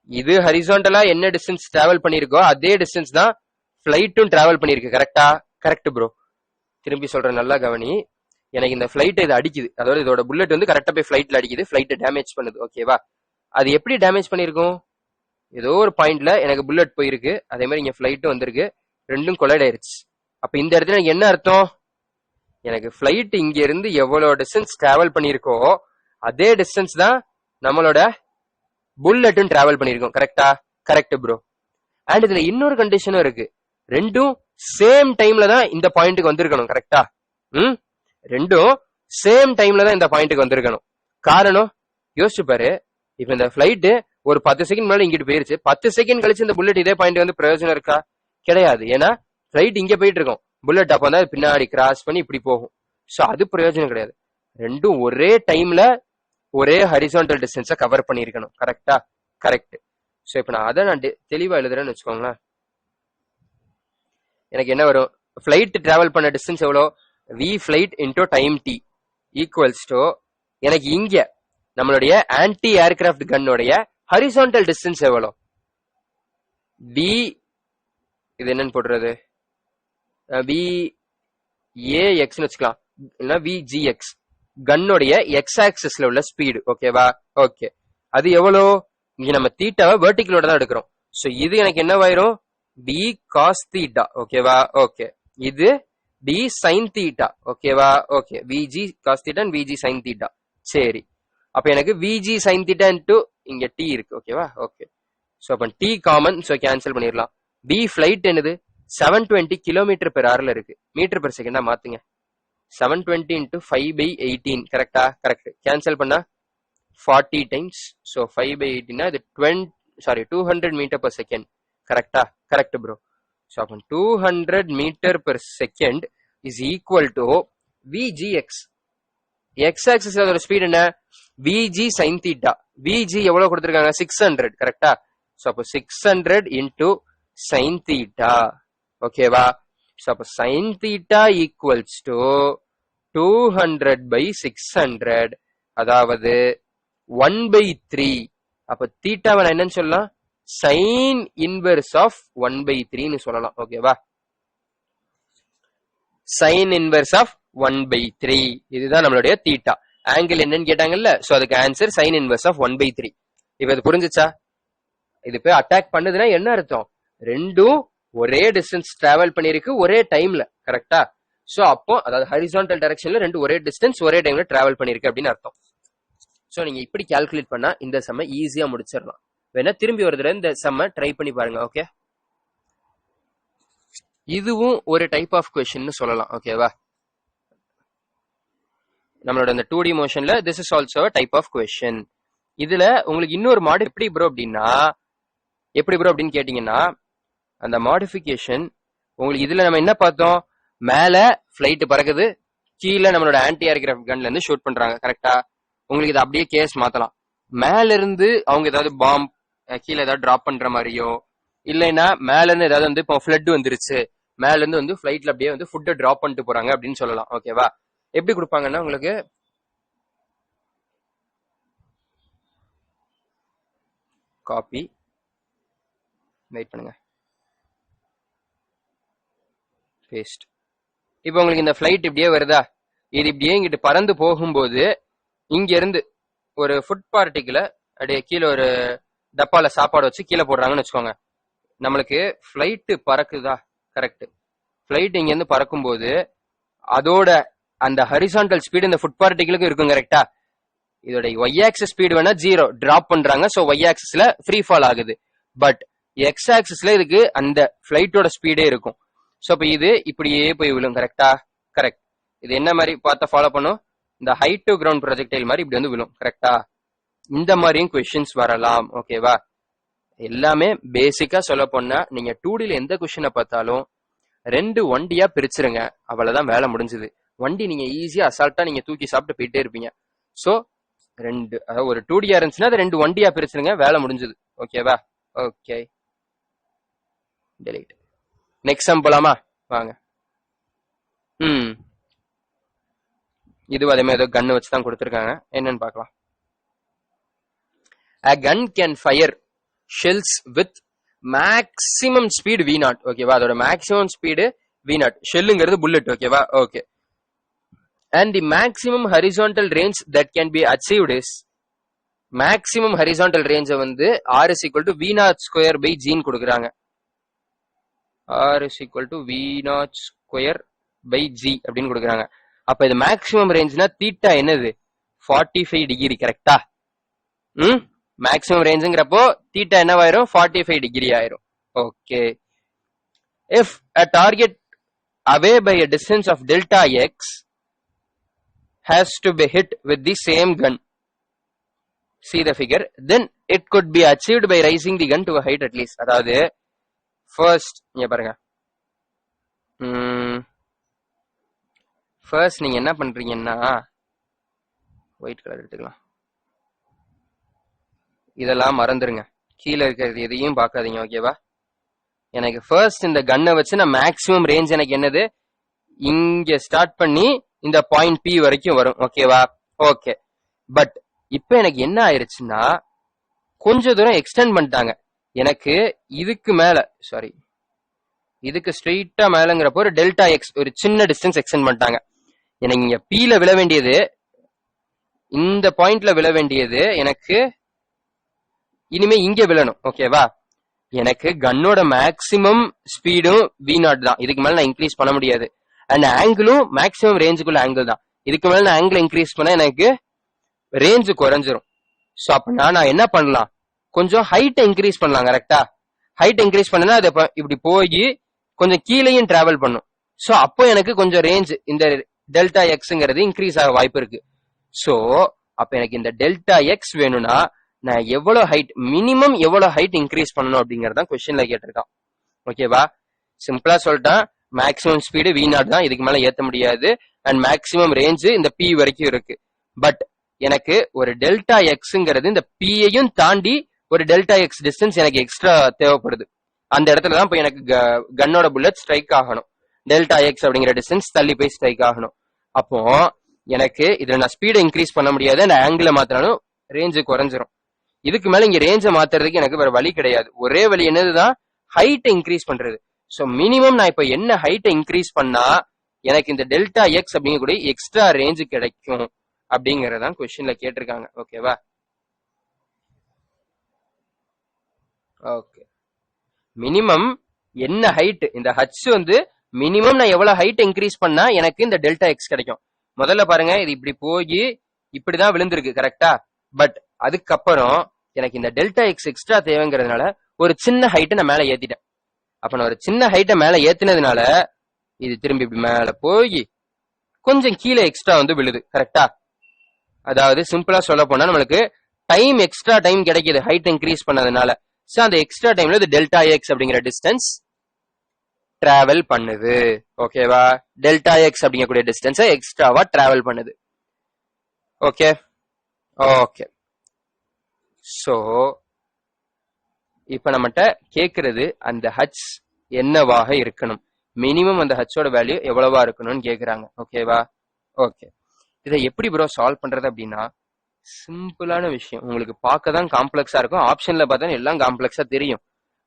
இது ஹரிசான்டலா என்ன டிஸ்டன்ஸ் டிராவல் பண்ணிருக்கோ அதே டிஸ்டன்ஸ் தான் பிளைட்டும் டிராவல் பண்ணிருக்கு. கரெக்டா? Correct bro. திரும்பி சொல்றேன், நல்லா கவனி. எனக்கு இந்த பிளைட் இது அடிக்குது, அதாவது இதோட புல்லட் வந்து கரெக்டா போய் பிளைட்ல அடிக்குது, பிளைட் டேமேஜ் பண்ணுது. ஓகேவா, அது எப்படி டேமேஜ் பண்ணிருக்கும், ஏதோ ஒரு பாயிண்ட்ல எனக்கு புல்லட் போயிருக்கு, அதே மாதிரி இங்க பிளைட்டும் வந்திருக்கு, ரெண்டும் கொலைட் ஆயிருச்சு. அப்ப இந்த இடத்துல எனக்கு என்ன அர்த்தம், எனக்கு பிளைட் இங்க இருந்து எவ்வளவு டிஸ்டன்ஸ் டிராவல் பண்ணிருக்கோ அதே டிஸ்டன்ஸ் தான் நம்மளோட புல்லட்டும் டிராவல் பண்ணிருக்கோம். கரெக்டா? Correct bro. அண்ட் இதுல இன்னொரு கண்டிஷனும் இருக்கு, ரெண்டும் சேம் டைம்ல தான் இந்த பாயிண்ட்டுக்கு வந்திருக்கணும். கரெக்டா? ரெண்டும் சேம் டைம்ல தான் இந்த பாயிண்ட்டுக்கு வந்திருக்கணும். காரணம் யோசிச்சு பாரு, இப்ப இந்த பிளைட் ஒரு 10 செகண்ட் மேல இங்கிட்டு போயிருச்சு, 10 செகண்ட் கழிச்சு இந்த புல்லட் இதே பாயிண்ட் வந்து பிரயோஜனம் இருக்கா? கிடையாது. ஏன்னா பிளைட் இங்க போயிட்டு இருக்கும், புல்லட் அப்ப வந்து பின்னாடி கிராஸ் பண்ணி இப்படி போகும். சோ அது பிரயோஜனம் கிடையாது. ரெண்டும் ஒரே டைம்ல ஒரே ஹரிசான்டல் டிஸ்டன்ஸை கவர் பண்ணிருக்கணும். கரெக்டா? கரெக்ட். சோ இப்ப நான் அதை நான் தெளிவா எழுதுறேன்னு வச்சுக்கோங்களேன். எனக்கு என்ன வரும், பிளைட் டிராவல் பண்ண டிஸ்டன்ஸ் எவ்வளோ, v flight into time t equals to எனக்கு இங்க நம்மளுடைய ஆன்டி ஏர்கிராஃப்ட் கன்னோடைய ஹரிசான்டல் டிஸ்டன்ஸ் எவ்வளோ, v இது என்னன்னு போடுறது, v ax வச்சுக்கலாம், இல்லைன்னா vgx கன்னோடைய எக்ஸ் ஆக்சிஸ்ல உள்ள ஸ்பீடு. ஓகேவா? ஓகே, அது எவ்வளோ, இங்க நம்ம தீட்டாவை வெர்டிகலோட தான் எடுக்கிறோம். சோ இது எனக்கு என்னவாயிரும், b cos theta. ஓகேவா? ஓகே, இது d sin theta. ஓகேவா? Okay, vg cos theta and vg sin theta. சரி, அப்ப எனக்கு vg sin theta into இங்க t இருக்கு. ஓகேவா? ஓகே, சோ அப்ப t காமன், சோ கேன்சல் பண்ணிடலாம். b flight என்னது 720 கிலோமீட்டர் பெர் ஹவர்ல இருக்கு, மீட்டர் பெர் செகண்டா மாத்துங்க. 720 into 5/18. கரெக்டா? கரெக்ட். கேன்சல் பண்ணா 40 டைம்ஸ், சோ 5/18 இது 200 மீட்டர் பெர் செகண்ட். கரெக்டா? Correct bro. So, 200 meter per second is equal to VGX. X axis அதோட ஸ்பீட் என்ன, VG sin theta. VG எவ்வளவு கொடுத்திருக்காங்க, 600. கரெக்டா? சோ அப்போ 600 into sin theta. ஓகேவா? சோ அப்போ sin theta equals to 200 by 600, அதாவது 1/3. அப்ப தீட்டாவை நான் என்னன்னு சொல்லலாம், sin inverse of 1/3 சொல்லலாம். ஓகேவா? sin inverse of 1/3 இதுதான் நம்மளுடைய தீட்டா. ஆங்கிள் என்னன்னு கேட்டாங்கல்ல, சோ அதுக்கு ஆன்சர் sin inverse of 1/3. இப்ப இது புரிஞ்சுச்சா? இது போய் அட்டாக் பண்ணுதுன்னா என்ன அர்த்தம், ரெண்டும் ஒரே டிஸ்டன்ஸ் டிராவல் பண்ணிருக்கு ஒரே டைம்ல. கரெக்டா? சோ அப்போ அதாவது ஹரிசான்டல் டைரக்ஷன்ல ரெண்டு ஒரே டிஸ்டன்ஸ் ஒரே டைம்ல டிராவல் பண்ணிருக்கு அப்படின்னு அர்த்தம். சோ நீங்க இப்படி கால்குலேட் பண்ணா இந்த சம்ம ஈஸியா முடிச்சிடலாம். வேணா திரும்பி ஒரு தடவை இந்த சம்ம ட்ரை பண்ணி பாருங்க. ஓகே, இதுவும் ஒரு டைப் ஆஃப் கொஸ்டின் சொல்லலாம். ஓகேவா? நம்மளோட இந்த 2D மோஷன்ல this is also type of question. இதுல உங்களுக்கு இன்னொரு மாடு எப்படி ப்ரோ அப்படின்னு கேட்டீங்கன்னா, அந்த மாடிஃபிகேஷன் உங்களுக்கு இதுல நம்ம என்ன பார்த்தோம், மேல பிளைட் பறக்குது, கீழே நம்மளோட ஆன்டி ஏர்கிராஃப்ட் கன்ல இருந்து ஷூட் பண்றாங்க. கரெக்டா? உங்களுக்கு இது அப்படியே கேஸ் மாத்தலாம். மேல இருந்து அவங்க ஏதாவது பாம்பு கீழே ஏதாவது டிராப் பண்ற மாதிரியோ, இல்லைன்னா மேல இருந்து ஏதாவது வந்து இப்போ ஃபிளட் வந்துருச்சு, மேல இருந்து வந்து பிளைட்ல அப்படியே வந்து ஃபுட்டை டிராப் பண்ணிட்டு போறாங்க அப்படின்னு சொல்லலாம். ஓகேவா? எப்படி கொடுப்பாங்கன்னா, உங்களுக்கு காப்பி, வெயிட் பண்ணுங்க, பேஸ்ட். இப்போ உங்களுக்கு இந்த பிளைட் இப்படியே வருதா, இது இப்படியே இங்கிட்டு பறந்து போகும்போது இங்க இருந்து ஒரு ஃபுட் பார்ட்டிகளை அப்படியே கீழே ஒரு டப்பால சாப்பாடு வச்சு கீழே போடுறாங்கன்னு வச்சுக்கோங்க. நம்மளுக்கு பிளைட் பறக்குதா, கரெக்ட். பிளைட் இங்க இருந்து பறக்கும் போது அதோட அந்த ஹரிசான்டல் ஸ்பீடு இந்த ஃபுட் பார்ட்டிகளுக்கு இருக்கும் கரெக்டா. இதோட ஒய் ஆக்சிஸ் ஸ்பீடு வேணா 0 டிராப் பண்றாங்க, சோ ஒய் ஆக்சிஸ்ல ஃப்ரீ ஃபால் ஆகுது. பட் எக்ஸ் ஆக்சிஸ்ல இதுக்கு அந்த பிளைட்டோட ஸ்பீடே இருக்கும். சோ அப்ப இது இப்படியே போய் விழும் கரெக்டா. கரெக்ட். இது என்ன மாதிரி பார்த்தா ஃபாலோ பண்ணும், இந்த ஹைட் டு கிரவுண்ட் ப்ரொஜெக்டைல் மாதிரி இப்படி வந்து விழும் கரெக்டா. இந்த மாதிரியும் கொஸ்டின்ஸ் வரலாம். ஓகேவா. எல்லாமே பேசிக்கா சொல்ல போனா நீங்க 2Dல எந்த கொஸ்டினை பார்த்தாலும் 2 1Dயா பிரிச்சிருங்க, அவ்வளவுதான் வேலை முடிஞ்சது. 1D நீங்க ஈஸியா அசால்ட்டா நீங்க தூக்கி சாப்பிட்டு போயிட்டே இருப்பீங்க. சோ 2 அதாவது ஒரு 2Dயா இருந்துச்சுன்னா அது 2 1Dயா பிரிச்சிருங்க, வேலை முடிஞ்சது. ஓகேவா. Okay, delete. நெக்ஸ்ட் சம் போலாமா வாங்க. இது அதே மாதிரி ஏதோ கன் வச்சு தான் கொடுத்துருக்காங்க, என்னன்னு பார்க்கலாம். A gun can fire shells with maximum speed V0. ஓகேவா, அதோட maximum speed V0. ஷெல்லுங்கிறது புல்லட். ஓகேவா. Okay. And the maximum horizontal range that can be achieved is, maximum horizontal range வந்து R is equal to V0 square by G ன்னு கொடுக்குறாங்க. R is equal to V0 square by G அப்படின்னு கொடுக்குறாங்க. அப்ப இது maximum ரேஞ்ச்னா theta என்னது 45 degree கரெக்டா. Maximum ரேஞ்சுங்கிறப்போ theta என்னவாயிரும் 45 degree ஆயிரும். Okay. If a target away by a distance of delta x has to be hit with the same gun, see the figure, then it could be achieved by raising the gun to a height at least. அதாவது first நீங்க பாருங்க, first நீங்க என்ன பண்றீங்கன்னா white colour எடுத்துக்கலாம். இதெல்லாம் மறந்துருங்க, கீழே இருக்கிறது எதையும் பார்க்காதீங்க. ஓகேவா. எனக்கு ஃபர்ஸ்ட் இந்த கன்னை வச்சு நான் மேக்ஸிமம் ரேஞ்ச் எனக்கு என்னது இங்க ஸ்டார்ட் பண்ணி இந்த பாயிண்ட் பி வரைக்கும் வரும். ஓகேவா. ஓகே. பட் இப்ப எனக்கு என்ன ஆயிருச்சுன்னா கொஞ்ச தூரம் எக்ஸ்டெண்ட் பண்ணிட்டாங்க. எனக்கு இதுக்கு மேல சாரி இதுக்கு ஸ்ட்ரெயிட்டா மேலங்கிறப்போ ஒரு டெல்டா எக்ஸ் ஒரு சின்ன டிஸ்டன்ஸ் எக்ஸ்டெண்ட் பண்ணிட்டாங்க. எனக்கு இங்க பீல விழ வேண்டியது, இந்த பாயிண்ட்ல விழ வேண்டியது எனக்கு இனிமே இங்க விழணும். ஓகேவா. எனக்கு கன்னோட மேக்சிமம் ஸ்பீடும் V0 தான், இதுக்கு மேல நான் இன்க்ரீஸ் பண்ண முடியாது. அண்ட் ஆங்கிளும் மேக்சிமம் ரேஞ்சுக்குள்ள ஆங்கிள் தான், இதுக்கு மேல நான் ஆங்கிள் இன்க்ரீஸ் பண்ண எனக்கு ரேஞ்சு குறைஞ்சிரும். ஸோ அப்படின்னா நான் என்ன பண்ணலாம், கொஞ்சம் ஹைட்டை இன்க்ரீஸ் பண்ணலாம் கரெக்டா. ஹைட் இன்க்ரீஸ் பண்ணனா அது இப்படி போய் கொஞ்சம் கீழேயும் டிராவல் பண்ணும். ஸோ அப்போ எனக்கு கொஞ்சம் ரேஞ்ச் இந்த டெல்டா எக்ஸ்ங்கிறது இன்க்ரீஸ் ஆக வாய்ப்பு இருக்கு. ஸோ அப்ப எனக்கு இந்த டெல்டா எக்ஸ் வேணும்னா நான் எவ்வளவு ஹைட் மினிமம் எவ்வளவு ஹைட் இன்க்ரீஸ் பண்ணணும் அப்படிங்கறத கொஸ்டின்ல கேட்டிருக்கான். ஓகேவா. சிம்பிளா சொல்லிட்டான், மேக்ஸிமம் ஸ்பீடு V0 தான், இதுக்கு மேல ஏத்த முடியாது. அண்ட் மேக்ஸிமம் ரேஞ்சு இந்த P வரைக்கும் இருக்கு. பட் எனக்கு ஒரு டெல்டா எக்ஸ்ங்கிறது இந்த P-யையும் தாண்டி ஒரு டெல்டா எக்ஸ் டிஸ்டன்ஸ் எனக்கு எக்ஸ்ட்ரா தேவைப்படுது. அந்த இடத்துல தான் போய் எனக்கு கன்னோட புல்லட் ஸ்ட்ரைக் ஆகணும். டெல்டா எக்ஸ் அப்படிங்கிற டிஸ்டன்ஸ் தள்ளி போய் ஸ்ட்ரைக் ஆகணும். அப்போ எனக்கு இதுல நான் ஸ்பீடை இன்க்ரீஸ் பண்ண முடியாது, அந்த ஆங்கிளை மாத்தினாலும் ரேஞ்சு குறைஞ்சிரும். இதுக்கு மேல இங்க ரேஞ்சை மாத்துறதுக்கு எனக்கு வேற வழி கிடையாது. ஒரே வழி என்னதுதான் ஹைட்டை இன்க்ரீஸ் பண்றது. சோ மினிமம் நான் இப்ப என்ன ஹைட்டை இன்க்ரீஸ் பண்ணா எனக்கு இந்த டெல்டா எக்ஸ் அப்படிங்கக்கூடிய எக்ஸ்ட்ரா ரேஞ்சு கிடைக்கும் அப்படிங்கறதான் கொஸ்டின்ல கேட்டிருக்காங்க. ஓகேவா. ஓகே. மினிமம் என்ன ஹைட், இந்த ஹச் வந்து மினிமம் நான் எவ்வளவு ஹைட் இன்க்ரீஸ் பண்ணா எனக்கு இந்த டெல்டா எக்ஸ் கிடைக்கும். முதல்ல பாருங்க, இது இப்படி போய் இப்படிதான் விழுந்திருக்கு கரெக்டா. பட் அதுக்கப்புறம் எனக்கு இந்த டெல்டா எக்ஸ் எக்ஸ்ட்ரா தேவைங்கிறதுனால ஒரு சின்ன ஹைட்டை நான் மேல ஏத்திட்டேன். அப்ப நான் ஒரு சின்ன ஹைட்டை மேல ஏத்தினதுனால இது திரும்பி இப்படி மேல போய் கொஞ்சம் கீழே எக்ஸ்ட்ரா வந்து விழுது கரெக்டா. அதாவது சிம்பிளா சொல்ல போனா நம்மளுக்கு டைம் எக்ஸ்ட்ரா டைம் கிடைக்குது ஹைட் இன்க்ரீஸ் பண்ணதுனால. சோ அந்த எக்ஸ்ட்ரா டைம்ல இது டெல்டா எக்ஸ் அப்படிங்கிற டிஸ்டன்ஸ் டிராவல் பண்ணுது. ஓகேவா. டெல்டா எக்ஸ் அப்படிங்கக்கூடிய டிஸ்டன்ஸை எக்ஸ்ட்ராவா டிராவல் பண்ணுது. ஓகே. ஓகே. சோ இப்ப நம்மகிட்ட கேக்குறது அந்த ஹச் என்னவாக இருக்கணும், மினிமம் அந்த ஹச்சோட வேல்யூ எவ்வளவா இருக்கணும்னு கேக்குறாங்க. ஓகேவா. ஓகே. இதை எப்படி ப்ரோ சால்வ் பண்றது அப்படின்னா சிம்பிளான விஷயம். உங்களுக்கு பார்க்க தான் காம்ப்ளெக்ஸா இருக்கும், ஆப்ஷன்ல பார்த்தா எல்லாம் காம்ப்ளெக்ஸா தெரியும்.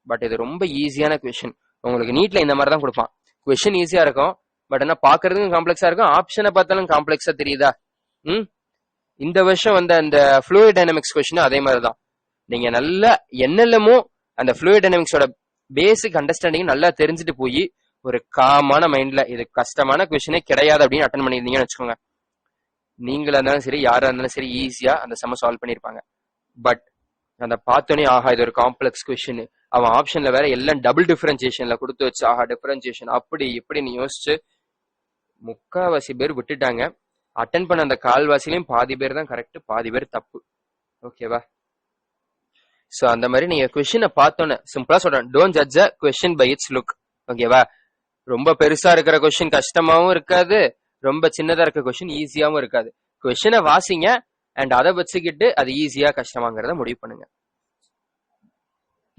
பட் இது ரொம்ப ஈஸியான கொஸ்டின். உங்களுக்கு நீட்ல இந்த மாதிரி தான் கொடுப்பான். கொஸ்டின் ஈஸியா இருக்கும், பட் என்ன பாக்குறதுக்கும் காம்ப்ளெக்ஸா இருக்கும், ஆப்ஷனை பார்த்தாலும் காம்ப்ளெக்ஸா தெரியுதா. இந்த வருஷம் வந்த அந்த ஃப்ளூயிட் டைனமிக்ஸ் கொஸ்டின் அதே மாதிரிதான். நீங்க நல்லா என்னெல்லாமோ அந்த ஃப்ளூயிட் டைனமிக்ஸோட பேசிக் அண்டர்ஸ்டாண்டிங் நல்லா தெரிஞ்சுட்டு போய் ஒரு காமான மைண்ட்ல இது கஷ்டமான கொஸ்டினே கிடையாது அப்படின்னு அட்டன் பண்ணியிருந்தீங்கன்னு வச்சுக்கோங்க, நீங்களா இருந்தாலும் சரி யாரா இருந்தாலும் சரி ஈஸியா அந்த சம்ம சால்வ் பண்ணிருப்பாங்க. பட் அந்த பார்த்தோன்னே ஆஹா இது ஒரு காம்ப்ளெக்ஸ் கொஸ்டின், அவன் ஆப்ஷன்ல வேற எல்லாம் டபுள் டிஃபரன்சியேஷன்ல கொடுத்து வச்சு ஆஹா டிஃபரன்சியேஷன் அப்படி இப்படின்னு யோசிச்சு முக்காவாசி பேர் விட்டுட்டாங்க. அட்டன் பண்ண அந்த கால்வாசிலையும் பாதி பேர் தான் கரெக்ட், பாதி பேர் தப்பு. ஓகேவா? சோ அந்த மாதிரி நீங்க கொஸ்டினை பார்த்தோன்னே சிம்பிளா சொல்றேன், don't judge a question by its look. ஓகேவா? ரொம்ப பெருசா இருக்கிற கொஸ்டின் கஷ்டமாவும் இருக்காது, ரொம்ப சின்னதா இருக்க கொஸ்டின் ஈஸியாவும் இருக்காது. கொஸ்டினை வாசிங்க அண்ட் அதை வச்சுக்கிட்டு அது ஈஸியா கஷ்டமாங்கிறத முடிவு பண்ணுங்க.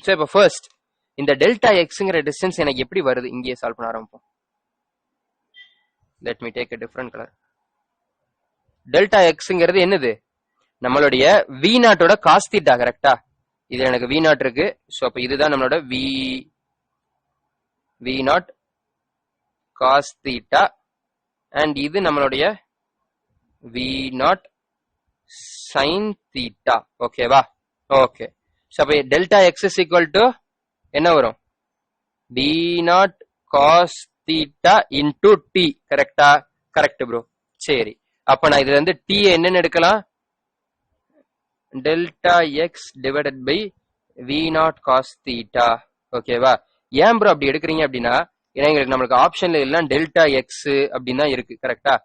சோ இப்ப ஃபர்ஸ்ட் இந்த டெல்டா எக்ஸ்ங்கிற டிஸ்டன்ஸ் எனக்கு எப்படி வருது இங்கேயே சால்வ் பண்ண ஆரம்பிப்போம். Let me take a different color. Delta எக்ஸ்ங்கிறது என்னது? நம்மளுடைய வி நாட்டோட காஸ் தீட்டா. கரெக்டா? இது எனக்கு வி நாட் இருக்கு. சோ அப்ப இதுதான் நம்மளோட V naught cos theta and இது நம்மளுடைய வி நாட் சைன் தீட்டா. ஓகேவா? ஓகே. சோ அப்ப delta X is equal to என்ன வரும்? V naught cos theta into T. கரெக்டா? Correct bro. சரி, அப்ப நான் இதுல இருந்து டி என்னன்னு எடுக்கலாம்? Delta X divided by V naught cos theta. ஓகேவா? ஏன் ப்ரோ அப்படி எடுக்கிறீங்க அப்படின்னா, ஏன்னா எங்களுக்கு நம்மளுக்கு ஆப்ஷன்ல எல்லாம் டெல்டா எக்ஸ் அப்படின்னு தான் இருக்கு. கரெக்டா?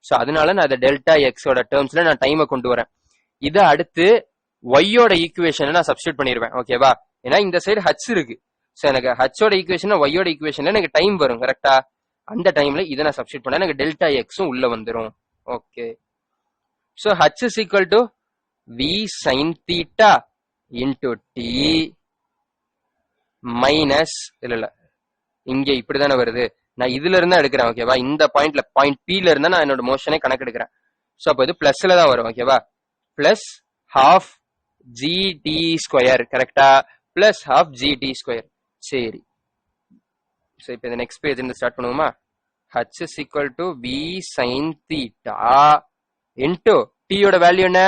சோ அதனால நான் அந்த டெல்டா எக்ஸோட டேர்ம்ஸ்ல நான் டைமை கொண்டு வரேன். இதை அடுத்து ஒய்யோட ஈக்குவேஷன் நான் சப்ஸ்டியூட் பண்ணிடுவேன். ஓகேவா? ஏன்னா இந்த சைடு ஹச் இருக்கு. சோ எனக்கு ஹச்சோட ஈக்குவேஷன் ஒய்யோட ஈக்குவேஷன்ல எனக்கு டைம் வரும். கரெக்டா? அந்த டைம்ல இதை நான் சப்ஸ்டியூட் பண்ணா எனக்கு டெல்டா எக்ஸும் உள்ள வந்துடும். Okay. So H is equal to V sine theta into T minus இல்ல இங்க இப்படிதானே வருது, நான் இதுல இருந்தா எடுக்கிறேன். ஓகேவா? இந்த பாயிண்ட்ல பாயிண்ட் பி-ல இருந்தா நான் என்னோட மோஷனை கணக்கு எடுக்கிறேன். சோ அப்ப இது பிளஸ்ல தான் வரும். ஓகேவா? Plus half G T square. கரெக்டா? Plus half G T square. சரி, சோ இப்போ இந்த நெக்ஸ்ட் பேஜ் இருந்து ஸ்டார்ட் பண்ணுவோமா? h is equal to v sin theta into t யோட வேல்யூ என்ன?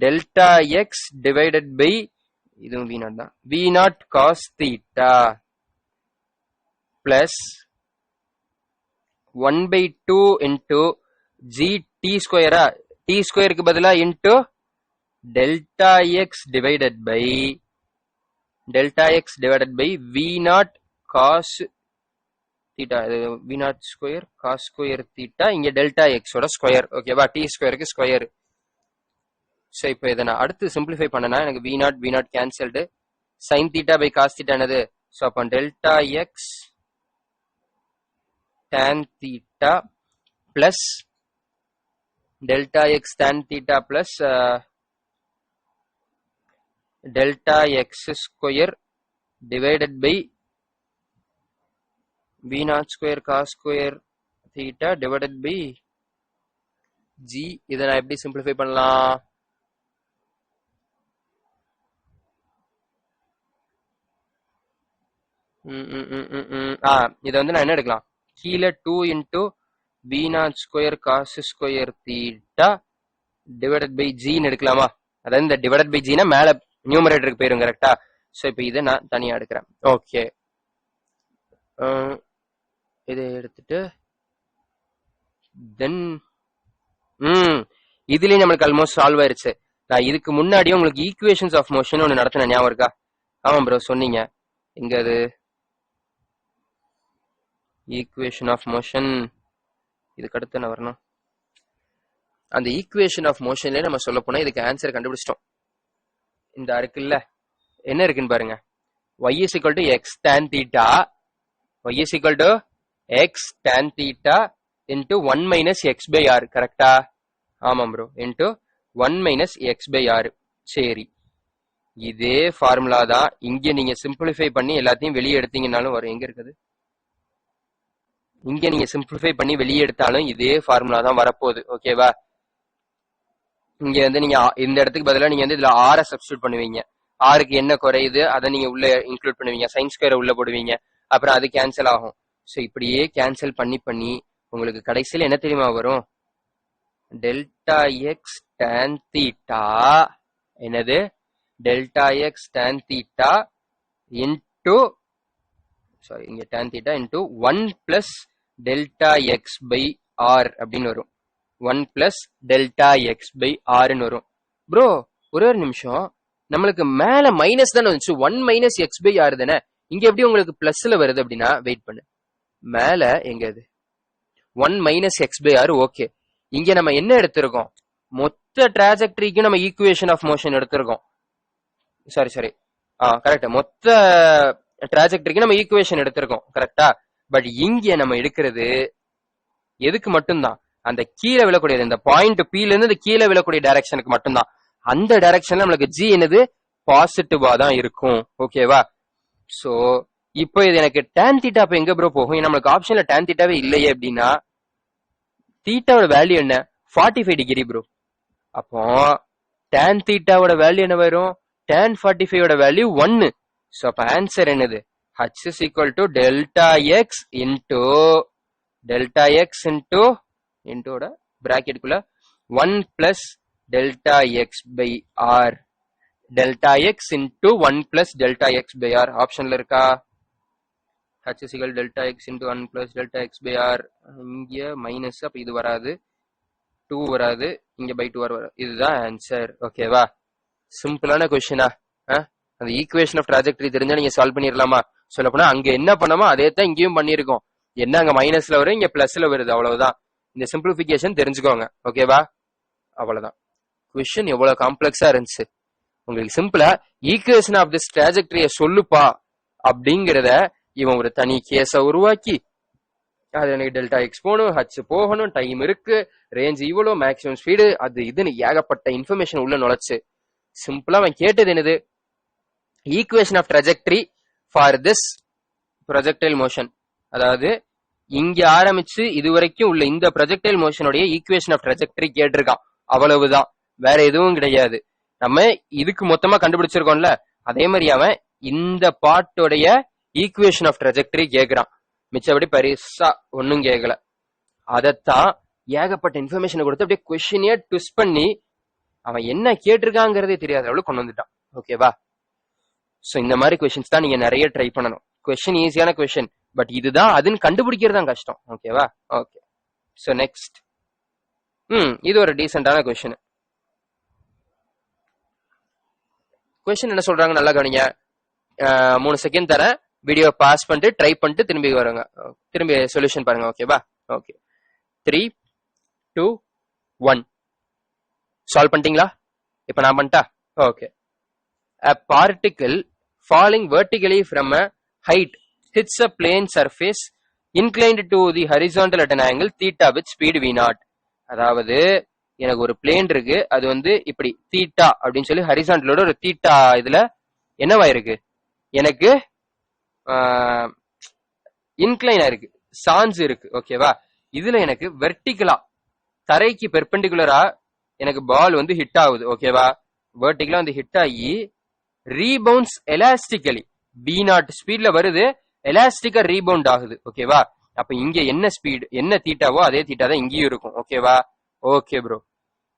டெல்டா எக்ஸ் டிவைடட் பை இதுவும் v நாட் தான், v naught cos theta plus 1/2 into g t ஸ்கொயரா, t ஸ்கொயருக்கு பதிலா into delta X divided by v naught cos theta, v naught square cos square theta, இங்க delta எக்ஸோட square. ஓகேவா? t ஸ்கொயருக்கு square. So இப்போ இதை நான் அடுத்து சிம்பிளிஃபை பண்ணனா எனக்கு v naught cancelled, sin theta பை cos theta என்னது? சோ அப்போ delta X tan theta plus delta X tan theta plus delta X square divided by v naught square cos square theta divided by g. இதை நான் எப்படி simplify பண்ணலாம்? இதை வந்து நான் என்ன எடுக்கலாம்? கீழே 2 into v naught square cos square theta divided by g எடுக்கலாமா? அதாவது இந்த டிவைடட் பை ஜினா மேல நியூமரேட்டருக்கு போயிரும். கரெக்டா? சோ இப்போ இதை நான் தனியா எடுக்கிறேன். ஓகே, இதை எடுத்துட்டு தென் இதுலயும் நம்மளுக்கு ஆல்மோஸ்ட் சால்வ் ஆயிருச்சு. நான் இதுக்கு முன்னாடியே உங்களுக்கு ஈக்குவேஷன்ஸ் ஆஃப் மோஷன் ஒன்று நடத்தின ஞாபகம் இருக்கா? ஆமா ப்ரோ, சொன்னீங்க. இங்க அது ஈக்குவேஷன் ஆஃப் மோஷன், இதுக்கு அடுத்து என்ன வரணும்? அந்த ஈக்குவேஷன் ஆஃப் மோஷன்ல நம்ம சொல்ல போனா இதுக்கு ஆன்சர் கண்டுபிடிச்சிட்டோம். இந்த இருக்குல்ல, என்ன இருக்குன்னு பாருங்க. y is equal to x tan theta, y is equal to x tan theta into 1 minus x by r. கரெக்டா? ஆமாம் bro, into 1 minus x by r. சரி, இதே ஃபார்முலா தான் இங்க நீங்க சிம்பிளிஃபை பண்ணி எல்லாத்தையும் வெளியே எடுத்தீங்கன்னாலும் வரும். எங்க இருக்குது? இங்க நீங்க சிம்பிளிஃபை பண்ணி வெளியே எடுத்தாலும் இதே ஃபார்முலா தான் வரப்போகுது. ஓகேவா? இங்க வந்து நீங்க இந்த இடத்துக்கு பதிலா நீங்க வந்து இதுல ஆர சப்ஸ்டியூட் பண்ணுவீங்க. ஆருக்கு என்ன குறையுது அதை நீங்க உள்ள இன்க்ளூட் பண்ணுவீங்க, சைன் ஸ்கொயரை உள்ள போடுவீங்க, அப்புறம் அது கேன்சல் ஆகும். ஸோ இப்படியே கேன்சல் பண்ணி பண்ணி உங்களுக்கு கடைசியில் என்ன தெரியுமா வரும்? டெல்டா எக்ஸ் tan theta, என்னது? Delta X tan theta into sorry இங்க tan theta into 1 plus delta x by r அப்படின்னு வரும். 1 plus delta x by r ன்னு வரும். ப்ரோ ஒரே ஒரு நிமிஷம், நம்மளுக்கு மேல மைனஸ் தானே வந்துச்சு, 1 minus x by r தானே, இங்க எப்படி உங்களுக்கு பிளஸ்ல வருது அப்படின்னா, வெயிட் பண்ணு, மேல எங்க இது 1 minus x by r, okay. இங்க நம்ம என்ன எடுத்திருக்கோம், மொத்த டிராஜெக்டரிக்கு நம்ம ஈக்குவேஷன் ஆஃப் மோஷன் எடுத்திருக்கோம். சாரி கரெக்ட், மொத்த டிராஜெக்டரிக்கு நம்ம ஈக்குவேஷன் எடுத்திருக்கோம் கரெக்டா. பட் இங்க நம்ம எடுக்கிறது எதுக்கு மட்டும்தான், அந்த கீழே விழக்கூடியது, இந்த பாயிண்ட் பீல இருந்து கீழே விழக்கூடிய டைரக்ஷனுக்கு மட்டும்தான். அந்த டைரக்ஷன்ல நம்மளுக்கு ஜி என்னது பாசிட்டிவா தான் இருக்கும். ஓகேவா. சோ இப்போ இது எனக்கு tan தீட்டா அப்ப எங்க ப்ரோ போகும், நம்மளுக்கு ஆப்ஷன்ல tan தீட்டாவே இல்லையே அப்படின்னா, தீட்டாவோட வேல்யூ என்ன 45 டிகிரி ப்ரோ. அப்போ tan தீட்டாவோட வேல்யூ என்ன வரும், tan 45 ஓட வேல்யூ 1. சோ அப்ப ஆன்சர் என்னது, h is equal to delta x into ஓட பிராக்கெட்டுக்குள்ள 1 plus delta x by r, delta x into 1 plus delta x by r ஆப்ஷன்ல இருக்கா. h is equal to delta x into 1 plus delta x by r, இங்க minus, அப்ப இது வராது, 2 வராது, இங்க by 2 வராது, இதுதான் ஆன்சர். ஓகேவா. சிம்பிளான கொஸ்டினா, அந்த ஈக்குவேஷன் ஆஃப் ட்ராஜெக்டரி தெரிஞ்சா நீங்க சால்வ் பண்ணிடலாமா. சொல்ல போனா அங்க என்ன பண்ணமோ அதே தான் இங்கேயும் பண்ணிருக்கோம். என்ன அங்க மைனஸ்ல வரும், இங்க பிளஸ்ல வருது, அவ்வளவுதான். இந்த சிம்பிளிபிகேஷன் தெரிஞ்சுக்கோங்க. ஓகேவா, அவ்வளவுதான். கொஸ்டின் எவ்வளவு காம்ப்ளெக்ஸா இருந்துச்சு. உங்களுக்கு சிம்பிளா ஈக்குவேஷன் ஆஃப் திஸ் ட்ராஜெக்டரிய சொல்லுப்பா அப்படிங்கறத இவன் ஒரு தனி கேஸ உருவாக்கி, அது எனக்கு டெல்டா எக்ஸ் போகணும், ஹச் போகணும், டைம் இருக்கு, ரேஞ்ச் இவ்வளவு, மேக்ஸிமம் ஸ்பீடு, அது இதுன்னு ஏகப்பட்ட இன்ஃபர்மேஷன் உள்ள நுழைச்சு சிம்பிளா அவன் கேட்டது என்னது, equation of trajectory for this projectile motion. அதாவது இங்க ஆரம்பிச்சு இதுவரைக்கும் உள்ள இந்த ப்ரொஜெக்டைல் மோஷனுடைய ஈக்குவேஷன் ஆஃப் ட்ராஜெக்டரி கேட்டிருக்கான். அவ்வளவுதான், வேற எதுவும் கிடையாது. நம்ம இதுக்கு மொத்தமா கண்டுபிடிச்சிருக்கோம்ல, அதே மாதிரி அவன் இந்த பார்ட்டோடைய ஈக்குவேஷன் ஆஃப் ட்ராஜெக்டரி கேக்குறான். மிச்சபடி பெருசா ஒன்னும் கேட்கல. அதத்தான் ஏகப்பட்ட இன்ஃபர்மேஷன் கொடுத்து அப்படியே கொஸ்டினே ட்விஸ்ட் பண்ணி அவன் என்ன கேட்டிருக்காங்கிறதே தெரியாத அளவுக்கு கொண்டு வந்துட்டான். ஓகேவா. சோ இந்த மாதிரி கொஸ்டின்ஸ் தான் நீங்க நிறைய ட்ரை பண்ணணும். கொஸ்டின் ஈஸியான கொஸ்டின், பட் இதுதான் அதுன்னு கண்டுபிடிக்கிறது தான் கஷ்டம். ஓகேவா. Okay, so next. இது ஒரு டீசென்டான கொஸ்டின். கொஸ்டின் என்ன சொல்றாங்க நல்லா கவனிங்க. 3 செகண்ட் தரேன், வீடியோ பாஸ் பண்ணிட்டு ட்ரை பண்ணிட்டு திரும்பி வருங்க, திரும்பி சொல்யூஷன் பாருங்க. ஓகேவா. ஓகே, 3, 2, 1. சால்வ் பண்ணிட்டீங்களா? இப்ப நான் பண்ணிட்டா. Okay. A particle falling vertically from a height hits a plane surface inclined to the horizontal at an angle theta with speed v0. அதாவது எனக்கு ஒரு பிளேன் இருக்கு, அது வந்து இப்படி தீட்டா அப்படின்னு சொல்லி ஹரிசாண்டலோட ஒரு தீட்டா இதுல என்னவா இருக்கு, எனக்கு இன்க்ளைனா இருக்கு, சாஞ்சு இருக்கு. ஓகேவா. இதுல எனக்கு வெர்டிகலா தரைக்கு பெர்பெண்டிகுலரா எனக்கு பால் வந்து ஹிட் ஆகுது. ஓகேவா. வெர்டிகலா வந்து ஹிட் ஆகி ரீபவுண்ட்ஸ் எலாஸ்டிக்கலி b0 ஸ்பீட்ல வருது, எலாஸ்டிக்கா ரீபவுண்ட் ஆகுது. ஓகேவா. அப்ப இங்க என்ன ஸ்பீட், என்ன தீட்டாவோ அதே தீட்டா தான் இங்கேயும் இருக்கும். ஓகேவா. ஓகே ப்ரோ,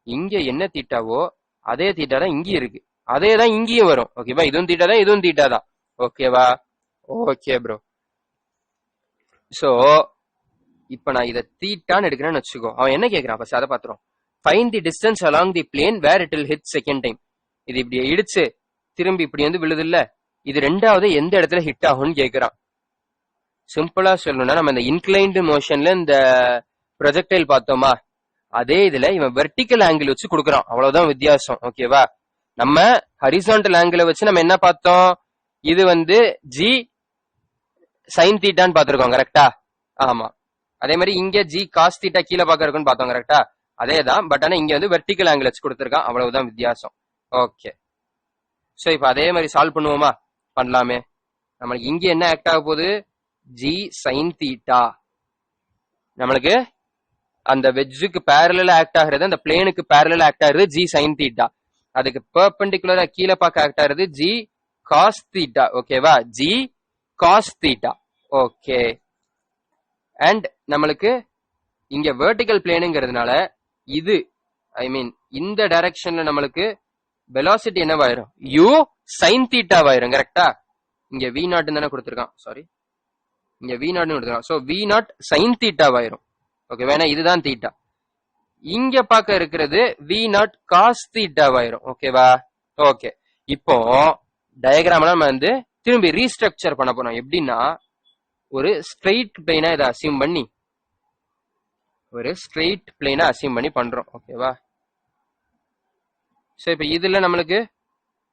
இங்க என்ன தீட்டாவோ அதே தீட்டா தான் இங்கேயும் இருக்கு, அதே தான் இங்கேயும் வரும். ஓகேவா. இதுவும் தீட்டா தான், இதுவும் தீட்டா தான். ஓகேவா. Okay bro. சோ இப்ப நான் இத தீட்டான்னு எடுக்கிறேன்னு வச்சுக்கோ. அவன் என்ன கேக்குறான் ஃபர்ஸ்ட் அதை பாத்துறோம். Find the distance along the plane where it will hit second time. இது இப்படி இடிச்சு திரும்பி இப்படி வந்து விழுது இல்ல, இது ரெண்டாவது எந்த இடத்துல ஹிட் ஆகும்னு கேக்குறான். சிம்பிளா சொல்லணும்னா, நம்ம இந்த இன்க்ளைன்டு மோஷன்ல இந்த ப்ரொஜெக்டைல் பார்த்தோமா, அதே இதுல இவன் வெர்டிக்கல் ஆங்கிள் வச்சு கொடுக்குறான். அவ்வளவுதான் வித்தியாசம். ஓகேவா. நம்ம ஹரிசாண்டல் ஆங்கிள் வச்சு நம்ம என்ன பார்த்தோம், இது வந்து ஜி சைன் தீட்டான்னு பாத்திருக்கோம். கரெக்டா. ஆமா. அதே மாதிரி இங்க ஜி காஸ் தீட்டா கீழே பாக்க இருக்குன்னு பார்த்தோம். கரெக்டா. அதேதான், பட் ஆனா இங்க வந்து வெர்டிக்கல் ஆங்கிள் வச்சு கொடுத்துருக்கான். அவ்வளவுதான் வித்தியாசம். ஓகே. சோ இப்ப அதே மாதிரி சால்வ் பண்ணுவோமா? பண்ணலாமே. நம்மளுக்கு இங்க என்ன ஆக்ட் ஆக போகுது, ஜி சைன் தீட்டா. நம்மளுக்கு அந்த வெஜ்ஜுக்கு பேரலா ஆக்ட் ஆகுறது, அந்த பிளேனுக்கு பேரலா ஆக்ட் ஆகுறது ஜி சைன் தீட்டா. அதுக்கு பெர்பெண்டிகுலரா கீழே பார்க்க ஆக்ட் ஆகுறது ஜி காஸ் தீட்டா. ஓகேவா. G cos theta. Okay. And நம்மளுக்கு இங்க வெர்டிகல் பிளேனுங்கிறதுனால இது ஐ மீன் இந்த டைரக்ஷன்ல நம்மளுக்கு வெலாசிட்டி என்னவாயிரும், யூ சைன் தீட்டாவாயிரும். கரெக்டா. இங்க v0 தானே கொடுத்திருக்கான். சாரி, இங்க வி நாட்னு எடுத்துக்கலாம். ஸோ வி நாட் சைன் தீட்டாவாயிரும். ஓகே, வேணா இதுதான் தீட்டா. இங்க பார்க்க இருக்கிறது வி நாட் காஸ் தீட்டாவாயிரும். ஓகேவா? ஓகே, இப்போ டயக்ராம்லாம் நம்ம வந்து திரும்பி ரீஸ்ட்ரக்சர் பண்ண போறோம். எப்படின்னா ஒரு ஸ்ட்ரெயிட் பிளேனா இதை அசியூம் பண்ணி பண்றோம். ஓகேவா? சோ இப்ப இதுல நம்மளுக்கு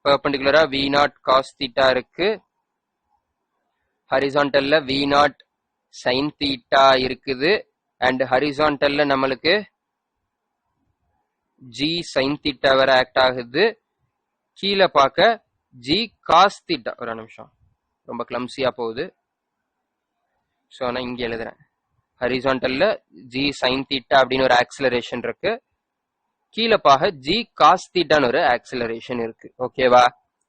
பெர்பெண்டிகுலரா வி நாட் காஸ் தீட்டா இருக்கு, ஹரிசான்டல்ல வி நாட் சைன் தீட்டா இருக்குது, அண்ட் ஹரிசான்டல்ல நம்மளுக்கு ஜி சைன் தீட்டா வேற ஆக்ட் ஆகுது. கீழே பார்க்க ஜி காஸ் தீட்டா. ஒரு நிமிஷம், ரொம்ப கிளம்சியா போகுது. ஸோ நான் இங்க எழுதுறேன். ஹரிசான்டல்ல ஜி சைன் தீட்டா அப்படின்னு ஒரு ஆக்சிலரேஷன் இருக்கு, கீழே பார்க்க ஜி காஸ் தீட்டான்னு ஒரு ஆக்சிலரேஷன் இருக்கு. ஓகேவா?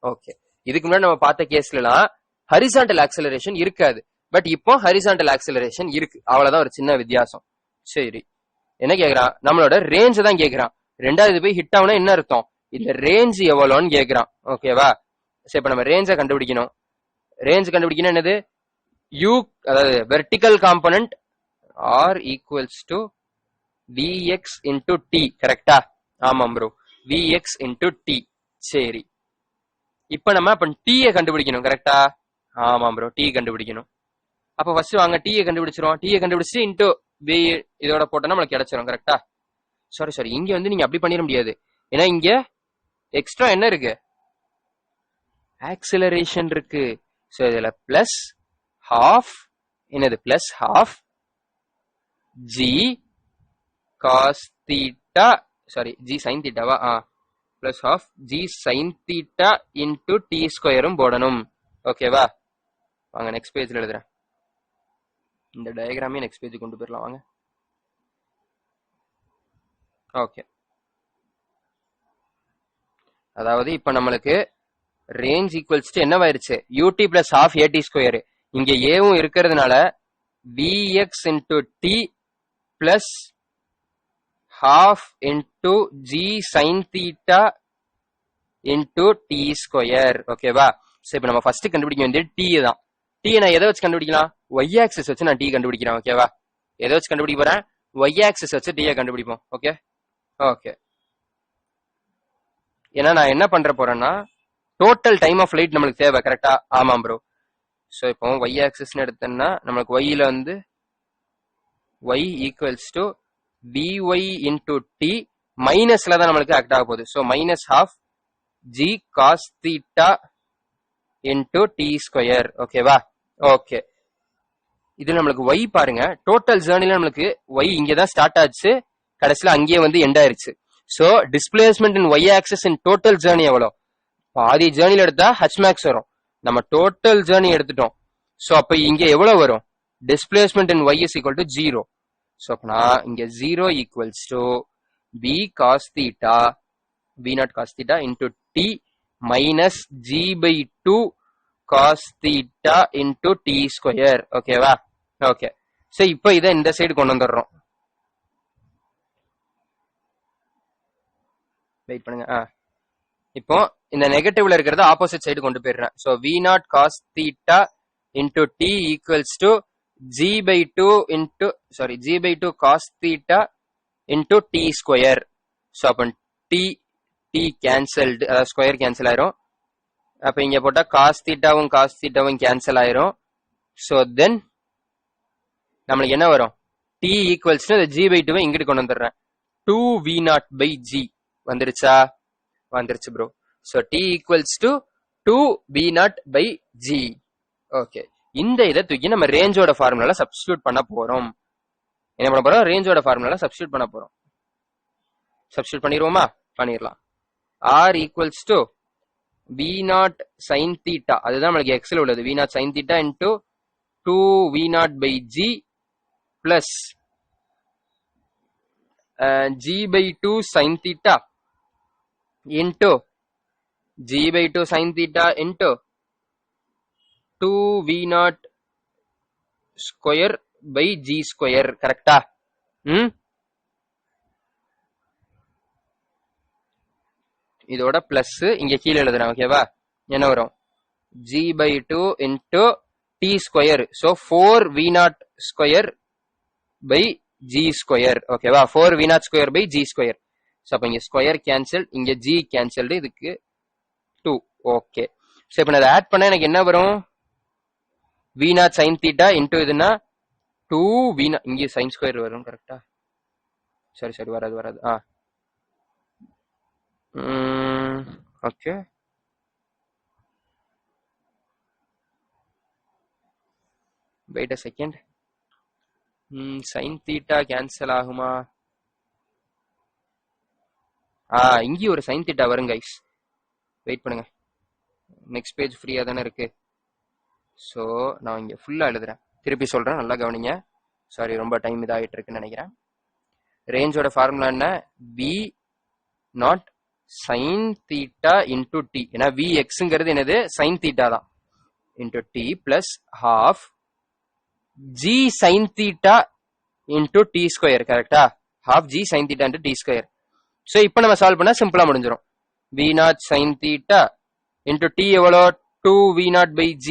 ஓகே, இதுக்கு முன்னாடி நம்ம பார்த்த கேஸ்லாம் ஹரிசான்டல் ஆக்சிலரேஷன் இருக்காது, பட் இப்போ ஹரிசான்டல் ஆக்சிலரேஷன் இருக்கு. அவ்வளவுதான் ஒரு சின்ன வித்தியாசம். சரி, என்ன கேக்குறான்? நம்மளோட ரேஞ்ச் தான் கேக்குறான். ரெண்டாவது போய் ஹிட் ஆகுனா என்ன அர்த்தம்? இந்த ரேஞ்ச் எவ்வளோன்னு கேக்குறான். ஓகேவா? சரி, இப்ப நம்ம ரேஞ்சை கண்டுபிடிக்கணும். ரேஞ்ச் கண்டுபிடிக்கணும் என்னது? u, அதாவது vertical component r equals to vx into t. கரெக்டா? ஆமாம் ப்ரோ, vx இன்டு t. சரி, இப்ப நம்ம t கண்டுபிடிக்கணும். கரெக்டா? ஆமாம் ப்ரோ, t கண்டுபிடிக்கணும். அப்ப ஃபர்ஸ்ட் வாங்க t கண்டுபிடிச்சிரும். t கண்டுபிடிச்சு இன்டு v இதோட போட்டோம்னா நம்மளுக்கு கிடைச்சிரும். கரெக்டா? சாரி, இங்க வந்து நீங்க அப்படி பண்ணிட முடியாது. ஏன்னா இங்க எக்ஸ்ட்ரா என்ன இருக்கு? ஆக்சிலரேஷன் இருக்கு. சோ இதுல பிளஸ் ஹாஃப், என்னது plus half G cos theta, sorry G sine தீட்டாவா? Plus half G sine theta into T ஸ்கொயரும் போடணும். ஓகேவா? வாங்க நெக்ஸ்ட் பேஜ்ல எழுதுறேன். இந்த டயக்ராமே நெக்ஸ்ட் பேஜ் கொண்டு போயிடலாம் வாங்க. ஓகே, அதாவது இப்ப நம்மளுக்கு ரேஞ்ச் ஈக்குவல்ஸ் டு என்னவாயிருச்சு? UT plus half AT square. இங்க ஏவும் இருக்கிறதுனால vx into T plus half into g sin theta into t square. ஓகேவா? சோ இப்போ நம்ம ஃபர்ஸ்ட் கண்டுபிடிக்க வேண்டியது t தான். t நான் எதை வச்சு கண்டுபிடிக்கலாம்? y axis வச்சு நான் t கண்டுபிடிக்கிறேன். ஓகேவா? எதை வச்சு கண்டுபிடிக்க போறேன்? y axis வச்சு t கண்டுபிடிப்போம். ஓகே ஓகே, ஏன்னா நான் என்ன பண்ற போறேன்னா டோட்டல் டைம் ஆஃப் லைட் நம்மளுக்கு தேவை. கரெக்டா? ஆமாம் ப்ரோ. சோ இப்போ y axis எடுத்தோம்னா நம்மளுக்கு y ல வந்து y equals to vy into t மைனஸ்ல தான் நம்மளுக்கு ஆக்ட் ஆக போகுது. So minus half G cos theta into T square. ஓகேவா? ஓகே, இது நம்மளுக்கு y பாருங்க. டோட்டல் ஜேர்னில நம்மளுக்கு y இங்கே தான் ஸ்டார்ட் ஆச்சு, கடைசியில் அங்கேயே வந்து எண்ட் ஆயிருச்சு. So displacement in y axis in total journey எவ்வளோ? பாதி ஜேர்னில எடுத்தா h மேக்ஸ் வரும். நம்ம டோட்டல் ஜேர்னி எடுத்துட்டோம். ஸோ அப்ப இங்க எவ்வளவு வரும்? Displacement in y is equal to 0. So அப்பனா இங்க 0 equals to b cos theta, b naught cos theta into t minus g by 2 cos theta into T square. ஓகேவா? ஓகே, ஸோ இப்போ இதை இந்த சைடு கொண்டு வந்துடுறோம். வெயிட் பண்ணுங்க. இப்போ இந்த நெகட்டிவ்ல இருக்கிறத ஆப்போசிட் சைடு கொண்டு போயிடுறேன். So v naught cos theta into t equals to g by 2 into g by 2 cos theta into t square. So அப்ப t cancelled, ஸ்கொயர் கேன்சல் ஆயிரும். அப்ப இங்க போட்டா cos thetaவும் கேன்சல் ஆயிரும். So then நம்மளுக்கு என்ன வரும்? t equals to g by 2 இங்கிட்டு கொண்டு வந்துடுறேன். 2v0 by g வந்துருச்சா? வந்துருச்சு bro. So t equals to 2v0 by g. Okay, இந்த இதை தூக்கி நம்ம ரேஞ்சோட ஃபார்முலால சப்ஸ்டிடியூட் பண்ண போறோம். என்ன பண்ண போறோம்? ரேஞ்சோட ஃபார்முலால சப்ஸ்டிடியூட் பண்ண போறோம். சப்ஸ்டிடியூட் பண்ணிடுவோமா? பண்ணிடலாம். r equals to v0 sin theta, அதுதான் நம்மளுக்கு எக்ஸ்ல உள்ளது. v0 sin theta into 2v0 by g plus g by 2 sin theta into g by 2 sin theta into 2v0 square by G square. கரெக்டா? இதோட plus இங்க கீழே எழுதுறேன். ஓகேவா? என்ன வரும்? g by 2 into t square. So 4v0 square by g square. ஓகேவா? 4v0 square by g square. So அப்ப இங்க ஸ்கொயர் கேன்சல், இங்க g கேன்சல்டு, இதுக்கு 2. ஓகே. ஸோ இப்ப நான் ஆட் பண்ண எனக்கு என்ன வரும்? v0 sin theta இன்டூ இதுனா 2v0, இங்கே sin ஸ்கொயர் வரும். கரெக்டா? சரி வராது. Okay. Wait a second. sin theta cancel ஆகுமா? இங்கே ஒரு sin theta வரும் கைஸ். வெயிட் பண்ணுங்க. நெக்ஸ்ட் பேஜ் ஃப்ரீயா தானே இருக்கு. ஸோ நான் இங்க ஃபுல்லா எழுதுறேன், திருப்பி சொல்றேன், நல்லா கவனிங்க. சாரி, ரொம்ப டைம் இதாகிட்டு இருக்குன்னு நினைக்கிறேன். ரேஞ்சோட ஃபார்முலா என்ன? V naught sine theta into T. ஏன்னா விஎக்ஸ்ங்கிறது என்னது? சைன் தீட்டா தான். Into T plus half G sine theta into T square. கரெக்டா? Half G sine theta into T square. So இப்போ நம்ம சால்வ் பண்ணா சிம்பிளா முடிஞ்சிடும். V naught sine theta into T எவ்வளோ? 2v0 by g.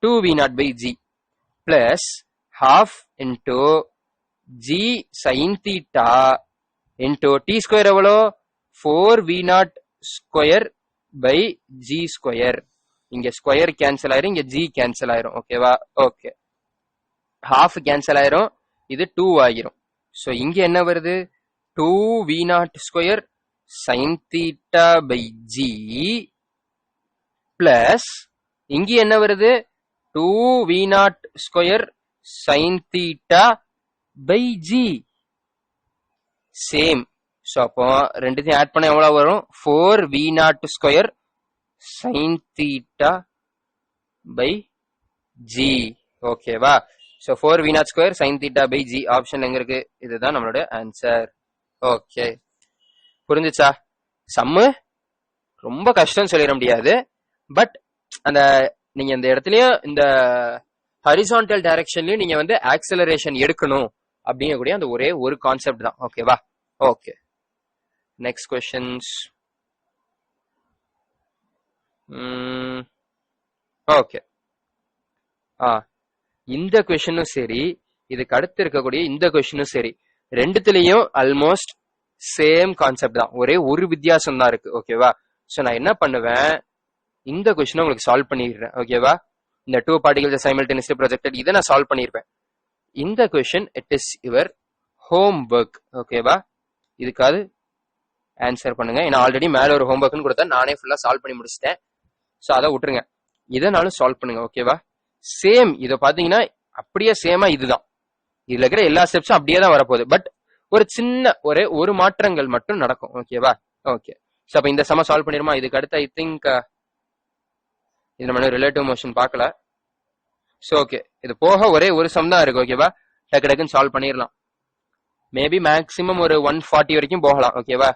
2v0 by g plus half into g sin theta into t square எவ்வளோ? 4v0 square by g square. இங்க square cancel ஆயிரும், இங்க g கேன்சல் ஆயிரும். ஓகேவா? ஓகே. half கேன்சல் ஆயிரும், இது 2 ஆகிரும். ஸோ இங்க என்ன வருது? 2v0 square sin theta by g plus இங்க என்ன வருது? 2v0 square sin theta by g. Same. So அப்போ ரெண்டுத்தையும் ஆட் பண்ண எவ்வளவு வரும்? 4v0 square sin theta by g. ஓகேவா? So 4v0 square sin theta by g option எங்க இருக்கு? இதுதான் நம்மளோட ஆன்சர். ஓகே, புரிஞ்சுச்சா? சம்மு ரொம்ப கஷ்டம் சொல்லிட முடியாது, பட் அந்த நீங்க இந்த இடத்துலயும் இந்த ஹரிசான்டல் டைரக்ஷன்லயும் நீங்க வந்து ஆக்சலரேஷன் எடுக்கணும் அப்படிங்கக்கூடிய அந்த ஒரே ஒரு கான்செப்ட் தான். ஓகேவா? Okay, next questions. ஓகே, இந்த கொஸ்டினும் சரி, இதுக்கு அடுத்து இருக்கக்கூடிய இந்த கொஸ்டினும் சரி, ரெண்டுத்துலயும் ஆல்மோஸ்ட் சேம் கான்செப்ட் தான், ஒரே ஒரு வித்தியாசம் தான் இருக்கு. ஓகேவா? சோ நான் என்ன பண்ணுவேன், இந்த கொஸ்டினை உங்களுக்கு சால்வ் பண்ணிடுறேன். ஓகேவா? இந்த 2 particles simultaneously projected இதை நான் சால்வ் பண்ணிருப்பேன். இந்த question it is your home work. ஓகேவா? இதுக்காவது ஆன்சர் பண்ணுங்க. ஏன்னா ஆல்ரெடி மேல ஒரு ஹோம் ஒர்க்னு கொடுத்தா நானே ஃபுல்லா சால்வ் பண்ணி முடிச்சிட்டேன். ஸோ அதை விட்டுருங்க, இதனாலும் சால்வ் பண்ணுங்க. ஓகேவா? சேம், இதை பாத்தீங்கன்னா அப்படியே சேமா இதுதான், இதுல இருக்கிற எல்லா ஸ்டெப்ஸும் அப்படியே தான் வரப்போகுது. பட் ஒரு சின்ன ஒரு மாற்றங்கள் மட்டும் நடக்கும். ஓகேவா? ஓகே, ஸோ அப்ப இந்த சம சால்வ் பண்ணிருமா? இதுக்கு அடுத்து ஐ திங்க் இது நம்ம ரிலேட்டிவ் மோஷன் பார்க்கல. ஸோ ஓகே, இது போக ஒரே ஒரு சம் தான் இருக்கு. ஓகேவா? டக்கு டக்குன்னு சால்வ் பண்ணிடலாம். மேபி மேக்ஸிமம் ஒரு 140 வரைக்கும் போகலாம். ஓகேவா?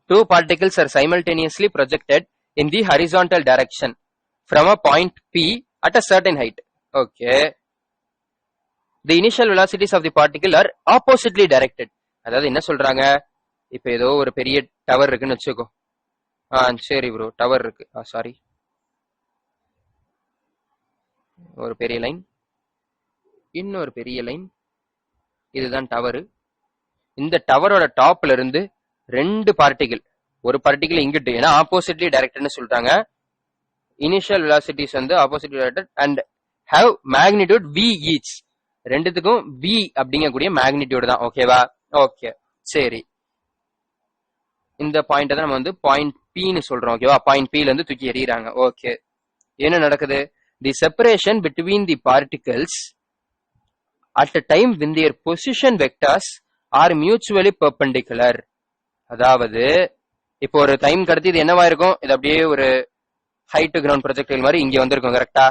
2 particles are simultaneously projected in the horizontal direction from a point P at a certain height. Okay. The initial velocities of the particle are oppositely directed. அதாவது என்ன சொல்றாங்க, இப்ப ஏதோ ஒரு பெரிய டவர் இருக்குன்னு வச்சுக்கோ. சரி ப்ரோ, டவர் இருக்கு. சாரி, ஒரு பெரிய லைன், இன்னொரு பெரிய லைன், இதுதான் டவர். இந்த டவரோட டாப்ல இருந்து 2 பார்ட்டிகிள், ஒரு பார்ட்டிகிள் இங்கிட்டு, ஏன்னா ஆப்போசிட்லி டைரக்டட்னு சொல்லிட்டாங்க. இனிஷியல் வெலாசிட்டிஸ் வந்து oppositely directed and have magnitude v each. ரெண்டுத்துக்கும் v அப்படிங்கக்கூடிய மேக்னிடியூட் தான். ஓகேவா? ஓகே, சரி. இந்த பாயிண்ட் தான் நம்ம வந்து பாயிண்ட் Pன்னு சொல்றோம். ஓகேவா? பாயிண்ட் Pல இருந்து தூக்கி எறியறாங்க. ஓகே, என்ன நடக்குது? The separation between the particles at a time when their position vectors are mutually perpendicular. அதாவது இப்போ ஒரு டைம் கடத்தி இது என்னவா இருக்கும், இது அப்படியே ஒரு ஹைட் கிரவுண்ட் ப்ரொஜெக்டைல் மாதிரி இங்க வந்திருக்கும். கரெக்டா?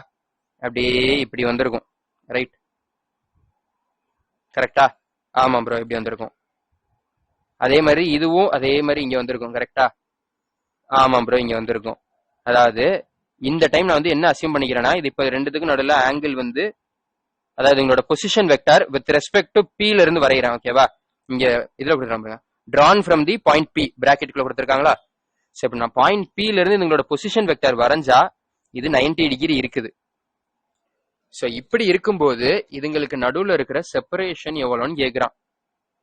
அப்படியே இப்படி வந்திருக்கும். ரைட்? கரெக்டா? ஆமா ப்ரோ, இப்படி வந்திருக்கும். அதே மாதிரி இதுவும் அதே மாதிரி இங்க வந்திருக்கும். கரெக்டா? ஆமா ப்ரோ, இங்க வந்திருக்கும். அதாவது இந்த டைம் நான் வந்து என்ன அசியூம் பண்ணிக்கிறேன்னா, இது இப்ப ரெண்டுத்துக்கும் நடுவில் ஆங்கிள் வந்து, அதாவது எங்களோட position vector with respect to Pல இருந்து வரைகிறேன். ஓகேவா? இங்க இதுல கொடுத்துருக்காங்க, drawn from the point P பிராக்கெட்டுக்குள்ள கொடுத்துருக்காங்களா. சரி, இப்ப நான் பாயிண்ட் Pல இருந்து எங்களோட பொசிஷன் வெக்டார் வரைஞ்சா இது 90 டிகிரி இருக்குது. சோ இப்படி இருக்கும்போது இதுங்களுக்கு நடுவுல இருக்கிற செப்பரேஷன் எவ்வளோன்னு கேக்குறான்.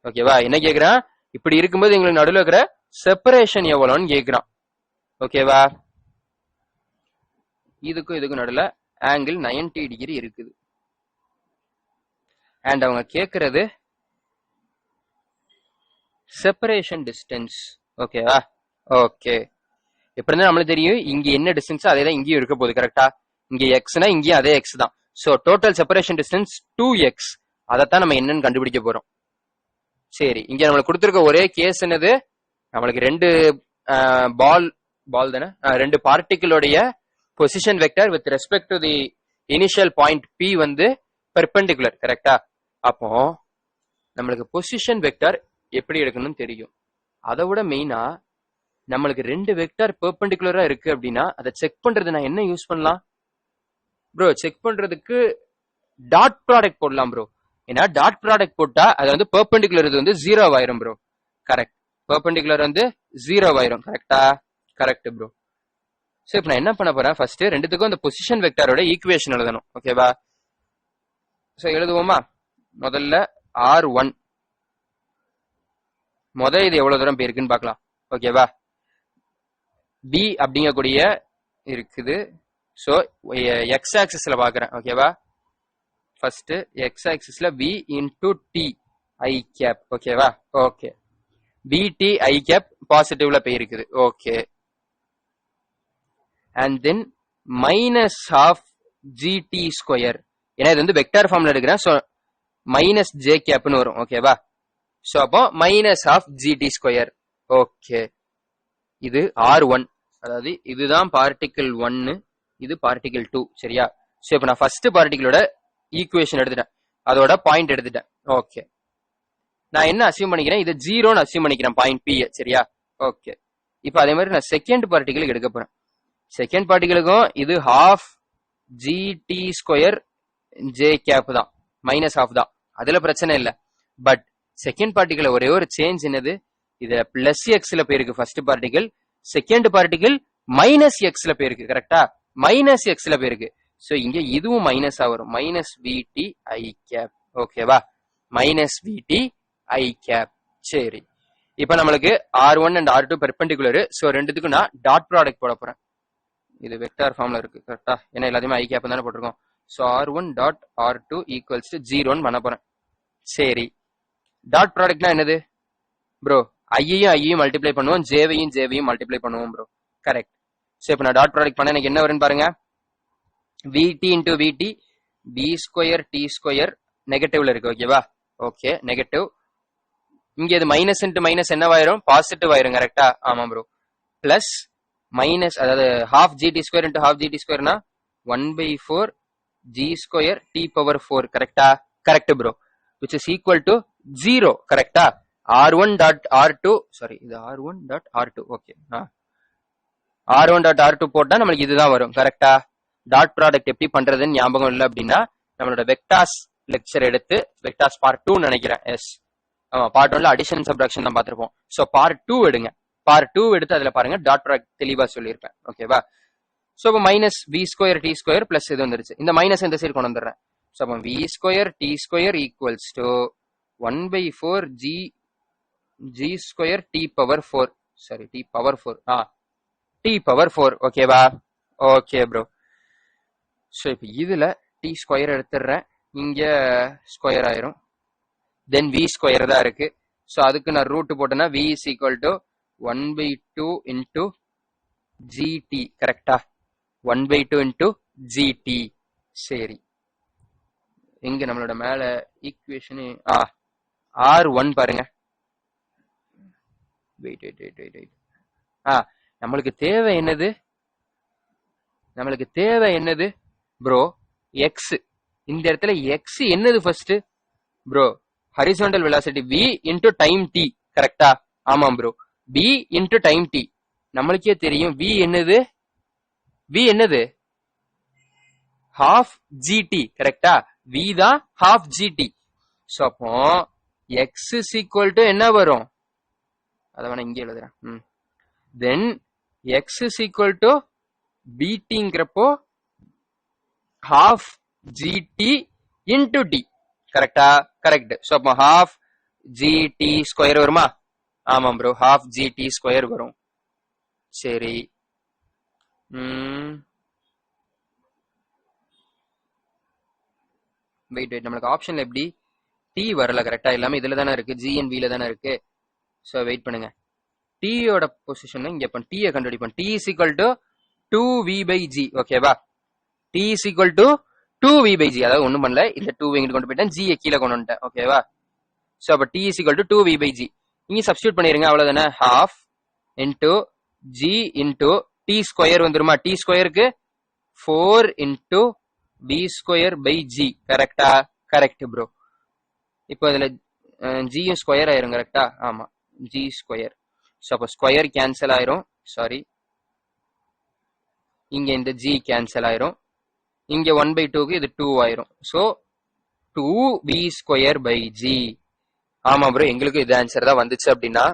ஓகேவா? என்ன கேக்குறான்? இப்படி இருக்கும்போது எங்களுக்கு நடுவுல இருக்கிற செப்பரேஷன் எவ்வளோன்னு கேக்குறான். ஓகேவா? இதுக்கும் நடுவுல ஆங்கிள் 90 டிகிரி இருக்குது. அண்ட் அவங்க கேக்குறது செப்பரேஷன் டிஸ்டன்ஸ். ஓகேவா? ஓகே. எப்படி இருந்தா நம்மளுக்கு தெரியும் இங்க என்ன டிஸ்டன்ஸ் அதே தான் இங்கேயும் இருக்க போகுது. கரெக்டா? இங்க எக்ஸ்னா இங்கேயும் அதே எக்ஸ் தான். So total separation distance 2x. அதைத்தான் நம்ம என்னன்னு கண்டுபிடிக்க போறோம். சரி, இங்க நம்மளுக்கு கொடுத்திருக்க ஒரே கேஸ் என்னது? நம்மளுக்கு ரெண்டு பால் தானே, ரெண்டு பார்ட்டிகிளோடைய position vector with respect to the initial point P வந்து பெர்பெண்டிகுலர். கரெக்டா? அப்போ நம்மளுக்கு பொசிஷன் வெக்டர் எப்படி எடுக்கணும்னு தெரியும். அதை விட மெயினா நம்மளுக்கு ரெண்டு வெக்டர் பெர்பெண்டிகுலரா இருக்கு அப்படின்னா அதை செக் பண்றது நான் என்ன யூஸ் பண்ணலாம் ப்ரோ? செக் பண்றதுக்கு டாட் ப்ராடக்ட் போடலாம் ப்ரோ. ஏன்னா டாட் ப்ராடக்ட் போட்டா அது வந்து பெர்பெண்டிகுலர் இது வந்து 0 ஆயிரும் ப்ரோ. கரெக்ட், பெர்பெண்டிகுலர் வந்து 0 ஆயிரும். கரெக்டா? Correct bro. சோ இப்போ நான் என்ன பண்ண போறேன், ஃபர்ஸ்ட் ரெண்டுத்துக்கும் அந்த பொசிஷன் வெக்டரோட ஈக்குவேஷன் எழுதணும். ஓகேவா? சோ எழுதுவோமா? முதல்ல R1 இது எவ்வளவு தூரம் போயிருக்குன்னு பார்க்கலாம். ஓகேவா? B அப்படிங்கக்கூடிய இருக்குது. சோ எக்ஸ் ஆக்சிஸ்ல பாக்குறேன். ஓகேவா? ஃபர்ஸ்ட் எக்ஸ் ஆக்சிஸ்ல B into T I cap. ஓகேவா? ஓகே. BT I கேப் பாசிட்டிவ்ல போயிருக்குது. Okay. And then minus of GT square. ஏன்னா இது வந்து வெக்டார் ஃபார்ம்ல எடுக்கிறேன். சோ மைனஸ் J கேப்னு வரும். ஓகேவா? சோ அப்போ minus of GT square. Okay. இது R1, அதாவது இதுதான் பார்ட்டிகிள் 1, இது பார்ட்டிகிள் 2. சரியா? சோ இப்போ நான் ஃபர்ஸ்ட் பார்ட்டிகிளோட ஈக்குவேஷன் எடுத்துட்டேன், அதோட பாயிண்ட் எடுத்துட்டேன். ஓகே. நான் என்ன அசியூம் பண்ணிக்கிறேன், இது 0ன்னு அசியூம் பண்ணிக்கிறேன் பாயிண்ட் P. சரியா? ஓகே. இப்போ அதே மாதிரி நான் செகண்ட் பார்ட்டிகிளுக்கு எடுக்க போறேன். செகண்ட் பார்ட்டிகிளுக்கும் இது half GT square J cap தான், மைனஸ் ஆஃப் தான். அதுல பிரச்சனை இல்லை. பட் செகண்ட் பார்ட்டிகிள் ஒரே ஒரு சேஞ்ச் என்னது, இது பிளஸ் எக்ஸ்ல போயிருக்கு first particle, second particle minus எக்ஸ்ல போயிருக்கு. கரெக்டா? மைனஸ் எக்ஸ்ல போயிருக்கு. சோ இங்க இதுவும் மைனஸா வரும், மைனஸ் VT I கேப். ஓகேவா? Minus VT I cap. சரி, இப்ப நம்மளுக்கு R1 and R2 perpendicular. So ரெண்டுத்துக்கும் நான் டாட் ப்ராடக்ட் போட போறேன். இது வெக்டார் ஃபார்ம்ல இருக்கு. கரெக்டா? ஏன்னா எல்லாத்தையுமே I கேப் தானே போட்டிருக்கோம். So R1 dot R2 equals to 0ன்னு பண்ண போறேன். சரி, டாட் ப்ராடக்ட்னா என்னது ப்ரோ? ஐயையும் மல்டிப்ளை பண்ணுவோம், ஜேவையும் மல்டிப்ளை பண்ணுவோம் ப்ரோ. கரெக்ட். சோ இப்போ நான் டாட் ப்ராடக்ட் பண்ண எனக்கு என்ன வரும்னு பாருங்க. VT into VT B square T square நெகட்டிவ்ல இருக்கு. ஓகேவா? Okay, negative. இங்க இது மைனஸ் இன்டு மைனஸ் என்னவாயிரும், பாசிட்டிவ் ஆயிரும். கரெக்டா? ஆமா ப்ரோ. பிளஸ் மைனஸ், அதாவது half GT square into half GT ஸ்கொயர்னா 1/4 G ஸ்கொயர் T பவர் 4. கரெக்டா? Correct bro. which is equal to 0. கரெக்டா? R1 dot R2, சாரி இது R1 dot R2. Okay. R1 dot R2 போட்டா நம்மளுக்கு இதுதான் வரும். கரெக்டா? டாட் ப்ராடக்ட் எப்படி பண்றதுன்னு ஞாபகம் இல்லை அப்படின்னா நம்மளோட வெக்டார்ஸ் லெக்சர் எடுத்து, வெக்டார்ஸ் பார்ட் 2 நினைக்கிறேன். எஸ், ஆமா, பார்ட் 1ல அடிஷன் சப்ட்ராக்ஷன் தான் பார்த்திருப்போம். சோ பார்ட் 2 எடுங்க. பார்ட் 2 எடுத்து அதுல பாருங்க, டாட் ப்ராடக்ட் தெளிவா சொல்லியிருப்பேன். ஓகேவா? சோ இப்போ minus V square T square plus இது வந்துருச்சு. இந்த மைனஸ் இந்த சைடு கொண்டு வந்துடுறேன். So, V square T square equals to 1/4 G square T power 4. Sorry, T power 4. T power 4. ஓகேவா? Okay bro. ஸோ இப்போ இதுல T ஸ்கொயர் எடுத்துடுறேன், இங்க ஸ்கொயர் ஆயிரும். தென் V ஸ்கொயர் தான் இருக்கு. ஸோ அதுக்கு நான் ரூட் போட்டேன்னா V is equal to 1/2 into GT. கரெக்டா? 1/2 into GT. சரி, இங்க நம்மளோட மேல ஈக்குவேஷன் R1 பாருங்க. வெயிட். நம்மளுக்கு தேவை என்னது, ப்ரோ? எக்ஸ். இந்த இடத்துல எக்ஸ் என்னது first bro? Horizontal velocity V into time T. கரெக்டா? ஆமாம் bro. V into time T. நம்மளுக்கே தெரியும் V என்னது, half GT. கரெக்டா? V தான் half GT. சோ அப்போ x is equal to என்ன வரும், அத வேணா இங்கே எழுதுறேன். தென் x is equal to பிடிங்கிறப்போ half gt into t. கரெக்டா? கரெக்ட். சோ அப்போ half gt ஸ்கொயர் வருமா? ஆமாம் ப்ரோ, half gt ஸ்கொயர் வரும். சரி, வெயிட் நம்மளுக்கு ஆப்ஷன்ல எப்படி டி வரல? கரெக்டா? எல்லாமே இதுல தானே இருக்கு, ஜி அண்ட் வில தானே இருக்கு. சோ வெயிட் பண்ணுங்க, டீயோட பொசிஷன் இங்க டீயை கண்டுபிடிப்போம். T is equal to 2v/g. ஓகேவா? T is equal to 2v/g. அதாவது ஒண்ணும் பண்ணல, இந்த 2 இங்கிட்டு கொண்டு போயிட்டேன், ஜி கீழே கொண்டு வந்துட்டேன். ஓகேவா? சோ அப்ப D is equal to 2v/g. இங்க சப்ஸ்டியூட் பண்ணிருங்க, அவ்வளவுதானே. half into g into t square வந்துருமா? டி ஸ்கொயருக்கு 4 into b square by g. கரெக்டா? Correct bro. இப்போ இதுல g ஸ்கொயர் ஆயிரும். கரெக்டா? ஆமா, g ஸ்கொயர். சோ அப்ப ஸ்கொயர் கேன்சல் ஆயிரும். சாரி, இங்க இந்த g கேன்சல் ஆயிரும். இங்க 1/2க்கு இது 2 ஆயிரும். So 2b square by g. ஆமா ப்ரோ, எங்களுக்கு இது ஆன்சர் தான் வந்துச்சு அப்படின்னா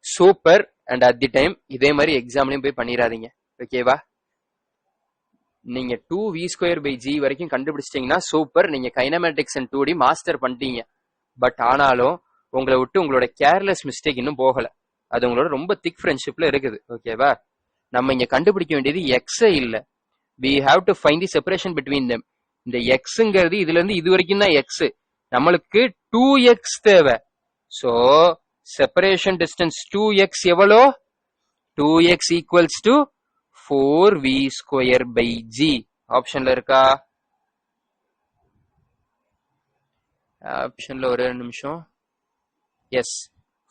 super. And at the time இதே மாதிரி எக்ஸாம்லயும் போய் பண்ணிடாதீங்க. ஓகேவா? நீங்க 2v ஸ்கொயர் பை g வரைக்கும் கண்டுபிடிச்சிட்டீங்கன்னா சூப்பர், நீங்க கைனமேட்டிக்ஸ் அண்ட் 2D மாஸ்டர் பண்ணிட்டீங்க. பட் ஆனாலும் உங்களை விட்டு உங்களோட கேர்லெஸ் மிஸ்டேக் இன்னும் போகல. அது உங்களோட ரொம்ப திக் ஃப்ரெண்ட்ஷிப்ல இருக்குது. ஓகேவா? நம்ம இங்க கண்டுபிடிக்க வேண்டியது எக்ஸே இல்ல, we have to find the separation between them. இந்த எக்ஸ்ங்கிறது இதுல இருந்து இது வரைக்கும் தான் எக்ஸ், நம்மளுக்கு 2x தேவை. சோ செப்பரேஷன் டிஸ்டன்ஸ் 2x எவ்வளோ? 2x equals to 4v square by g. ஆப்ஷன்ல இருக்கா? ஆப்ஷன்ல ஒரு நிமிஷம். Yes,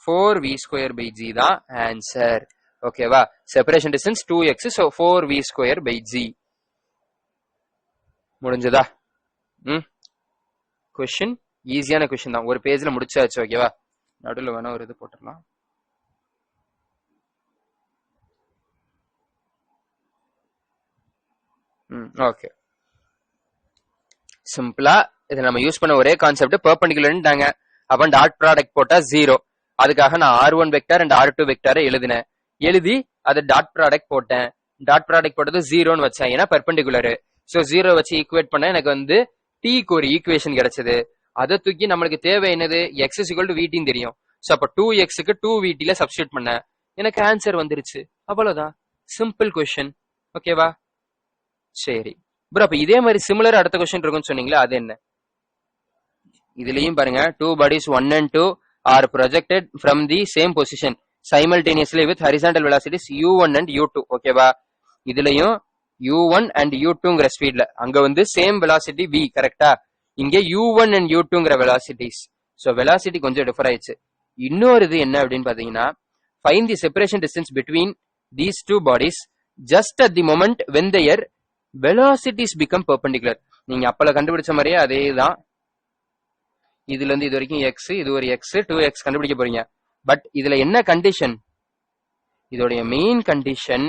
4v square by g தான் ஆன்சர். ஓகேவா? Separation distance 2x, so 4v square by g. முடிஞ்சதா? கொஸ்டின் ஈஸியான கொஸ்டின் தான், ஒரு பேஜ்ல முடிச்சாச்சு. ஓகேவா? நடுவில் வேணா ஒரு இது போட்டுடலாம். ஓகே, சிம்பிளா இதை நம்ம யூஸ் பண்ண ஒரே கான்செப்ட் பெர்பெண்டிகுலர்ன்றாங்க. அப்ப டாட் ப்ராடக்ட் போட்டா 0. அதுக்காக நான் r1 வெக்டார் அண்ட் r2 வெக்டாரை எழுதினேன். எழுதி அதை டாட் ப்ராடக்ட் போட்டேன். டாட் ப்ராடக்ட் போட்டது 0ன்னு வச்சேன், ஏன்னா பெர்பெண்டிகுலர். சோ 0 வச்சு ஈக்குவேட் பண்ண எனக்கு வந்து டீக்கு ஒரு ஈக்குவேஷன் கிடைச்சது. அதை தூக்கி நம்மளுக்கு தேவை என்னது? x is equal to vt தெரியும். சோ அப்ப 2xக்கு 2vt ல சப்ஸ்டியூட் பண்ண எனக்கு ஆன்சர் வந்துருச்சு. அவ்வளவுதான், சிம்பிள் கொஸ்டின். ஓகேவா? சரி ப்ரோ, அப்ப இதே மாதிரி சிமிலர் அடுத்த கொஸ்டின் இருக்கும்னு சொன்னீங்களா, அது என்ன? இதுலயும் பாருங்க, 2 bodies 1 and 2 are projected from the same position simultaneously with horizontal velocities u1 and u2. ஓகேவா? இதுலயும் u1 and u2ங்கிற ஸ்பீட்ல அங்க வந்து சேம் வெலாசிட்டி v. கரெக்டா? இங்க u1 and u2ங்கிற வெலாசிட்டிஸ். சோ வெலாசிட்டி கொஞ்சம் டிஃபர் ஆயிடுச்சு. இன்னொரு இது என்ன அப்படின்னு பாத்தீங்கன்னா, find the separation distance between these two bodies just at the moment when their velocities become perpendicular. நீங்க அப்பல கண்டுபிடிச்ச மாதிரியே அதே தான். இதுல இருந்து இது வரைக்கும் x, இது ஒரு x, 2x கண்டுபிடிக்க போறீங்க. பட் இதுல என்ன கண்டிஷன்? இதோடைய மெயின் கண்டிஷன்,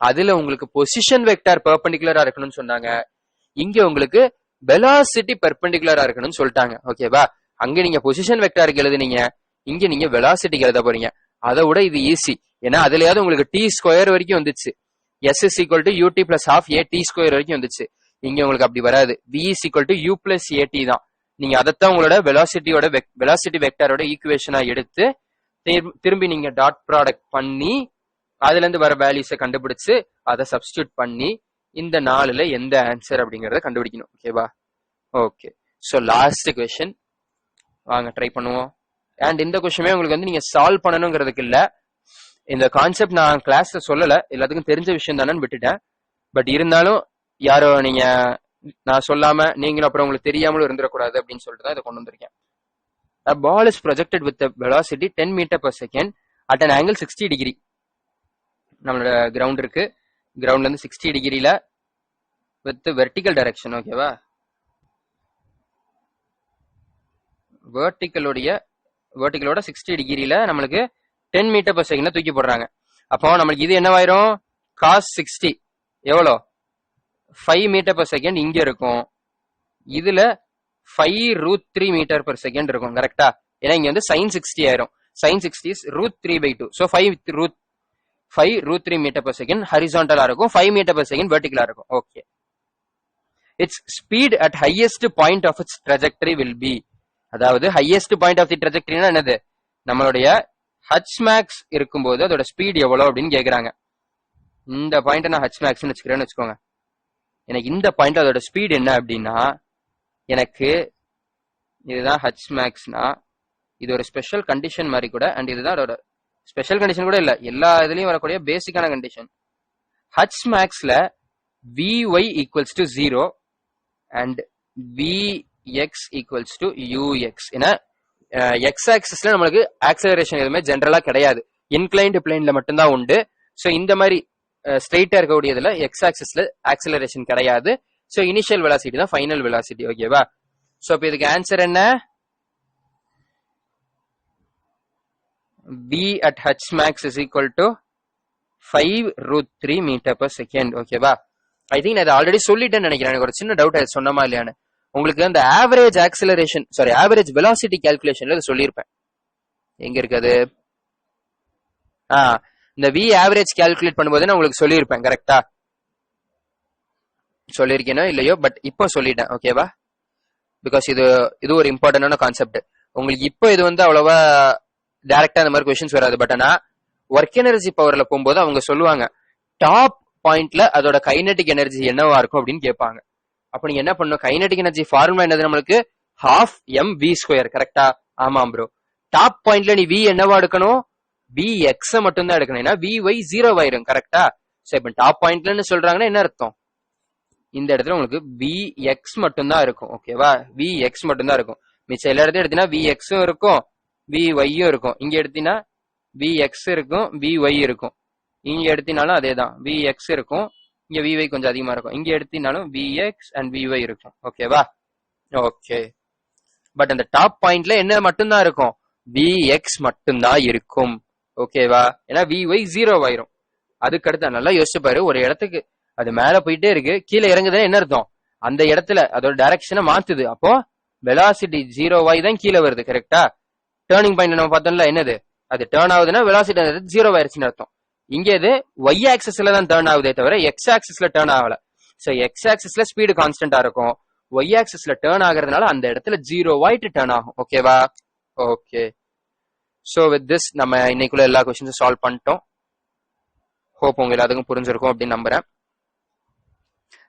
அதுல உங்களுக்கு பொசிஷன் வெக்டார் பெர்பெண்டிகுலரா இருக்கணும்னு சொன்னாங்க. இங்க உங்களுக்கு வெலாசிட்டி பெர்பெண்டிகுலரா இருக்கணும்னு சொல்லிட்டாங்க. ஓகேவா? அங்க நீங்க பொசிஷன் வெக்டாருக்கு எழுதுனீங்க, இங்க நீங்க வெலாசிட்டிக்கு எழுத போறீங்க. அதை விட இது ஈஸி, ஏன்னா அதுலயாவது உங்களுக்கு டி ஸ்கொயர் வரைக்கும் வந்துச்சு. s is equal to ut plus half a t square வரைக்கும் வந்துச்சு. இங்க உங்களுக்கு அப்படி வராது. v is equal to u plus at தான். நீங்க அதைத்தான் உங்களோட வெலாசிட்டி வெக்டாரோட ஈக்குவேஷனா எடுத்து திரும்பி நீங்க டாட் ப்ராடக்ட் பண்ணி அதுல இருந்து வர வேல்யூஸை கண்டுபிடிச்சு அதை சப்ஸ்டியூட் பண்ணி இந்த 4ல எந்த ஆன்சர் அப்படிங்கறத கண்டுபிடிக்கணும். ஓகேவா? ஓகே, சோ லாஸ்ட் கொஸ்டின் வாங்க ட்ரை பண்ணுவோம். அண்ட் இந்த கொஸ்டினே உங்களுக்கு வந்து நீங்க சால்வ் பண்ணணுங்கிறதுக்கு இல்ல, இந்த கான்செப்ட் நான் கிளாஸ்ல சொல்லல, எல்லாத்துக்கும் தெரிஞ்ச விஷயம் தானேன்னு விட்டுட்டேன். பட் இருந்தாலும் யாரோ நீங்க நான் சொல்லாம நீங்களும் அப்புறம் உங்களுக்கு தெரியாமலும் இருந்துடக்கூடாது அப்படின்னு சொல்லிட்டு தான் இதை கொண்டு வந்திருக்கேன். A ball is projected with a velocity 10 meter per second at an angle 60 degree. நம்மளோட கிரவுண்ட் இருக்கு, கிரவுண்ட்ல இருந்து 60 டிகிரில வித் வெர்டிகல் டைரக்ஷன். ஓகேவா? வெர்டிகலோட 60 டிகிரில நம்மளுக்கு 10 மீட்டர் per செகண்ட்ல தூக்கி போடுறாங்க. அப்போ நம்மளுக்கு இது என்னவாயிரும்? cos 60 எவ்வளோ? 5 மீட்டர் per செகண்ட் இங்க இருக்கும். இதுல 5√3 மீட்டர் per செகண்ட் இருக்கும். கரெக்டா? ஏன்னா இங்க வந்து sin 60 ஆயிரும். sin 60 is √3/2. So 5√3 metre per second ஹரிசாண்டலா இருக்கும், 5 மீட்டர் per செகண்ட் வெர்டிகலா இருக்கும். Okay, its speed at highest point of its trajectory will be. அதாவது ஹையஸ்ட் பாயிண்ட் ஆஃப் தி ட்ரெஜெக்டரினா என்னது, நம்மளுடைய ஹச் மேக்ஸ் இருக்கும்போது அதோட ஸ்பீட் எவ்வளவு அப்படின்னு கேக்குறாங்க. இந்த பாயிண்ட் நான் ஹச் மேக்ஸ் வச்சுக்கிறேன்னு வச்சுக்கோங்க. எனக்கு இந்த பாயிண்ட் அதோட ஸ்பீட் என்ன அப்படின்னா, எனக்கு இதுதான் ஹச் மேக்ஸ்னா இது ஒரு ஸ்பெஷல் கண்டிஷன் மாதிரி கூட, அண்ட் இதுதான் அதோட ஸ்பெஷல் கண்டிஷன் கூட இல்ல, எல்லா இதுலயும் வரக்கூடிய பேசிக்கான கண்டிஷன். ஹச் மேக்ஸ்ல Vy equals to 0 and Vx equals to Ux. ஏன்னா எக்ஸ் ஆக்சிஸ்ல நம்மளுக்கு ஆக்சலரேஷன் எதுவுமே ஜென்ரலா கிடையாது, இன்க்ளைன்டு பிளேன்ல மட்டும்தான் உண்டு. ஸோ இந்த மாதிரி ஸ்ட்ரெயிட்டா இருக்கக்கூடியதுல எக்ஸ் ஆக்சிஸ்ல ஆக்சலரேஷன் கிடையாது. ஸோ இனிஷியல் வெலாசிட்டி தான் ஃபைனல் வெலாசிட்டி. ஓகேவா? ஸோ இப்போ இதுக்கு ஆன்சர் என்ன, v at h max is equal to 5√3 metre per second. ஓகேவா? ஐ திங்க் நான் ஆல்ரெடி சொல்லிட்டேன்னு நினைக்கிறேன், எனக்கு ஒரு சின்ன டவுட் அது சொன்னமா இல்லையான்னு. உங்களுக்கு அந்த ஆவரேஜ் ஆக்சிலரேஷன் ஆவரேஜ் வெலாசிட்டி கால்குலேஷன்ல சொல்லியிருப்பேன். எங்க இருக்குது, இந்த v ஆவரேஜ் கால்குலேட் பண்ணும்போது நான் உங்களுக்கு சொல்லியிருப்பேன். கரெக்டா சொல்லியிருக்கேனோ இல்லையோ, பட் இப்போ சொல்லிட்டேன். ஓகேவா? பிகாஸ் இது ஒரு இம்பார்ட்டன்டான கான்செப்ட். உங்களுக்கு இப்போ இது அவ்வளவா டைரக்டா அந்த மாதிரி கொஸ்டின்ஸ் வராது. பட் ஆனா ஒர்க் எனர்ஜி பவர்ல போகும்போது அவங்க சொல்லுவாங்க டாப் பாயிண்ட்ல அதோட கைனெட்டிக் எனர்ஜி என்னவா இருக்கும் அப்படின்னு கேட்பாங்க. அப்ப நீங்க என்ன பண்ணணும், கைனெட்டிக் எனர்ஜி ஃபார்முலா என்னது நம்மளுக்கு, ½ mv². கரெக்டா? ஆமாம் ப்ரோ. டாப் பாயிண்ட்ல நீ v என்னவா எடுக்கணும், vx மட்டும் தான் எடுக்கணும். ஏன்னா vy 0 ஆயிரும். கரெக்டா? சோ இப்ப டாப் பாயிண்ட்லன்னு சொல்றாங்கன்னா என்ன அர்த்தம், இந்த இடத்துல உங்களுக்கு vx மட்டும் தான் இருக்கும். ஓகேவா? vx மட்டும் தான் இருக்கும். மிச்சம் எல்லா இடத்தையும் எடுத்தீங்கன்னா vx இருக்கும், vy இருக்கும். இங்க எடுத்தீங்கன்னா vx இருக்கும், vy இருக்கும். இங்க எடுத்தினாலும் அதே தான், vx இருக்கும், இங்க vy கொஞ்சம் அதிகமா இருக்கும். இங்க எடுத்தினாலும் vx and vy இருக்கும். ஓகேவா? ஓகே. பட் அந்த டாப் பாயிண்ட்ல என்ன மட்டும்தான் இருக்கும், vx மட்டும்தான் இருக்கும். ஓகேவா? ஏன்னா vy 0 ஆயிரும். அதுக்கு அடுத்து நல்லா யோசிச்சு பாரு, ஒரு இடத்துக்கு அது மேல போயிட்டே இருக்கு, கீழே இறங்குதுன்னா என்ன அர்த்தம், அந்த இடத்துல அதோட டைரக்ஷனை மாத்துது. அப்போ வெலாசிட்டி 0 ஆகி தான் கீழே வருது. கரெக்டா? டேர்னிங் பாயிண்ட் நம்ம பார்த்தோம்ல, என்னது அது டேர்ன் ஆகுதுன்னா வெலாசிட்டி 0 ஆயிருச்சுன்னு அர்த்தம். இங்க இது y ஆக்சிஸ்ல தான் டேர்ன் ஆகுதே தவிர எக்ஸ் ஆக்சிஸ்ல டேர்ன் ஆகல. சோ எக்ஸ் ஆக்சிஸ்ல ஸ்பீடு கான்ஸ்டன்டா இருக்கும், y ஆக்சிஸ்ல டேர்ன் ஆகுறதுனால அந்த இடத்துல 0 ஆயிட்டு டேர்ன் ஆகும். ஓகேவா? ஓகே. சோ வித் திஸ் நம்ம இன்னைக்குள்ள எல்லா क्वेश्चंस சால்வ் பண்ணிட்டோம். ஹோப் உங்க எல்லாத்துக்கும் புரிஞ்சிருக்கும் அப்படின்னு நம்புறேன்.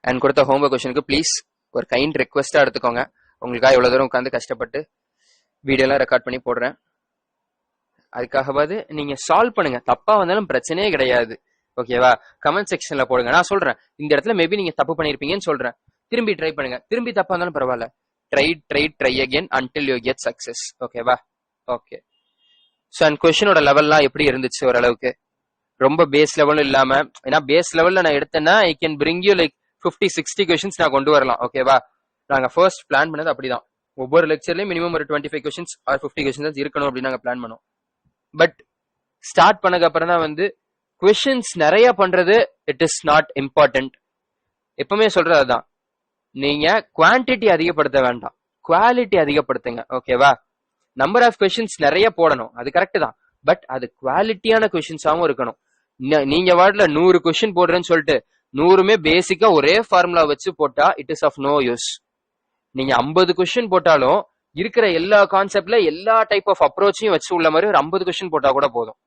அண்ட் கொடுத்த ஹோம்வொர்க் क्वेश्चनக்கு ப்ளீஸ் ஒரு கைண்ட் ரெக்வெஸ்டா எடுத்துக்கோங்க. உங்களுக்காக எவ்வளவு தூரம் உட்காந்து கஷ்டப்பட்டு வீடியோலாம் ரெக்கார்ட் பண்ணி போடுறேன், அதுக்காகவாது நீங்க சால்வ் பண்ணுங்க. தப்பா வந்தாலும் பிரச்சனையே கிடையாது. ஓகேவா? கமெண்ட் செக்ஷன்ல போடுங்க. நான் சொல்றேன் இந்த இடத்துல மேபி நீங்க தப்பு பண்ணிருப்பீங்கன்னு சொல்றேன், திரும்பி ட்ரை பண்ணுங்க. திரும்பி தப்பா இருந்தாலும் பரவாயில்ல, try again until you get success. ஓகேவா? ஓகே. ஸோ அண்ட் கொஸ்டினோட லெவல்லாம் எப்படி இருந்துச்சு, ஓரளவுக்கு ரொம்ப பேஸ் லெவலும் இல்லாம, ஏன்னா பேஸ் லெவல்ல நான் எடுத்தேன்னா I can bring you like 50-60 questions நான் கொண்டு வரலாம். ஓகேவா? நாங்க ஃபர்ஸ்ட் பிளான் பண்ணது அப்படிதான், ஒவ்வொரு லெக்சர்லயும் மினிமம் ஒரு 25 கொஸ்டின்ஸ் ஆர் 50 கொஸ்டின்ஸ் இருக்கணும் அப்படின்னு நாங்க பிளான் பண்ணோம். பட் ஸ்டார்ட் பண்ணதுக்கு அப்புறம் தான் கொஸ்டின்ஸ் நிறைய பண்றது இட் இஸ் நாட் இம்பார்ட்டன்ட். எப்பவுமே சொல்றது அதுதான், நீங்க குவான்டிட்டி அதிகப்படுத்த வேண்டாம், குவாலிட்டி அதிகப்படுத்துங்க. ஓகேவா? நம்பர் ஆஃப் கொஸ்டின்ஸ் நிறைய போடணும், அது கரெக்ட் தான். பட் அது குவாலிட்டியான கொஸ்டின்ஸாவும் இருக்கணும். நீங்க வாட்ல 100 கொஸ்டின் போடுறேன்னு சொல்லிட்டு 100மே பேசிக்கா ஒரே ஃபார்முலா வச்சு போட்டா it is of no use. நீங்க 50 கொஸ்டின் போட்டாலும் இருக்கிற எல்லா கான்செப்ட்ல எல்லா டைப் ஆஃப் அப்ரோச்சையும் வச்சு உள்ள மாதிரி ஒரு 50 கொஸ்டின் போட்டா கூட போதும்.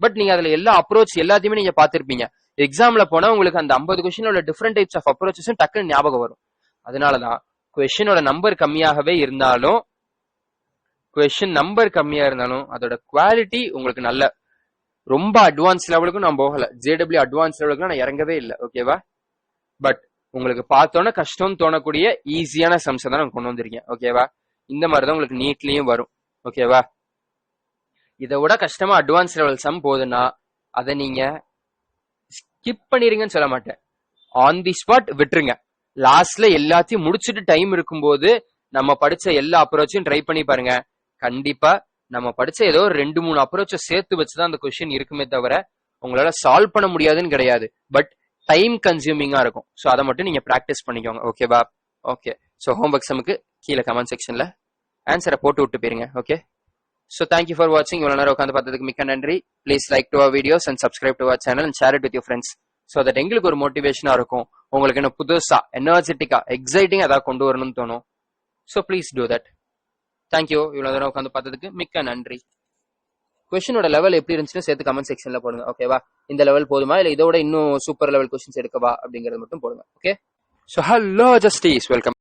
பட் நீங்க அதுல எல்லா அப்ரோச் எல்லாத்தையுமே நீங்க பாத்திருப்பீங்க. எக்ஸாம்ல போனா உங்களுக்கு அந்த 50 கொஸ்டினோட டிஃபரெண்ட் டைப்ஸ் ஆஃப் அப்ரோச்சஸும் டக்குன்னு ஞாபகம் வரும். அதனாலதான் கொஸ்டினோட நம்பர் கம்மியாகவே இருந்தாலும், அதோட குவாலிட்டி உங்களுக்கு நல்ல ரொம்ப அட்வான்ஸ் லெவலுக்கும் நான் போகல, ஜேடபிள்யூ அட்வான்ஸ் லெவலுக்கு நான் இறங்கவே இல்லை. ஓகேவா? பட் உங்களுக்கு பார்த்தோன்னா கஷ்டம் தோணக்கூடிய ஈஸியான சம்ஸ் தான் நான் கொண்டு வந்திருக்கேன். ஓகேவா? இந்த மாதிரிதான் உங்களுக்கு நீட்லயும் வரும். ஓகேவா? இதை விட கஷ்டமா அட்வான்ஸ் லெவல் சம் போகுதுன்னா அதை நீங்க ஸ்கிப் பண்ணிருங்கன்னு சொல்ல மாட்டேன், ஆன் தி ஸ்பாட் விட்டுருங்க. லாஸ்ட்ல எல்லாத்தையும் முடிச்சுட்டு டைம் இருக்கும்போது நம்ம படிச்ச எல்லா அப்ரோச்சையும் ட்ரை பண்ணி பாருங்க. கண்டிப்பா நம்ம படிச்ச ஏதோ 2-3 அப்ரோச்சை சேர்த்து வச்சுதான் அந்த கொஸ்டின் இருக்குமே தவிர உங்களால சால்வ் பண்ண முடியாதுன்னு கிடையாது. பட் டைம் கன்சியூமிங்கா இருக்கும். ஸோ அதை மட்டும் நீங்க ப்ராக்டிஸ் பண்ணிக்கோங்க. ஓகேவா? ஓகே. ஸோ ஹோம்ஒர்க் சமுக்கு கீழே கமெண்ட் செக்ஷன்ல ஆன்சரை போட்டு விட்டு போயிருங்க. ஓகே. ஸோ தேங்க்யூ ஃபார் வாட்சிங். இவ்வளோ நேரம் உட்காந்து பார்த்ததுக்கு மிக்க நன்றி. Please like to our videos and subscribe to our channel and share it with your friends. So that எங்களுக்கு ஒரு மோட்டிவேஷனாக இருக்கும், உங்களுக்கு என்ன புதுசா எனர்ஜெட்டிக்கா எக்ஸைட்டிங் ஏதாவது கொண்டு வரணும்னு தோணும். So please do that. Thank you. இவ்வளோ நேரம் உட்காந்து பார்த்ததுக்கு மிக்க நன்றி. கொஸ்டினோட லெவல் எப்படி இருந்துச்சுன்னு சேர்த்து கமெண்ட் செக்ஷன்ல போடுங்க. ஓகேவா? இந்த லெவல் போதுமா இல்ல இதோட இன்னும் சூப்பர் லெவல் கொஸ்டின்ஸ் எடுக்கவா அப்படிங்கறது மட்டும் போடுங்க. Okay. So hello justice, welcome.